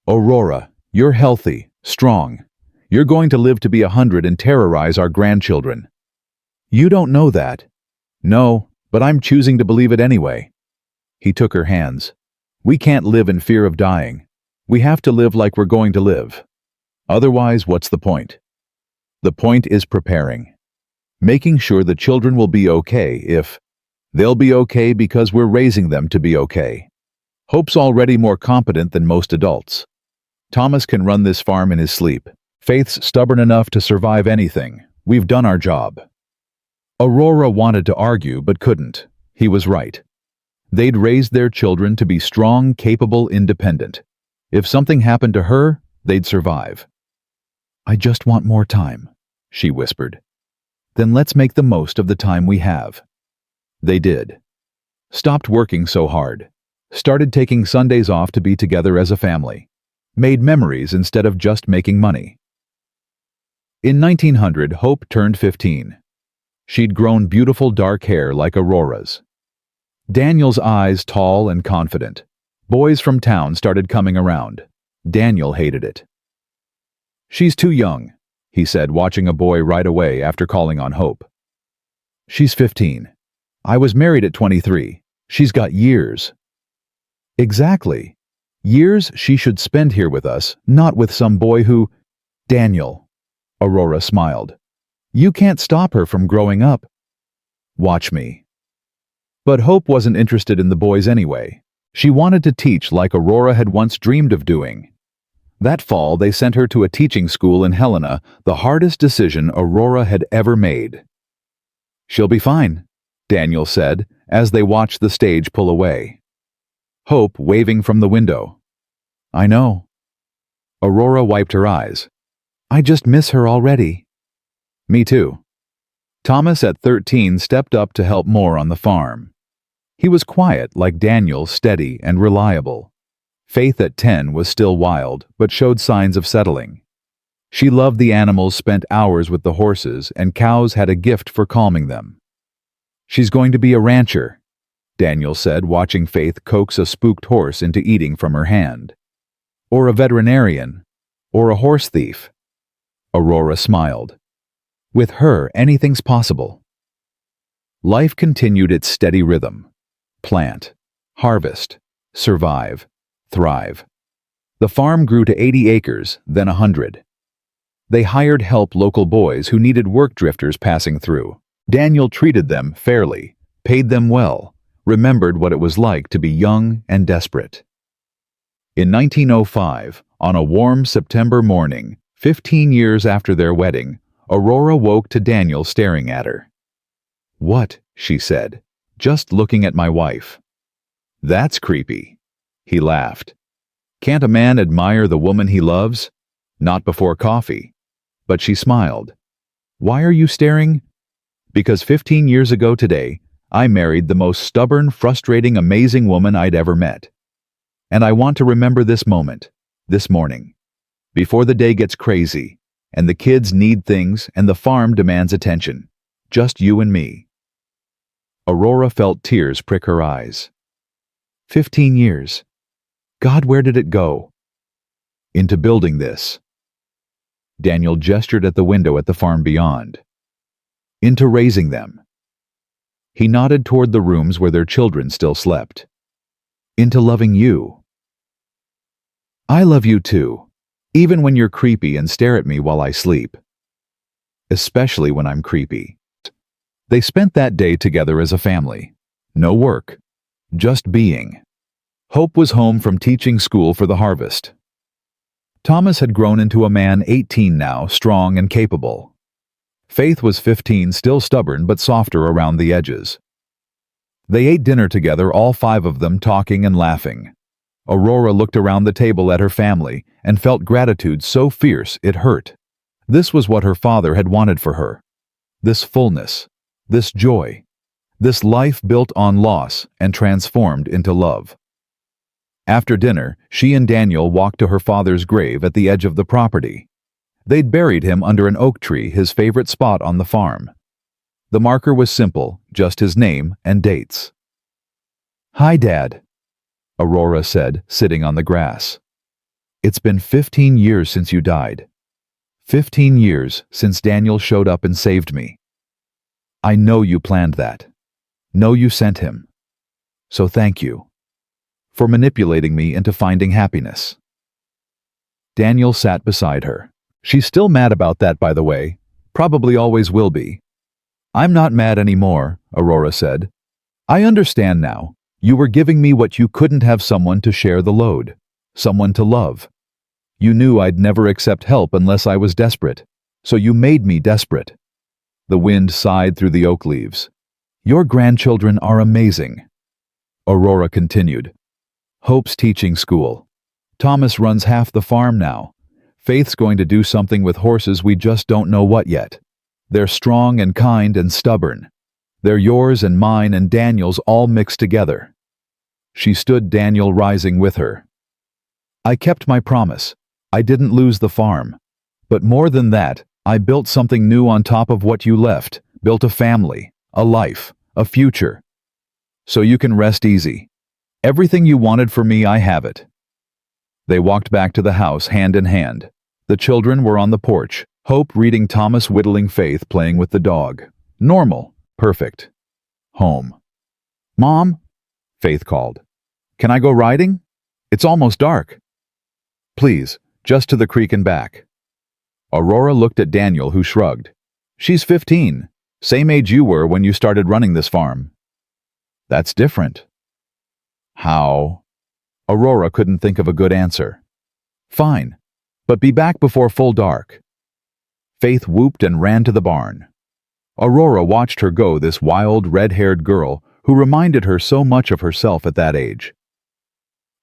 Aurora, you're healthy, strong. You're going to live to be 100 and terrorize our grandchildren. You don't know that. No, but I'm choosing to believe it anyway. He took her hands. We can't live in fear of dying. We have to live like we're going to live. Otherwise, what's the point? The point is preparing. Making sure the children will be okay if they'll be okay because we're raising them to be okay. Hope's already more competent than most adults. Thomas can run this farm in his sleep. Faith's stubborn enough to survive anything. We've done our job. Aurora wanted to argue but couldn't. He was right. They'd raised their children to be strong, capable, independent. If something happened to her, they'd survive. I just want more time, she whispered. Then let's make the most of the time we have. They did. Stopped working so hard. Started taking Sundays off to be together as a family. Made memories instead of just making money. In 1900, Hope turned 15. She'd grown beautiful dark hair like Aurora's. Daniel's eyes tall and confident. Boys from town started coming around. Daniel hated it. She's too young, he said, watching a boy right away after calling on Hope. She's 15. I was married at 23. She's got years. Exactly. Years she should spend here with us, not with some boy who... Daniel. Aurora smiled. You can't stop her from growing up. Watch me. But Hope wasn't interested in the boys anyway. She wanted to teach like Aurora had once dreamed of doing. That fall, they sent her to a teaching school in Helena, the hardest decision Aurora had ever made. She'll be fine, Daniel said, as they watched the stage pull away. Hope waving from the window. I know. Aurora wiped her eyes. I just miss her already. Me too. Thomas at 13 stepped up to help more on the farm. He was quiet like Daniel, steady and reliable. Faith at 10 was still wild, but showed signs of settling. She loved the animals, spent hours with the horses, and cows had a gift for calming them. She's going to be a rancher, Daniel said, watching Faith coax a spooked horse into eating from her hand. Or a veterinarian, or a horse thief. Aurora smiled. With her, anything's possible. Life continued its steady rhythm. Plant, harvest, survive, thrive. The farm grew to 80 acres, then 100. They hired help local boys who needed work drifters passing through. Daniel treated them fairly, paid them well, remembered what it was like to be young and desperate. In 1905, on a warm September morning, 15 years after their wedding, Aurora woke to Daniel staring at her. "What?" she said. "Just looking at my wife." "That's creepy." He laughed. "Can't a man admire the woman he loves?" "Not before coffee." But she smiled. "Why are you staring?" "Because 15 years ago today, I married the most stubborn, frustrating, amazing woman I'd ever met. And I want to remember this moment, this morning, before the day gets crazy, and the kids need things and the farm demands attention. Just you and me." Aurora felt tears prick her eyes. 15 years. God, where did it go? "Into building this." Daniel gestured at the window at the farm beyond. "Into raising them." He nodded toward the rooms where their children still slept. "Into loving you." "I love you too, even when you're creepy and stare at me while I sleep. Especially when I'm creepy." They spent that day together as a family. No work, just being. Hope was home from teaching school for the harvest. Thomas had grown into a man 18 now, strong and capable. Faith was 15, still stubborn but softer around the edges. They ate dinner together, all five of them talking and laughing. Aurora looked around the table at her family and felt gratitude so fierce it hurt. This was what her father had wanted for her. This fullness, this joy, this life built on loss and transformed into love. After dinner, she and Daniel walked to her father's grave at the edge of the property. They'd buried him under an oak tree, his favorite spot on the farm. The marker was simple, just his name and dates. "Hi, Dad," Aurora said, sitting on the grass. "It's been 15 years since you died. 15 years since Daniel showed up and saved me. I know you planned that. Know you sent him. So thank you for manipulating me into finding happiness." Daniel sat beside her. "She's still mad about that, by the way. Probably always will be." "I'm not mad anymore," Aurora said. "I understand now. You were giving me what you couldn't have, someone to share the load, someone to love. You knew I'd never accept help unless I was desperate, so you made me desperate." The wind sighed through the oak leaves. "Your grandchildren are amazing." Aurora continued. "Hope's teaching school. Thomas runs half the farm now. Faith's going to do something with horses, we just don't know what yet. They're strong and kind and stubborn. They're yours and mine and Daniel's all mixed together." She stood, Daniel rising with her. "I kept my promise. I didn't lose the farm. But more than that, I built something new on top of what you left, built a family, a life, a future. So you can rest easy. Everything you wanted for me, I have it." They walked back to the house hand in hand. The children were on the porch, Hope reading, Thomas whittling, Faith playing with the dog. Normal, perfect. Home. "Mom," Faith called. "Can I go riding? It's almost dark." "Please, just to the creek and back." Aurora looked at Daniel, who shrugged. "She's 15, same age you were when you started running this farm." "That's different." "How?" Aurora couldn't think of a good answer. "Fine, but be back before full dark." Faith whooped and ran to the barn. Aurora watched her go, this wild, red-haired girl who reminded her so much of herself at that age.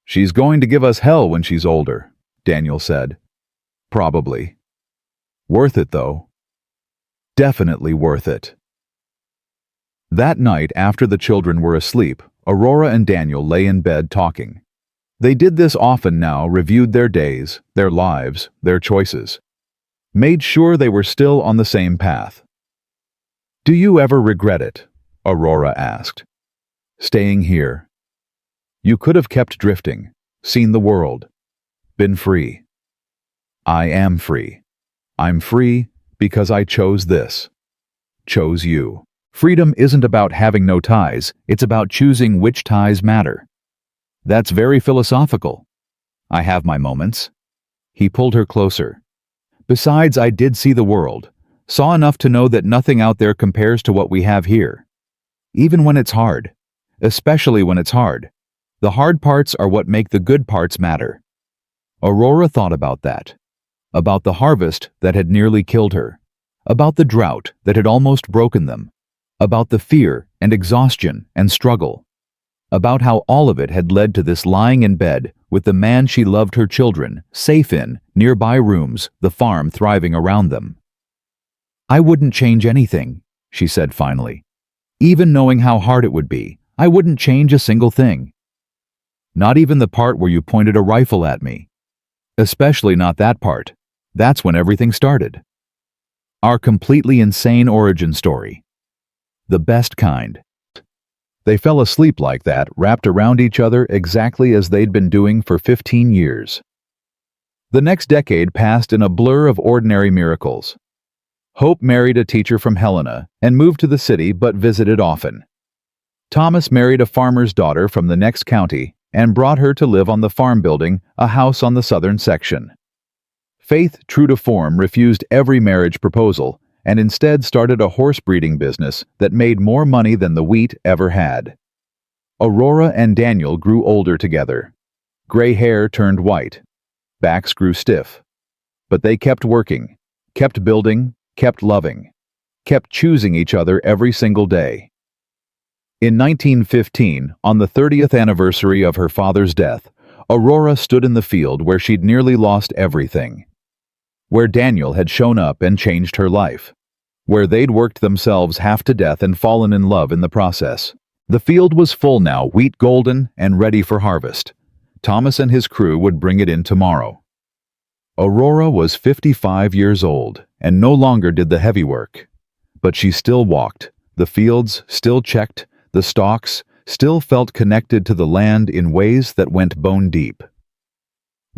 "She's going to give us hell when she's older," Daniel said. "Probably. Worth it, though. Definitely worth it." That night, after the children were asleep, Aurora and Daniel lay in bed talking. They did this often now, reviewed their days, their lives, their choices. Made sure they were still on the same path. "Do you ever regret it?" Aurora asked. "Staying here. You could have kept drifting, seen the world, been free." "I am free. I'm free because I chose this. Chose you." Freedom isn't about having no ties, it's about choosing which ties matter. That's very philosophical. I have my moments. He pulled her closer. Besides, I did see the world, saw enough to know that nothing out there compares to what we have here. Even when it's hard, especially when it's hard, the hard parts are what make the good parts matter. Aurora thought about that, about the harvest that had nearly killed her, about the drought that had almost broken them, about the fear and exhaustion and struggle, about how all of it had led to this lying in bed with the man she loved her children, safe in, nearby rooms, the farm thriving around them. I wouldn't change anything, she said finally. Even knowing how hard it would be, I wouldn't change a single thing. Not even the part where you pointed a rifle at me. Especially not that part. That's when everything started. Our completely insane origin story. The best kind. They fell asleep like that, wrapped around each other exactly as they'd been doing for 15 years. The next decade passed in a blur of ordinary miracles. Hope married a teacher from Helena and moved to the city but visited often. Thomas married a farmer's daughter from the next county and brought her to live on the farm building, a house on the southern section. Faith, true to form, refused every marriage proposal and instead started a horse breeding business that made more money than the wheat ever had. Aurora and Daniel grew older together. Gray hair turned white. Backs grew stiff. But they kept working, kept building, kept loving, kept choosing each other every single day. In 1915, on the 30th anniversary of her father's death, Aurora stood in the field where she'd nearly lost everything. Where Daniel had shown up and changed her life. Where they'd worked themselves half to death and fallen in love in the process. The field was full now, wheat golden and ready for harvest. Thomas and his crew would bring it in tomorrow. Aurora was 55 years old and no longer did the heavy work. But she still walked, the fields still checked, the stalks still felt connected to the land in ways that went bone deep.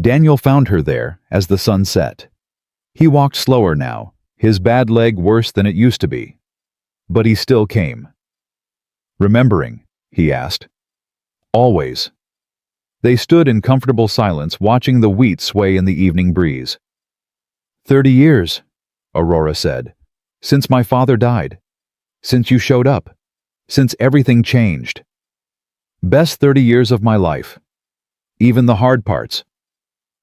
Daniel found her there as the sun set. He walked slower now, his bad leg worse than it used to be. But he still came. Remembering, he asked. Always. They stood in comfortable silence watching the wheat sway in the evening breeze. 30 years, Aurora said, since my father died. Since you showed up. Since everything changed. Best 30 years of my life. Even the hard parts.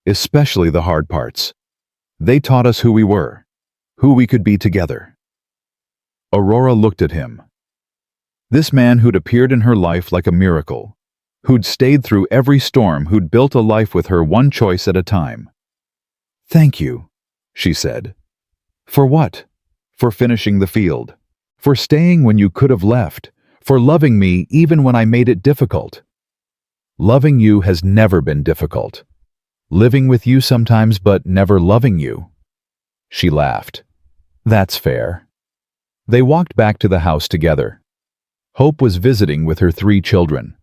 Especially the hard parts. They taught us who we were, who we could be together. Aurora looked at him. This man who'd appeared in her life like a miracle, who'd stayed through every storm, who'd built a life with her one choice at a time. Thank you, she said. For what? For finishing the field. For staying when you could have left. For loving me even when I made it difficult. Loving you has never been difficult. Living with you sometimes, but never loving you. She laughed. That's fair. They walked back to the house together. Hope was visiting with her 3 children.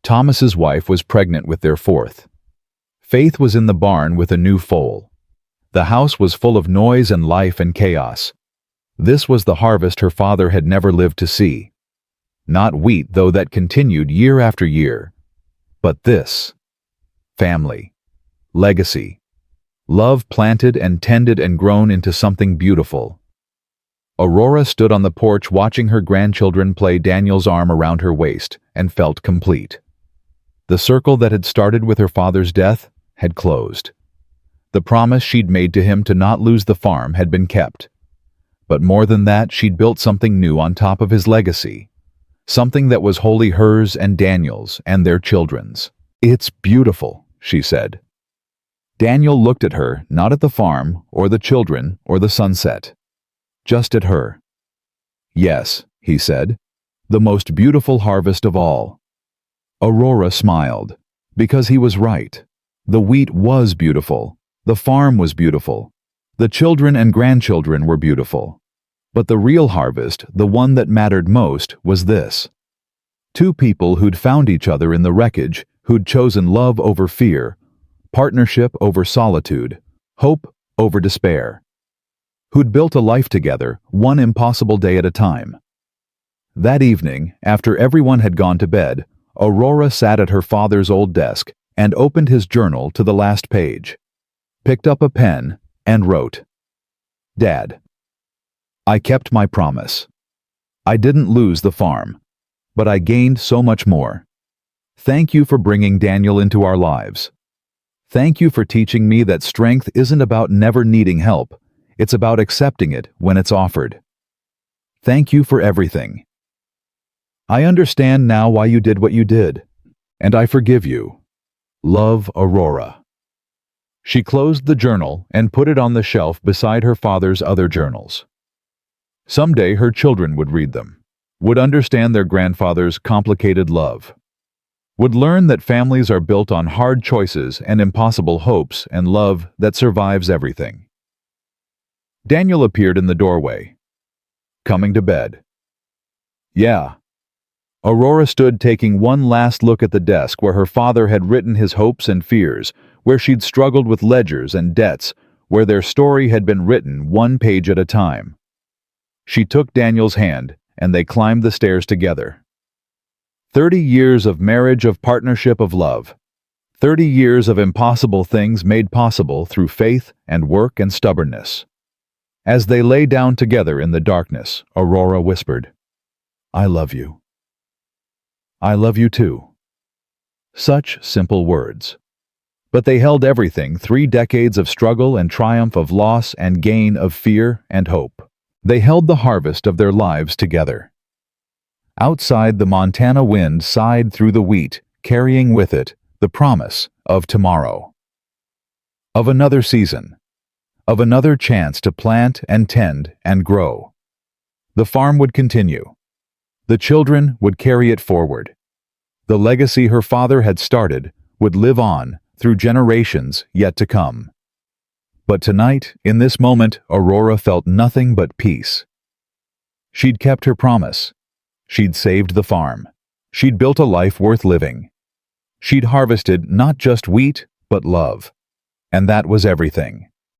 Thomas's wife was pregnant with their 4th. Faith was in the barn with a new foal. The house was full of noise and life and chaos. This was the harvest her father had never lived to see. Not wheat, though, that continued year after year. But this. Family. Legacy. Love planted and tended and grown into something beautiful. Aurora stood on the porch watching her grandchildren play, Daniel's arm around her waist, and felt complete. The circle that had started with her father's death had closed. The promise she'd made to him to not lose the farm had been kept. But more than that, she'd built something new on top of his legacy. Something that was wholly hers and Daniel's and their children's. It's beautiful, she said. Daniel looked at her, not at the farm, or the children, or the sunset. Just at her. Yes, he said, the most beautiful harvest of all. Aurora smiled, because he was right. The wheat was beautiful. The farm was beautiful. The children and grandchildren were beautiful. But the real harvest, the one that mattered most, was this. 2 people who'd found each other in the wreckage, who'd chosen love over fear, partnership over solitude, hope over despair. Who'd built a life together, one impossible day at a time. That evening, after everyone had gone to bed, Aurora sat at her father's old desk and opened his journal to the last page, picked up a pen, and wrote, Dad, I kept my promise. I didn't lose the farm, but I gained so much more. Thank you for bringing Daniel into our lives. Thank you for teaching me that strength isn't about never needing help. It's about accepting it when it's offered. Thank you for everything. I understand now why you did what you did, and I forgive you. Love, Aurora. She closed the journal and put it on the shelf beside her father's other journals. Someday her children would read them, would understand their grandfather's complicated love, would learn that families are built on hard choices and impossible hopes and love that survives everything. Daniel appeared in the doorway, coming to bed. Yeah. Aurora stood taking one last look at the desk where her father had written his hopes and fears, where she'd struggled with ledgers and debts, where their story had been written one page at a time. She took Daniel's hand, and they climbed the stairs together. 30 years of marriage, of partnership, of love. 30 years of impossible things made possible through faith and work and stubbornness. As they lay down together in the darkness, Aurora whispered, "I love you. I love you too." Such simple words. But they held everything: 3 decades of struggle and triumph, of loss and gain, of fear and hope. They held the harvest of their lives together. Outside, the Montana wind sighed through the wheat, carrying with it the promise of tomorrow. Of another season. Of another chance to plant and tend and grow. The farm would continue. The children would carry it forward. The legacy her father had started would live on through generations yet to come. But tonight, in this moment, Aurora felt nothing but peace. She'd kept her promise. She'd saved the farm. She'd built a life worth living. She'd harvested not just wheat, but love. And that was everything.